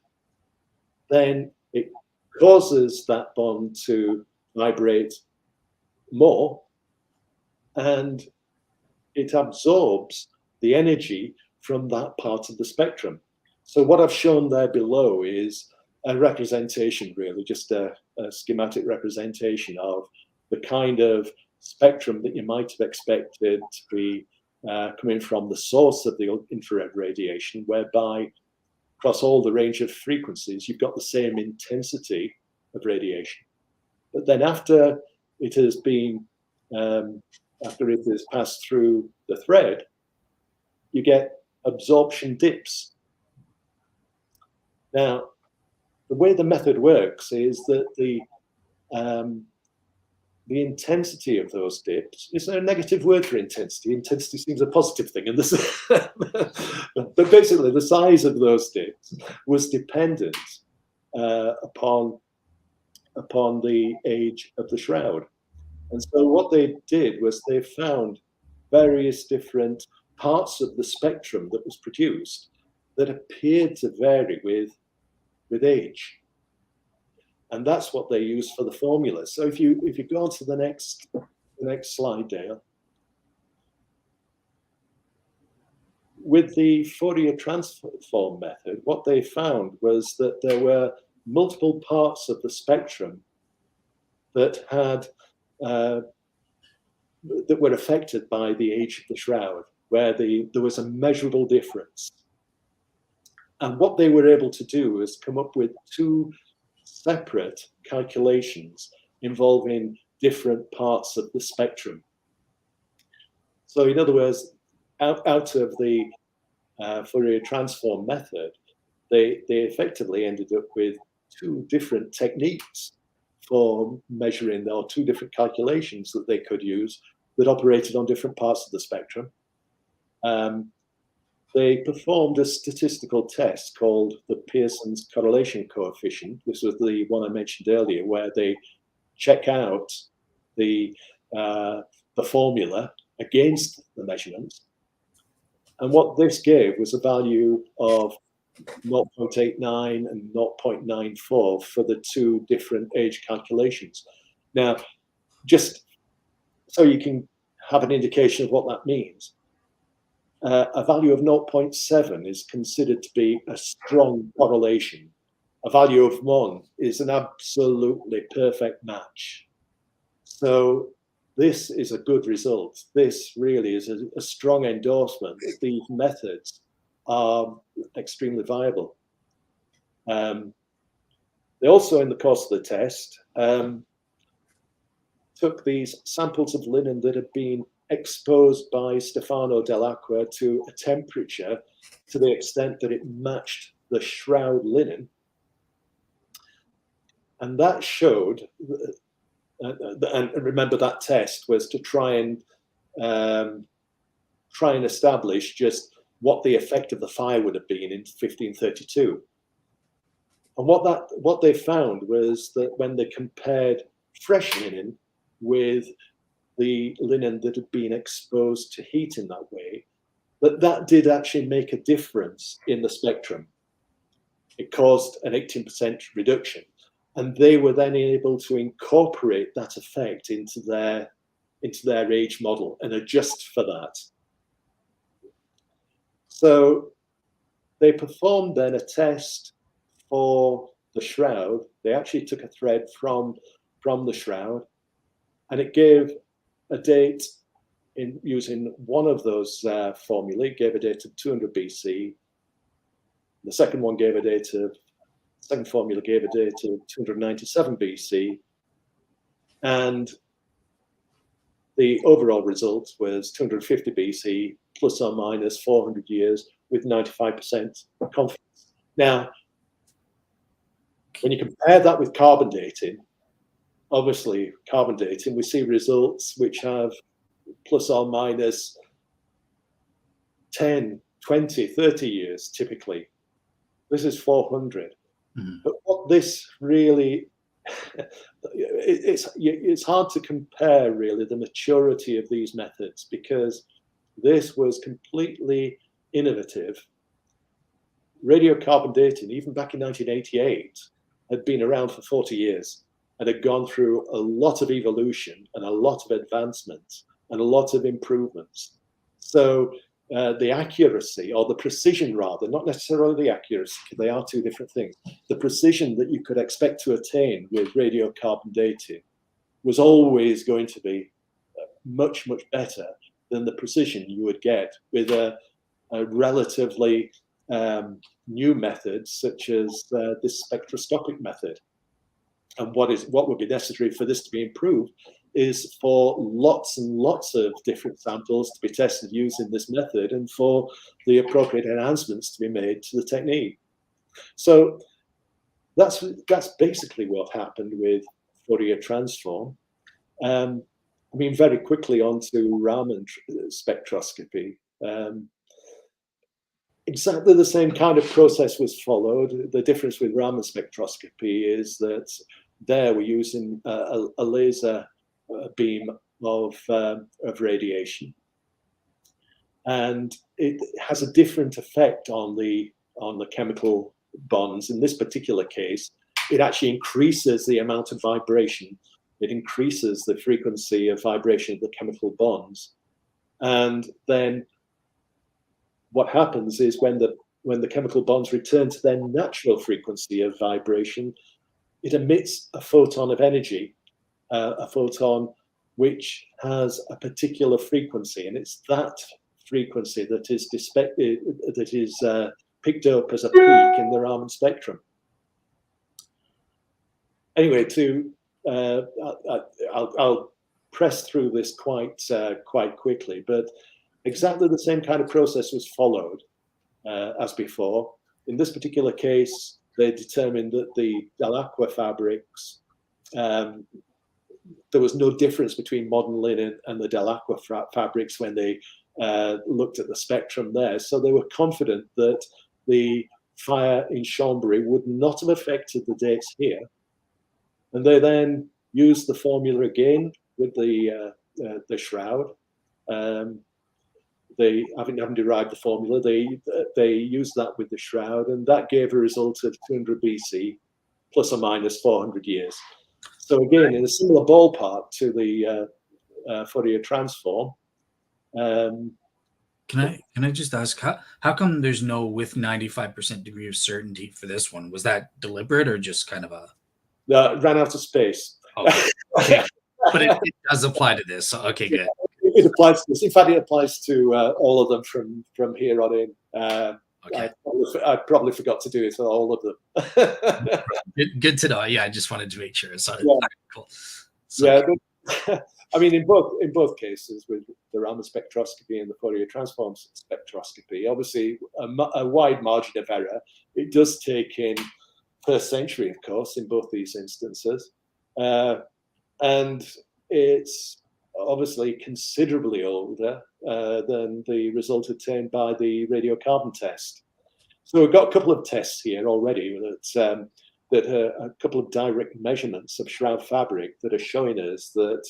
then it causes that bond to vibrate more, and it absorbs the energy from that part of the spectrum. So what I've shown there below is a representation, really, just a schematic representation of the kind of spectrum that you might have expected to be coming from the source of the infrared radiation, whereby across all the range of frequencies, you've got the same intensity of radiation. But then after it has been, after it has passed through the thread, you get absorption dips. Now, the way the method works is that the intensity of those dips is a negative word for intensity. Intensity seems a positive thing, and this, but basically the size of those dips was dependent upon the age of the shroud. And so what they did was they found various different parts of the spectrum that was produced that appeared to vary with age. And that's what they use for the formula. So if you go on to the next slide, Dale. With the Fourier transform method, what they found was that there were multiple parts of the spectrum that had that were affected by the age of the shroud, where there was a measurable difference. And what they were able to do was come up with two separate calculations involving different parts of the spectrum. So in other words, out of the Fourier transform method, they effectively ended up with two different techniques for measuring, or two different calculations that they could use that operated on different parts of the spectrum. They performed a statistical test called the Pearson's correlation coefficient. This was the one I mentioned earlier, where they check out the formula against the measurements. And what this gave was a value of 0.89 and 0.94 for the two different age calculations. Now, just so you can have an indication of what that means, a value of 0.7 is considered to be a strong correlation. A value of 1 is an absolutely perfect match. So this is a good result. This really is a strong endorsement that these methods are extremely viable. They also, in the course of the test, took these samples of linen that had been exposed by Stefano Dell'Acqua to a temperature to the extent that it matched the shroud linen. And that showed, and remember that test was to try and establish just what the effect of the fire would have been in 1532. And what they found was that when they compared fresh linen with the linen that had been exposed to heat in that way, that did actually make a difference in the spectrum. It caused an 18% reduction, and they were then able to incorporate that effect into their age model and adjust for that. So they performed then a test for the shroud. They actually took a thread from the shroud, and it gave a date in using one of those formulae. It gave a date of 200 BC. The second one gave a date of, second formula gave a date of 297 BC. And the overall result was 250 BC plus or minus 400 years with 95% confidence. Now, when you compare that with carbon dating, obviously carbon dating, we see results which have plus or minus 10, 20, 30 years typically. This is 400. Mm-hmm. But what this really, it's hard to compare really the maturity of these methods, because this was completely innovative. Radiocarbon dating, even back in 1988, had been around for 40 years and had gone through a lot of evolution and a lot of advancements and a lot of improvements. So the accuracy, or the precision rather, not necessarily the accuracy, because they are two different things, the precision that you could expect to attain with radiocarbon dating was always going to be much, much better than the precision you would get with a relatively new method such as this spectroscopic method. And what would be necessary for this to be improved is for lots and lots of different samples to be tested using this method, and for the appropriate enhancements to be made to the technique. So that's basically what happened with Fourier transform. I mean, very quickly on to Raman spectroscopy. Exactly the same kind of process was followed. The difference with Raman spectroscopy is that there we're using a laser beam of radiation, and it has a different effect on the chemical bonds. In this particular case, it actually increases the amount of vibration. It increases the frequency of vibration of the chemical bonds, and then what happens is when the chemical bonds return to their natural frequency of vibration, it emits a photon of energy, a photon which has a particular frequency, and it's that frequency that is picked up as a peak in the Raman spectrum. Anyway, I'll press through this quite quickly, but exactly the same kind of process was followed as before. In this particular case, they determined that the Dell'Acqua fabrics, there was no difference between modern linen and the Dell'Acqua fabrics when they looked at the spectrum there. So they were confident that the fire in Chambéry would not have affected the dates here. And they then used the formula again with the shroud. They haven't derived the formula. They used that with the shroud, and that gave a result of 200 BC plus or minus 400 years. So again, in a similar ballpark to the Fourier transform. Can I just ask, how come there's no with 95% degree of certainty for this one? Was that deliberate or just kind of a? Ran out of space. Oh, okay. But it does apply to this. So, okay, good. It applies to this. In fact, it applies to all of them from here on in. Okay. I probably forgot to do it for all of them. Good to know. Yeah, I just wanted to make sure. So Yeah. cool. So, Yeah, but, I mean, in both cases, with the Raman spectroscopy and the Fourier transform spectroscopy, obviously a wide margin of error. It does take in first century, of course, in both these instances, and it's obviously considerably older than the result obtained by the radiocarbon test. So we've got a couple of tests here already that are a couple of direct measurements of shroud fabric that are showing us that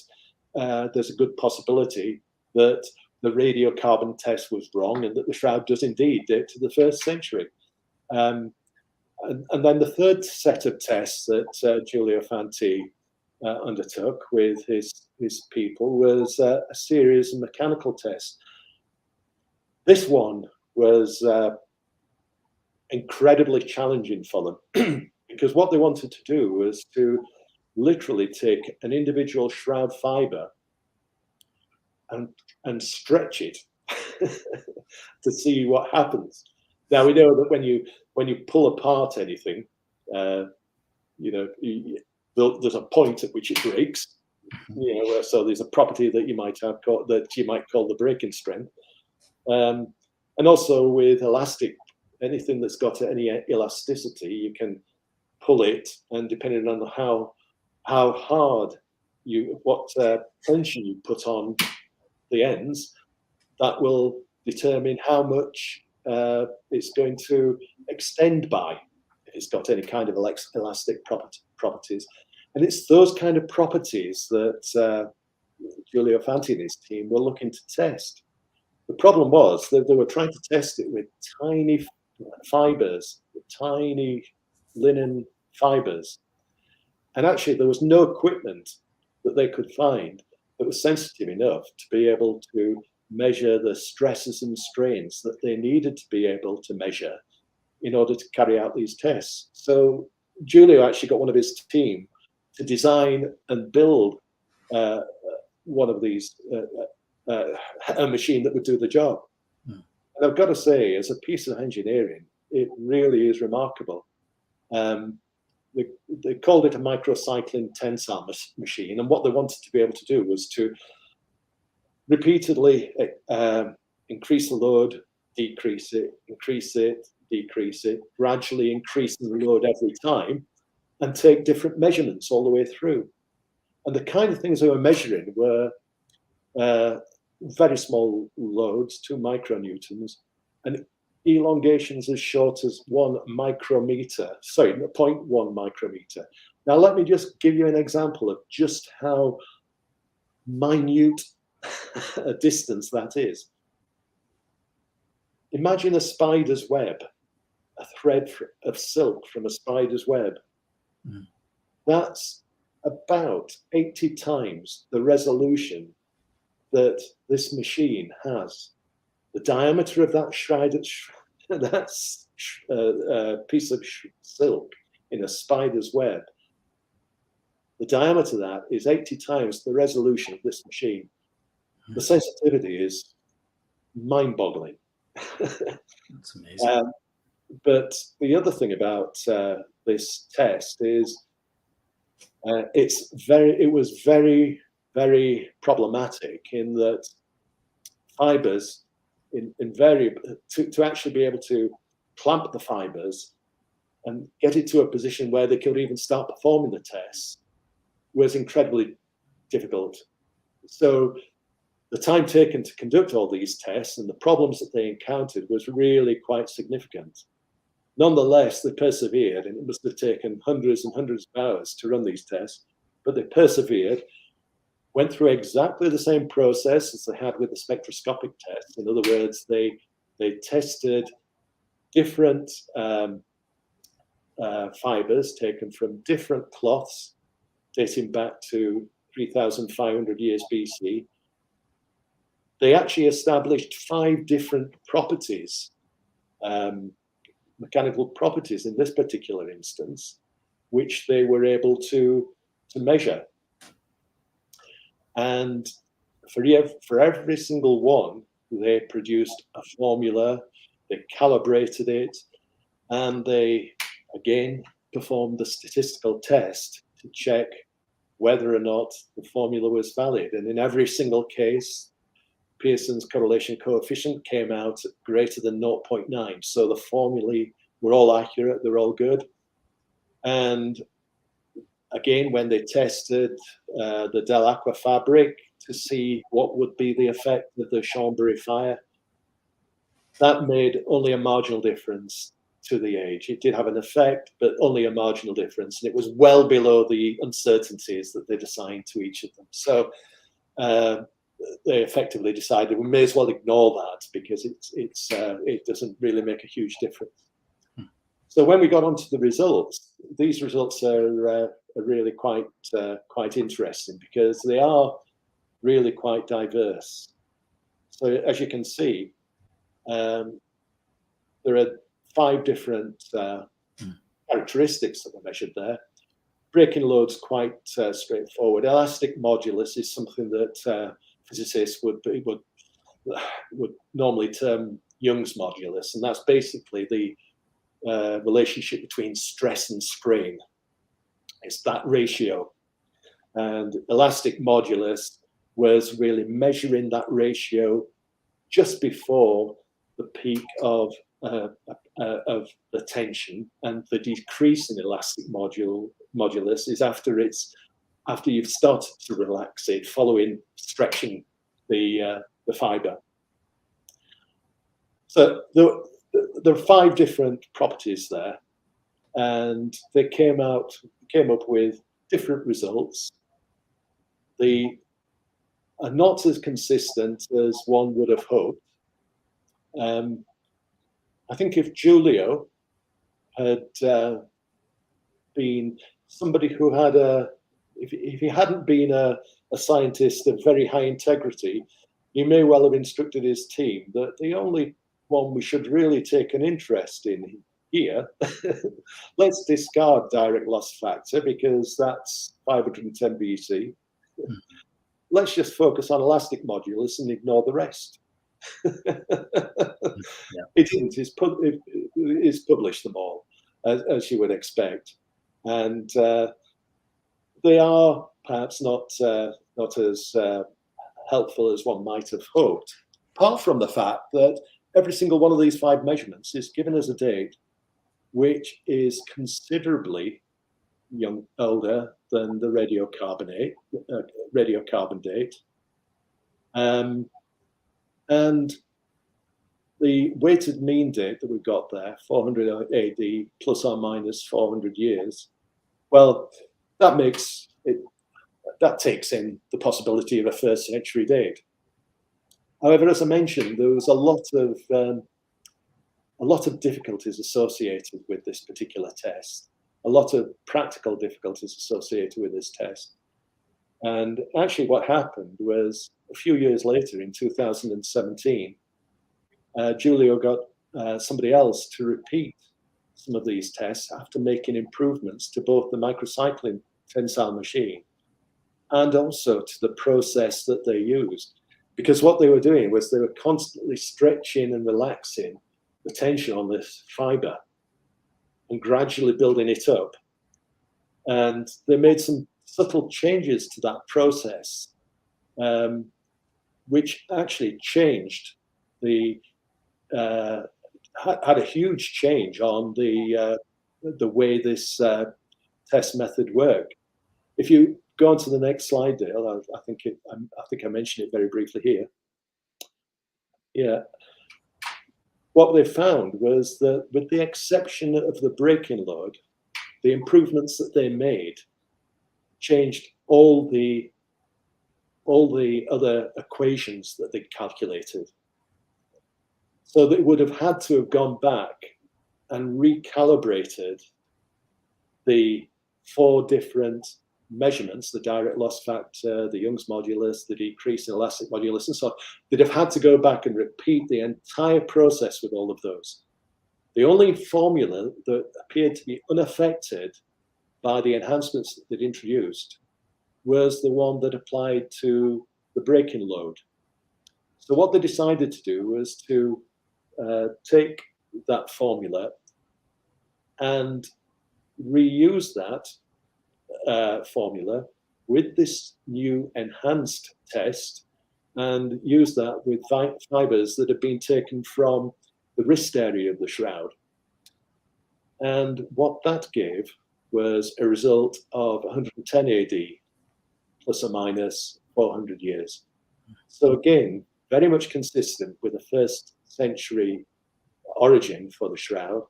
there's a good possibility that the radiocarbon test was wrong and that the shroud does indeed date to the first century. And then the third set of tests that Giulio Fanti undertook with his people was a series of mechanical tests. This one was incredibly challenging for them because what they wanted to do was to literally take an individual shroud fiber and stretch it to see what happens. Now we know that when you pull apart anything, there's a point at which it breaks. So there's a property that you might have called the breaking strength, and also with elastic, anything that's got any elasticity, you can pull it, and depending on how hard what tension you put on the ends, that will determine how much it's going to extend by, if it's got any kind of elastic properties. And it's those kind of properties that Giulio Fanti and his team were looking to test. The problem was that they were trying to test it with tiny fibers, tiny linen fibers. And actually, there was no equipment that they could find that was sensitive enough to be able to measure the stresses and strains that they needed to be able to measure in order to carry out these tests. So Giulio actually got one of his team to design and build one of these, a machine that would do the job. And I've got to say, as a piece of engineering, it really is remarkable. They called it a microcycling tensile machine, and what they wanted to be able to do was to repeatedly increase the load, decrease it, increase it, decrease it, gradually increasing the load every time, and take different measurements all the way through. And the kind of things they were measuring were very small loads, 2 micronewtons, and elongations as short as 1 micrometer, sorry, 0.1 micrometer. Now, let me just give you an example of just how minute a distance that is. Imagine a spider's web, a thread of silk from a spider's web. That's about 80 times the resolution that this machine has. The diameter of that shrouded piece of silk in a spider's web, the diameter of that is 80 times the resolution of this machine. The sensitivity is mind-boggling. That's amazing. But the other thing about this test is it was very, very problematic in that fibers to actually be able to clamp the fibers and get it to a position where they could even start performing the tests was incredibly difficult. So the time taken to conduct all these tests and the problems that they encountered was really quite significant. Nonetheless, they persevered, and it must have taken hundreds and hundreds of hours to run these tests, but they persevered, went through exactly the same process as they had with the spectroscopic tests. In other words, they tested different fibers taken from different cloths dating back to 3,500 years BC. They actually established 5 different properties, mechanical properties in this particular instance, which they were able to measure. And for every single one, they produced a formula. they calibrated it, and they again performed the statistical test to check whether or not the formula was valid. And in every single case, Pearson's correlation coefficient came out at greater than 0.9. So the formulae were all accurate, they're all good. And again, when they tested the Del Aqua fabric to see what would be the effect of the Chambéry fire, that made only a marginal difference to the age. It did have an effect, but only a marginal difference. And it was well below the uncertainties that they'd assigned to each of them. So they effectively decided we may as well ignore that because it doesn't really make a huge difference. So when we got onto the results, these results are really quite interesting because they are really quite diverse. So as you can see, there are 5 different characteristics that were measured there. Breaking load's quite straightforward. Elastic modulus is something that physicists would normally term Young's modulus, and that's basically the relationship between stress and strain. It's that ratio. And elastic modulus was really measuring that ratio just before the peak of the tension, and the decrease in elastic modulus is after you've started to relax it following stretching the fiber. So there are 5 different properties there, and they came up with different results. They are not as consistent as one would have hoped. I think if Giulio had been somebody who had if he hadn't been a scientist of very high integrity, he may well have instructed his team that the only one we should really take an interest in here, let's discard direct loss factor because that's 510 BC. Let's just focus on elastic modulus and ignore the rest. It didn't. It's published them all, as you would expect, and they are perhaps not as helpful as one might have hoped. Apart from the fact that every single one of these 5 measurements is given as a date which is considerably older than the radiocarbon date. And the weighted mean date that we've got there, 400 AD plus or minus 400 years, well, that takes in the possibility of a 1st century date. However, as I mentioned, there was a lot of difficulties associated with this particular test, a lot of practical difficulties associated with this test. And actually what happened was a few years later in 2017, Giulio got somebody else to repeat some of these tests after making improvements to both the microcycling tensile machine and also to the process that they used. Because what they were doing was they were constantly stretching and relaxing the tension on this fiber and gradually building it up. And they made some subtle changes to that process, which actually changed had a huge change on the way this test method worked. If you go on to the next slide, Dale, I think I mentioned it very briefly here. Yeah. What they found was that with the exception of the breaking load, the improvements that they made changed all the other equations that they calculated. So they would have had to have gone back and recalibrated the 4 different measurements, the direct loss factor, the Young's modulus, the decrease in elastic modulus, and so on. They'd have had to go back and repeat the entire process with all of those. The only formula that appeared to be unaffected by the enhancements that they'd introduced was the one that applied to the breaking load. So what they decided to do was to take that formula and reuse that formula with this new enhanced test, and use that with fibers that have been taken from the wrist area of the shroud. And what that gave was a result of 110 AD, plus or minus 400 years. So again, very much consistent with the 1st century origin for the shroud,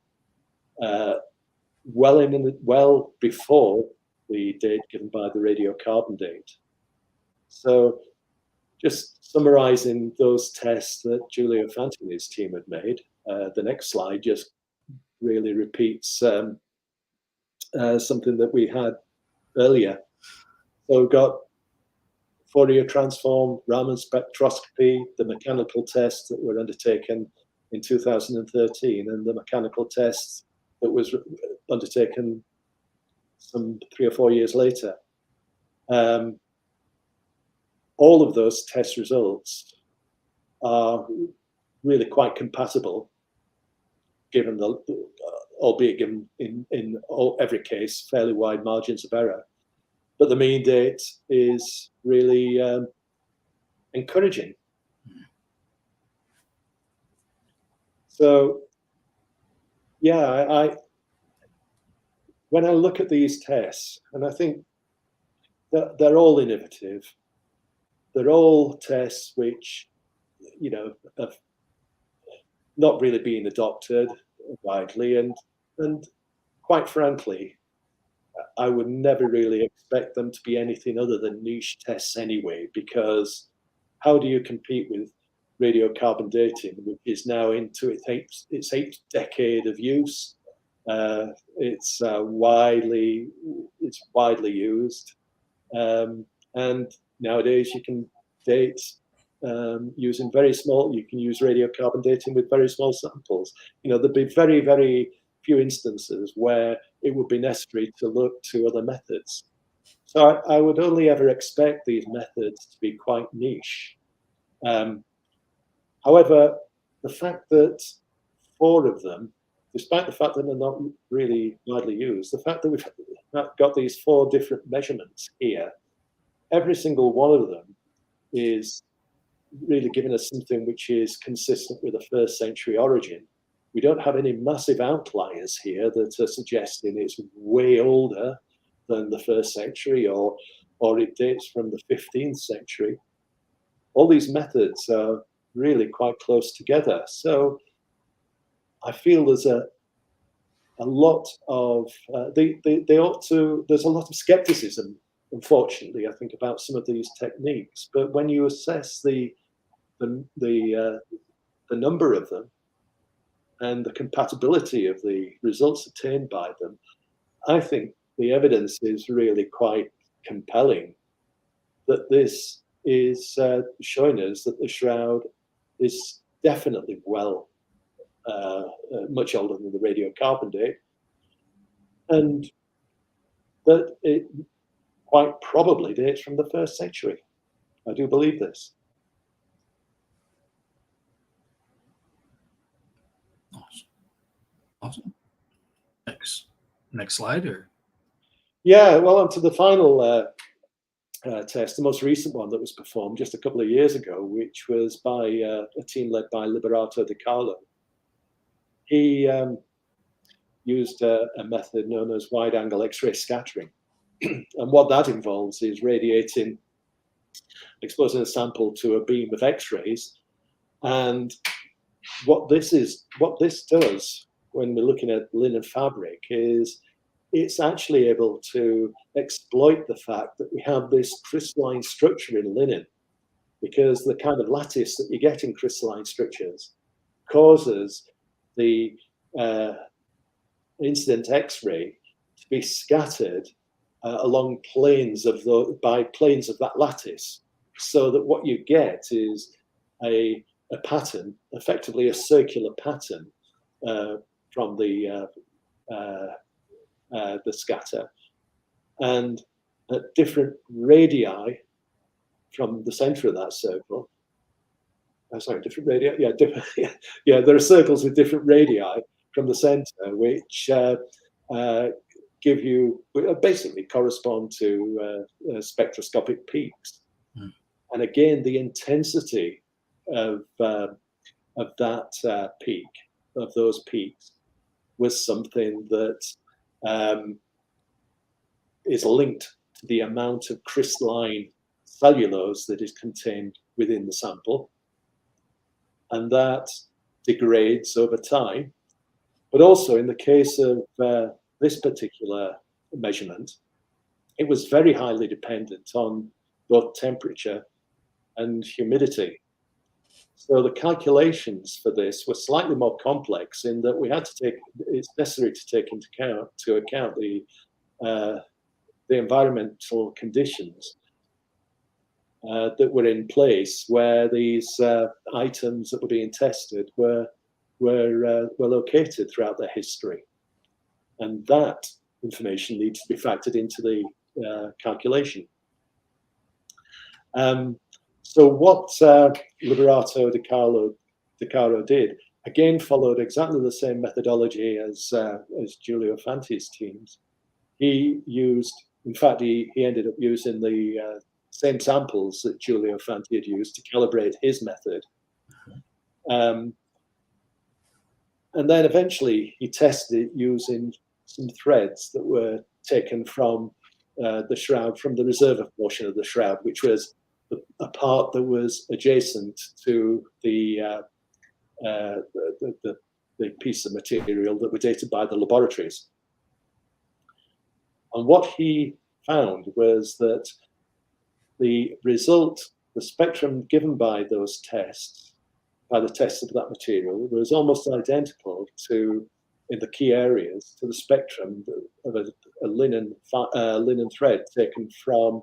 well before the date given by the radiocarbon date. So just summarizing those tests that Giulio Fanti and his team had made, the next slide just really repeats something that we had earlier. So we've got Fourier transform, Raman spectroscopy, the mechanical tests that were undertaken in 2013, and the mechanical tests that was undertaken some 3 or 4 years later. All of those test results are really quite compatible, given the, albeit given in every case, fairly wide margins of error. But the mean date is really encouraging. So, yeah, when I look at these tests, and I think that they're all innovative, they're all tests which, you know, have not really been adopted widely, and quite frankly, I would never really expect them to be anything other than niche tests anyway, because how do you compete with radiocarbon dating, which is now into its eighth decade of use? It's widely used, and nowadays you can date using very small. You can use radiocarbon dating with very small samples. You know, there'd be very, very few instances where it would be necessary to look to other methods. So I would only ever expect these methods to be quite niche. However, the fact that 4 of them, despite the fact that they're not really widely used, the fact that we've got these 4 different measurements here, every single one of them is really giving us something which is consistent with a 1st century origin. We don't have any massive outliers here that are suggesting it's way older than the 1st century or it dates from the 15th century. All these methods are really quite close together. So I feel there's a lot of, they ought to, there's a lot of skepticism, unfortunately, I think, about some of these techniques. But when you assess the number of them and the compatibility of the results attained by them, I think the evidence is really quite compelling that this is showing us that the shroud is definitely much older than the radiocarbon date, and that it quite probably dates from the 1st century. I do believe this. Awesome. Next slide, or? Yeah, well, on to the final test, the most recent one that was performed just a couple of years ago, which was by a team led by Liberato Di Carlo. He used a method known as wide-angle X-ray scattering. And what that involves is exposing a sample to a beam of X-rays. And what this does when we're looking at linen fabric is it's actually able to exploit the fact that we have this crystalline structure in linen, because the kind of lattice that you get in crystalline structures causes the incident X-ray to be scattered along by planes of that lattice, so that what you get is a pattern, effectively a circular pattern from the scatter, and at different radii from the center of that circle, sorry, different radii. Yeah, yeah. There are circles with different radii from the center, which give you basically correspond to spectroscopic peaks. Mm. And again, the intensity of that peak, of those peaks, was something that is linked to the amount of crystalline cellulose that is contained within the sample, and that degrades over time. But also in the case of this particular measurement, it was very highly dependent on both temperature and humidity. So the calculations for this were slightly more complex in that we had to take, it's necessary to take into account the environmental conditions that were in place where these items that were being tested were located throughout their history. And that information needs to be factored into the calculation. So what Liberato De Caro did, again, followed exactly the same methodology as Giulio Fanti's teams. He used, in fact, he ended up using the same samples that Giulio Fanti had used to calibrate his method. And then eventually he tested it using some threads that were taken from the shroud, from the reservoir portion of the shroud, which was a part that was adjacent to the piece of material that were dated by the laboratories. And what he found was that the result, the spectrum given by those tests, by the tests of that material, was almost identical to, in the key areas, to the spectrum of a linen thread taken from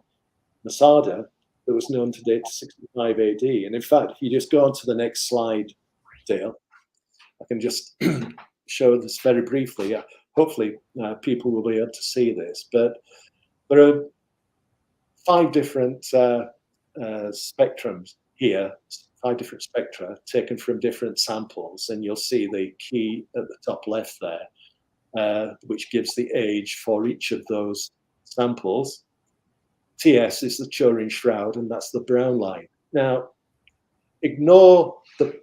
Masada that was known to date to 65 AD. And in fact, if you just go on to the next slide, Dale, I can just show this very briefly. Hopefully, people will be able to see this. But there are 5 different spectrums here, 5 different spectra taken from different samples. And you'll see the key at the top left there, which gives the age for each of those samples. TS is the Turin Shroud, and that's the brown line. Now, ignore the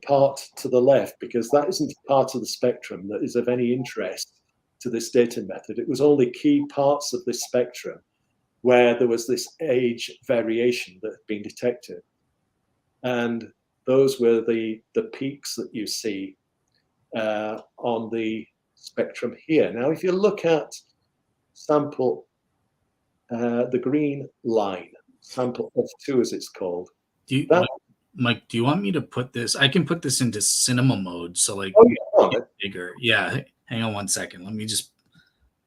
part to the left, because that isn't part of the spectrum that is of any interest to this dating method. It was only key parts of this spectrum where there was this age variation that had been detected. And those were the peaks that you see on the spectrum here. Now, if you look at sample, the green line, sample F2 as it's called. Mike, do you want me to put this? I can put this into cinema mode, so like bigger. Yeah, hang on one second. Let me just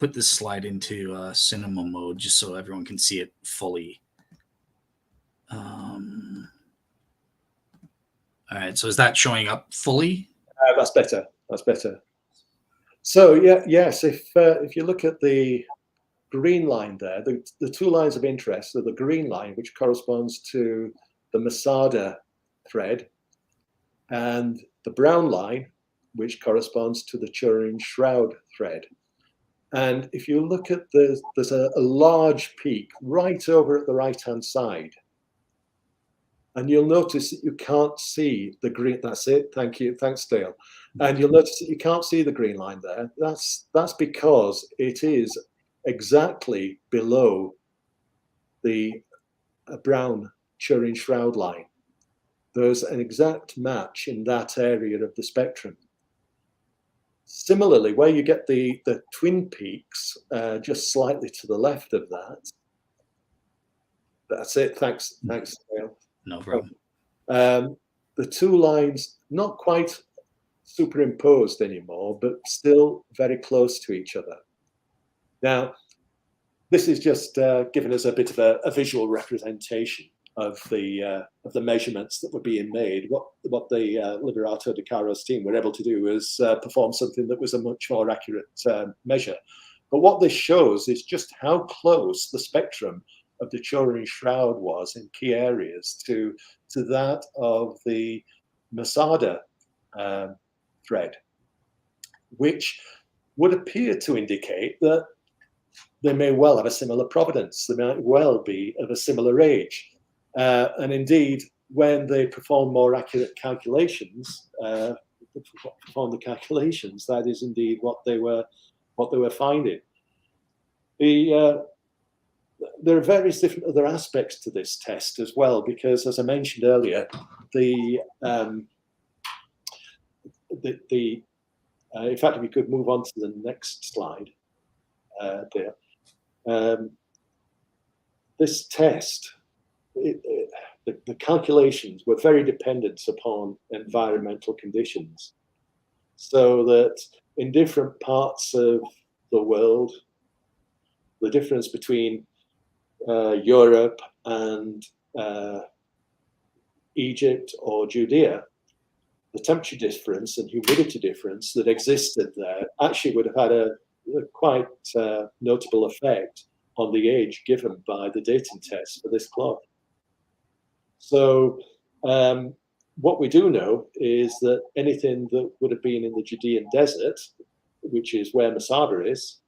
put this slide into cinema mode just so everyone can see it fully. All right, so is that showing up fully? That's better. That's better. So yes, if you look at the green line there, the 2 lines of interest are the green line, which corresponds to the Masada thread, and the brown line, which corresponds to the Turin Shroud thread. And if you look at there's a large peak right over at the right-hand side. And you'll notice that you can't see the green. That's it. Thank you. Thanks, Dale. And you'll notice that you can't see the green line there. That's because it is exactly below the brown Turin Shroud line. There's an exact match in that area of the spectrum. Similarly, where you get the twin peaks, just slightly to the left of that. That's it. Thanks, Dale. No problem. The 2 lines, not quite superimposed anymore, but still very close to each other. Now, this is just giving us a bit of a visual representation of the measurements that were being made. What the Liberato De Caro's team were able to do was perform something that was a much more accurate measure. But what this shows is just how close the spectrum of the Turin Shroud was in key areas to that of the Masada thread, which would appear to indicate that they may well have a similar provenance. They might well be of a similar age. And indeed, when they perform more accurate calculations, that is indeed what they were finding. There are various different other aspects to this test as well, because as I mentioned earlier, in fact, if we could move on to the next slide there. This test, the calculations were very dependent upon environmental conditions, so that in different parts of the world, the difference between Europe and Egypt or Judea, the temperature difference and humidity difference that existed there actually would have had a quite notable effect on the age given by the dating test for this cloth. So what we do know is that anything that would have been in the Judean desert, which is where Masada is,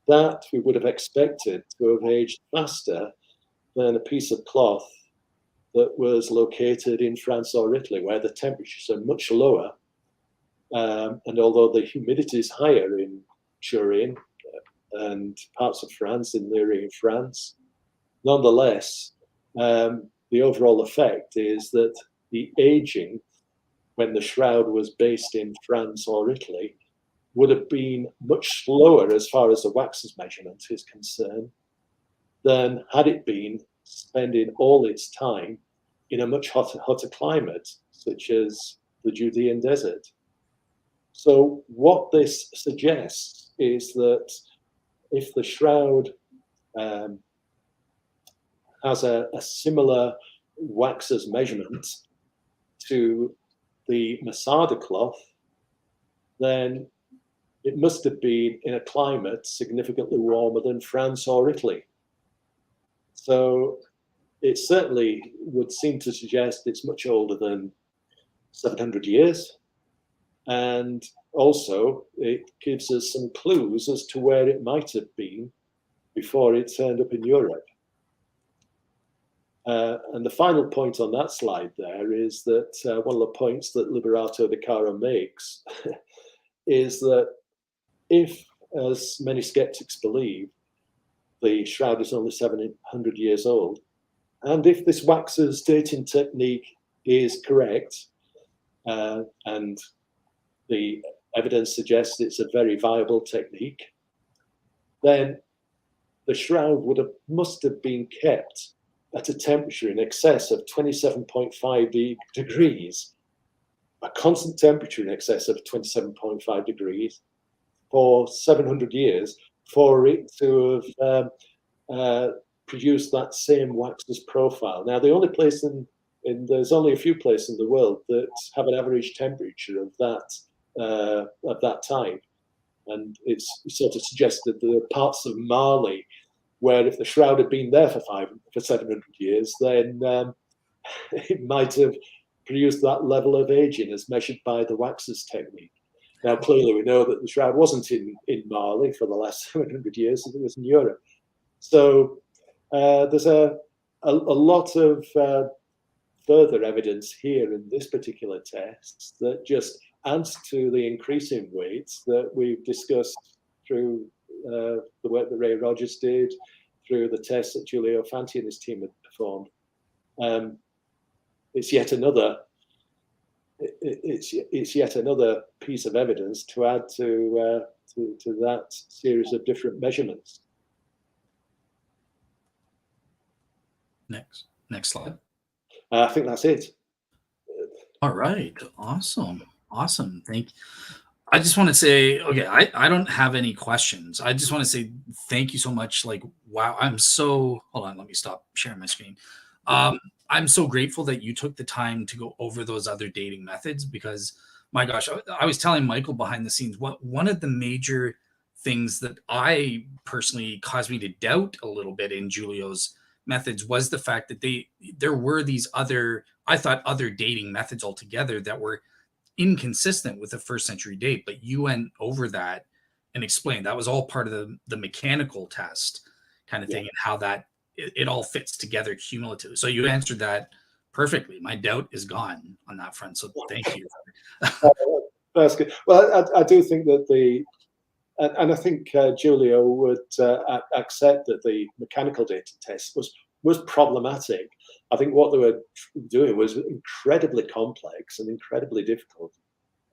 that we would have expected to have aged faster than a piece of cloth that was located in France or Italy, where the temperatures are much lower. And although the humidity is higher in Turin and parts of France, in Liri in France, nonetheless, the overall effect is that the aging, when the shroud was based in France or Italy, would have been much slower as far as the wax's measurement is concerned than had it been spending all its time in a much hotter climate, such as the Judean desert. So what this suggests is that if the shroud has a similar wax's measurement to the Masada cloth, then it must have been in a climate significantly warmer than France or Italy. So it certainly would seem to suggest it's much older than 700 years. And also it gives us some clues as to where it might have been before it turned up in Europe. And the final point on that slide there is that one of the points that Liberato De Caro makes is that if, as many skeptics believe, the shroud is only 700 years old, and if this wax's dating technique is correct, and the evidence suggests it's a very viable technique, then the shroud must have been kept at a temperature in excess of 27.5 degrees, a constant temperature in excess of 27.5 degrees for 700 years for it to have produced that same wax's profile. Now, the only place there's only a few places in the world that have an average temperature of that type, and it's sort of suggested there are parts of Mali where if the shroud had been there for 700 years, then it might have produced that level of aging as measured by the wax's technique. Now, clearly, we know that the shroud wasn't in Mali for the last 700 years, it was in Europe. So there's a lot of further evidence here in this particular test that just adds to the increasing weights that we've discussed through the work that Ray Rogers did, through the tests that Giulio Fanti and his team had performed. It's yet another piece of evidence to add to that series of different measurements. Next slide. I think that's it. All right. Awesome. Thank you. I just want to say, okay, I don't have any questions. I just want to say thank you so much. Like, wow, hold on, let me stop sharing my screen. I'm so grateful that you took the time to go over those other dating methods, because my gosh, I was telling Michael behind the scenes, one of the major things that I personally caused me to doubt a little bit in Julio's methods was the fact that there were these other, I thought, other dating methods altogether that were inconsistent with the first century date. But you went over that and explained that was all part of the mechanical test kind of thing, and how that it all fits together cumulatively. So you answered that perfectly. My doubt is gone on that front. So thank you. That's good. Well, I do think that and I think Julio would accept that the mechanical dating test was problematic. I think what they were doing was incredibly complex and incredibly difficult.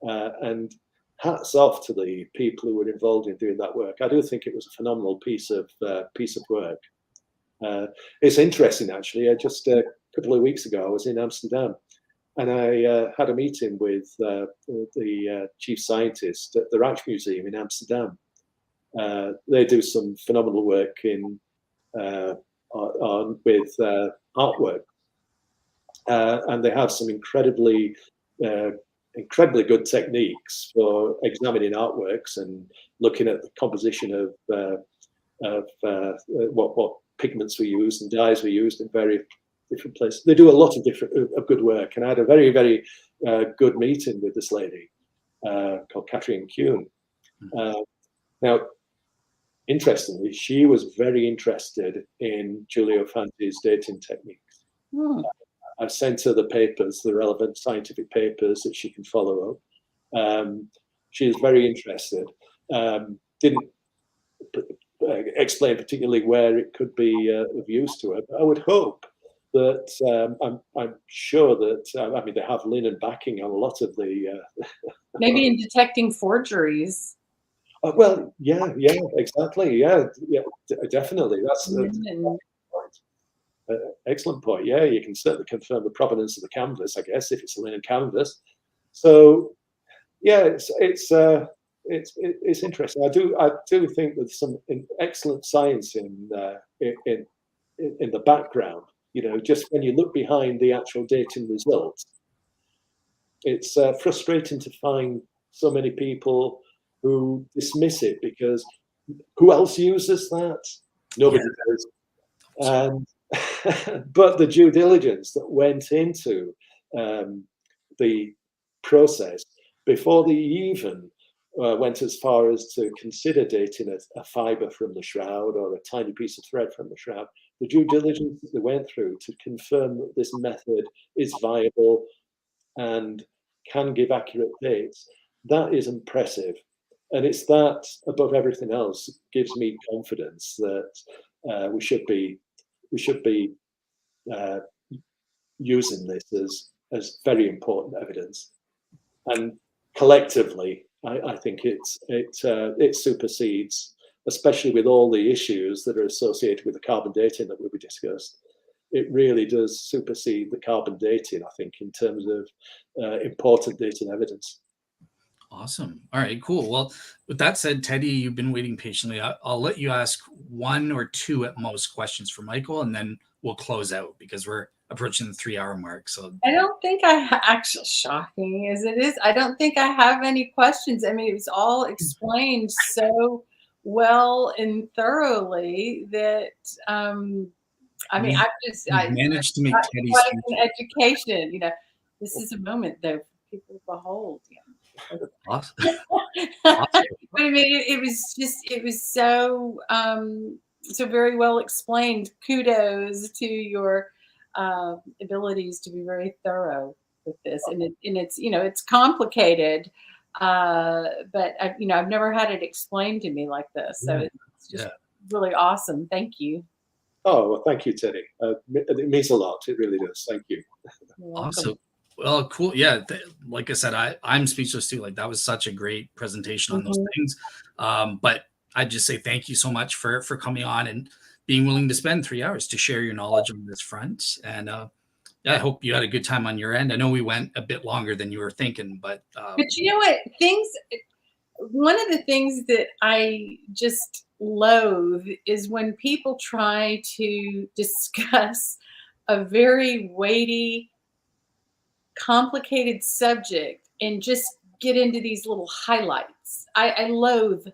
And hats off to the people who were involved in doing that work. I do think it was a phenomenal piece of work. It's interesting, actually. Just a couple of weeks ago, I was in Amsterdam, and I had a meeting with the chief scientist at the Rijksmuseum in Amsterdam. They do some phenomenal work with artwork, and they have some incredibly good techniques for examining artworks and looking at the composition of what pigments were used and dyes were used in very different places. They do a lot of good work, and I had a very, very good meeting with this lady called Catherine Kuhn. Now, interestingly, she was very interested in Giulio Fanti's dating techniques. I've sent her the papers, the relevant scientific papers that she can follow up. She is very interested. Didn't explain particularly where it could be of use to her, but I would hope that I'm sure that I mean, they have linen backing on a lot of the maybe in detecting forgeries. Well, yeah, exactly, yeah, definitely. That's excellent point. Yeah, you can certainly confirm the provenance of the canvas, I guess, if it's a linen canvas. So, yeah, it's interesting. I do think there's some excellent science in the background. You know, just when you look behind the actual dating results, it's frustrating to find so many people who dismiss it because who else uses that? Nobody does. And but the due diligence that went into the process before they even went as far as to consider dating a fiber from the shroud or a tiny piece of thread from the shroud, the due diligence that they went through to confirm that this method is viable and can give accurate dates, that is impressive. And it's that, above everything else, gives me confidence that we should be using this as very important evidence. And collectively, I think it supersedes, especially with all the issues that are associated with the carbon dating that will be discussed. It really does supersede the carbon dating, I think, in terms of important dating evidence. Awesome. All right, cool. Well, with that said, Teddy, you've been waiting patiently. I'll let you ask one or two at most questions for Michael, and then we'll close out because we're approaching the 3-hour mark. So I don't think actually, shocking as it is, I don't think I have any questions. I mean, it was all explained so well and thoroughly that I mean, I managed to make Teddy's like an education. You know, this is a moment though for people to behold. Yeah. awesome. But I mean, it was so so very well explained. Kudos to your abilities to be very thorough with this, and it's it's complicated, but I've never had it explained to me like this, so it's just really awesome. Thank you. Oh, well, thank you, Teddy. It means a lot. It really does. Thank you. Awesome. Well, cool. Yeah. Like I said, I'm speechless too. Like that was such a great presentation on those things. But I just say thank you so much for coming on and being willing to spend 3 hours to share your knowledge on this front. And I hope you had a good time on your end. I know we went a bit longer than you were thinking, but you know what? One of the things that I just loathe is when people try to discuss a very weighty, complicated subject and just get into these little highlights. I loathe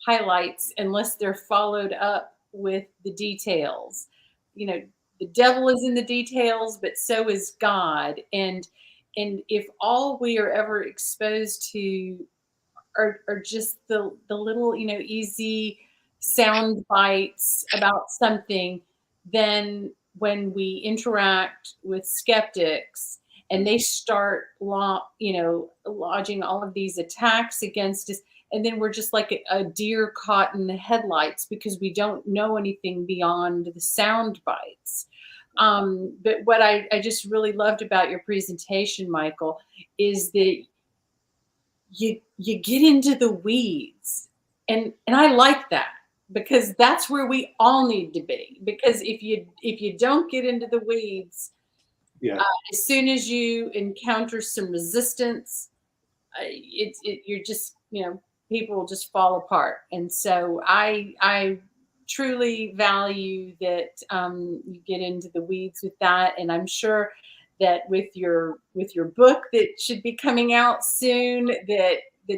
highlights unless they're followed up with the details. You know, the devil is in the details, but so is God. And if all we are ever exposed to are just the little, you know, easy sound bites about something, then when we interact with skeptics and they start lodging all of these attacks against us, and then we're just like a deer caught in the headlights because we don't know anything beyond the sound bites. But what I just really loved about your presentation, Michael, is that you get into the weeds, and I like that, because that's where we all need to be. Because if you don't get into the weeds, Yeah. as soon as you encounter some resistance, you're just, you know, people will just fall apart. And so I truly value that you get into the weeds with that, and I'm sure that with your book that should be coming out soon,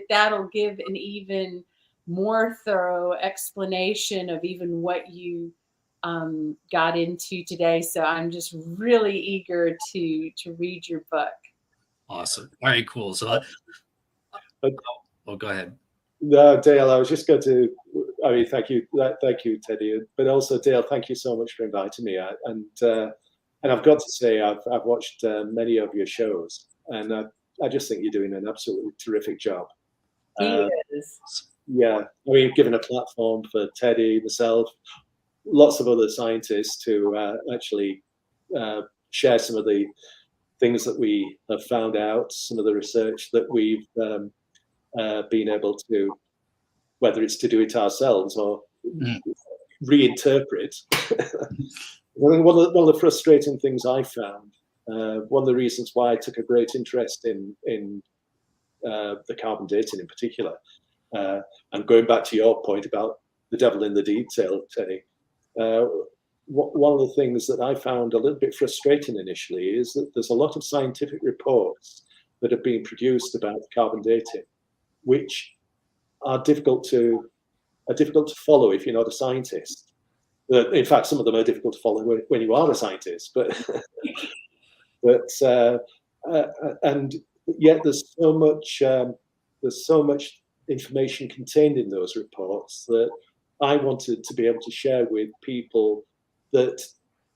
that'll give an even more thorough explanation of even what you got into today. So I'm just really eager to read your book. Awesome. All right, cool. So, go ahead. No, Dale, I was just going to, I mean, thank you, Teddy, but also Dale, thank you so much for inviting me. And I've got to say, I've watched many of your shows, and I just think you're doing an absolutely terrific job. He is. Yeah, I mean, you've given a platform for Teddy, myself, lots of other scientists to actually share some of the things that we have found out, some of the research that we've been able to, whether it's to do it ourselves or reinterpret. I think one of the frustrating things I found, one of the reasons why I took a great interest in the carbon dating in particular, and going back to your point about the devil in the detail, Teddy, one of the things that I found a little bit frustrating initially is that there's a lot of scientific reports that have been produced about carbon dating, which are difficult to follow if you're not a scientist. In fact, some of them are difficult to follow when you are a scientist. But and yet there's so much information contained in those reports that I wanted to be able to share with people that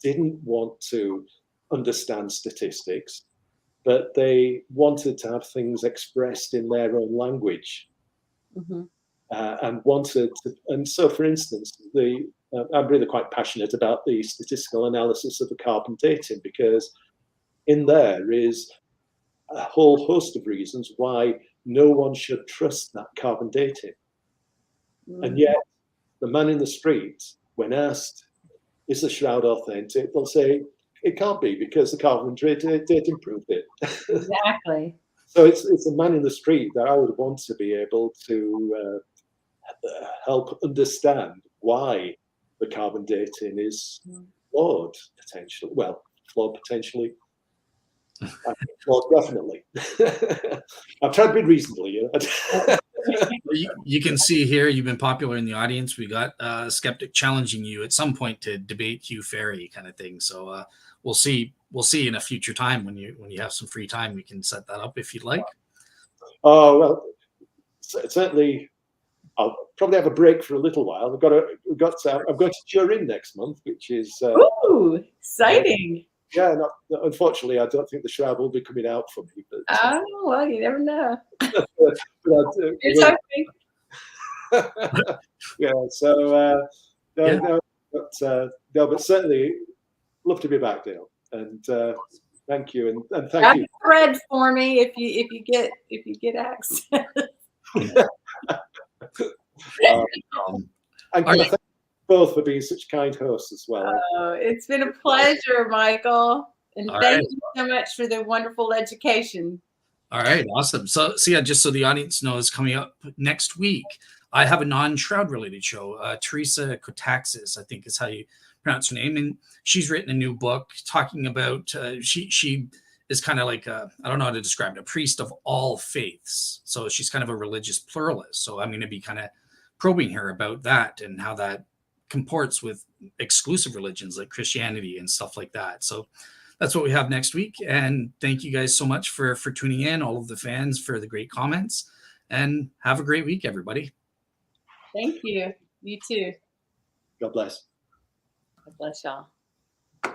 didn't want to understand statistics, but they wanted to have things expressed in their own language. Mm-hmm. And wanted to, and so for instance, I'm really quite passionate about the statistical analysis of the carbon dating, because in there is a whole host of reasons why no one should trust that carbon dating. Mm-hmm. And yet the man in the street, when asked, is the shroud authentic, they'll say it can't be because the carbon dating proved it. Exactly. So it's a man in the street that I would want to be able to help understand why the carbon dating is flawed potentially. Well, flawed potentially. Flawed definitely. I've tried to be reasonable. You can see here you've been popular in the audience. We got a skeptic challenging you at some point to debate Hugh Ferry, kind of thing. So we'll see in a future time when you have some free time. We can set that up if you'd like. Oh well, certainly. I'll probably have a break for a little while. I'm going to Turin next month, which is exciting. Yeah, unfortunately, I don't think the shroud will be coming out for me. But, well, you never know. Yeah, so but certainly love to be back, Dale, and thank you, and thank you. Thread for me if you get access. And thank you both for being such kind hosts as well. It's been a pleasure, Michael, and thank you so much for the wonderful education. All right, awesome. So yeah, just so the audience knows, coming up next week, I have a non-shroud related show. Teresa Kotaxis, I think is how you pronounce her name, and she's written a new book talking about she is kind of like I don't know how to describe it, a priest of all faiths. So she's kind of a religious pluralist. So I'm going to be kind of probing her about that and how that comports with exclusive religions like Christianity and stuff like that. So that's what we have next week. And thank you guys so much for tuning in, all of the fans, for the great comments, and have a great week, everybody. Thank you. You too. God bless. God bless y'all.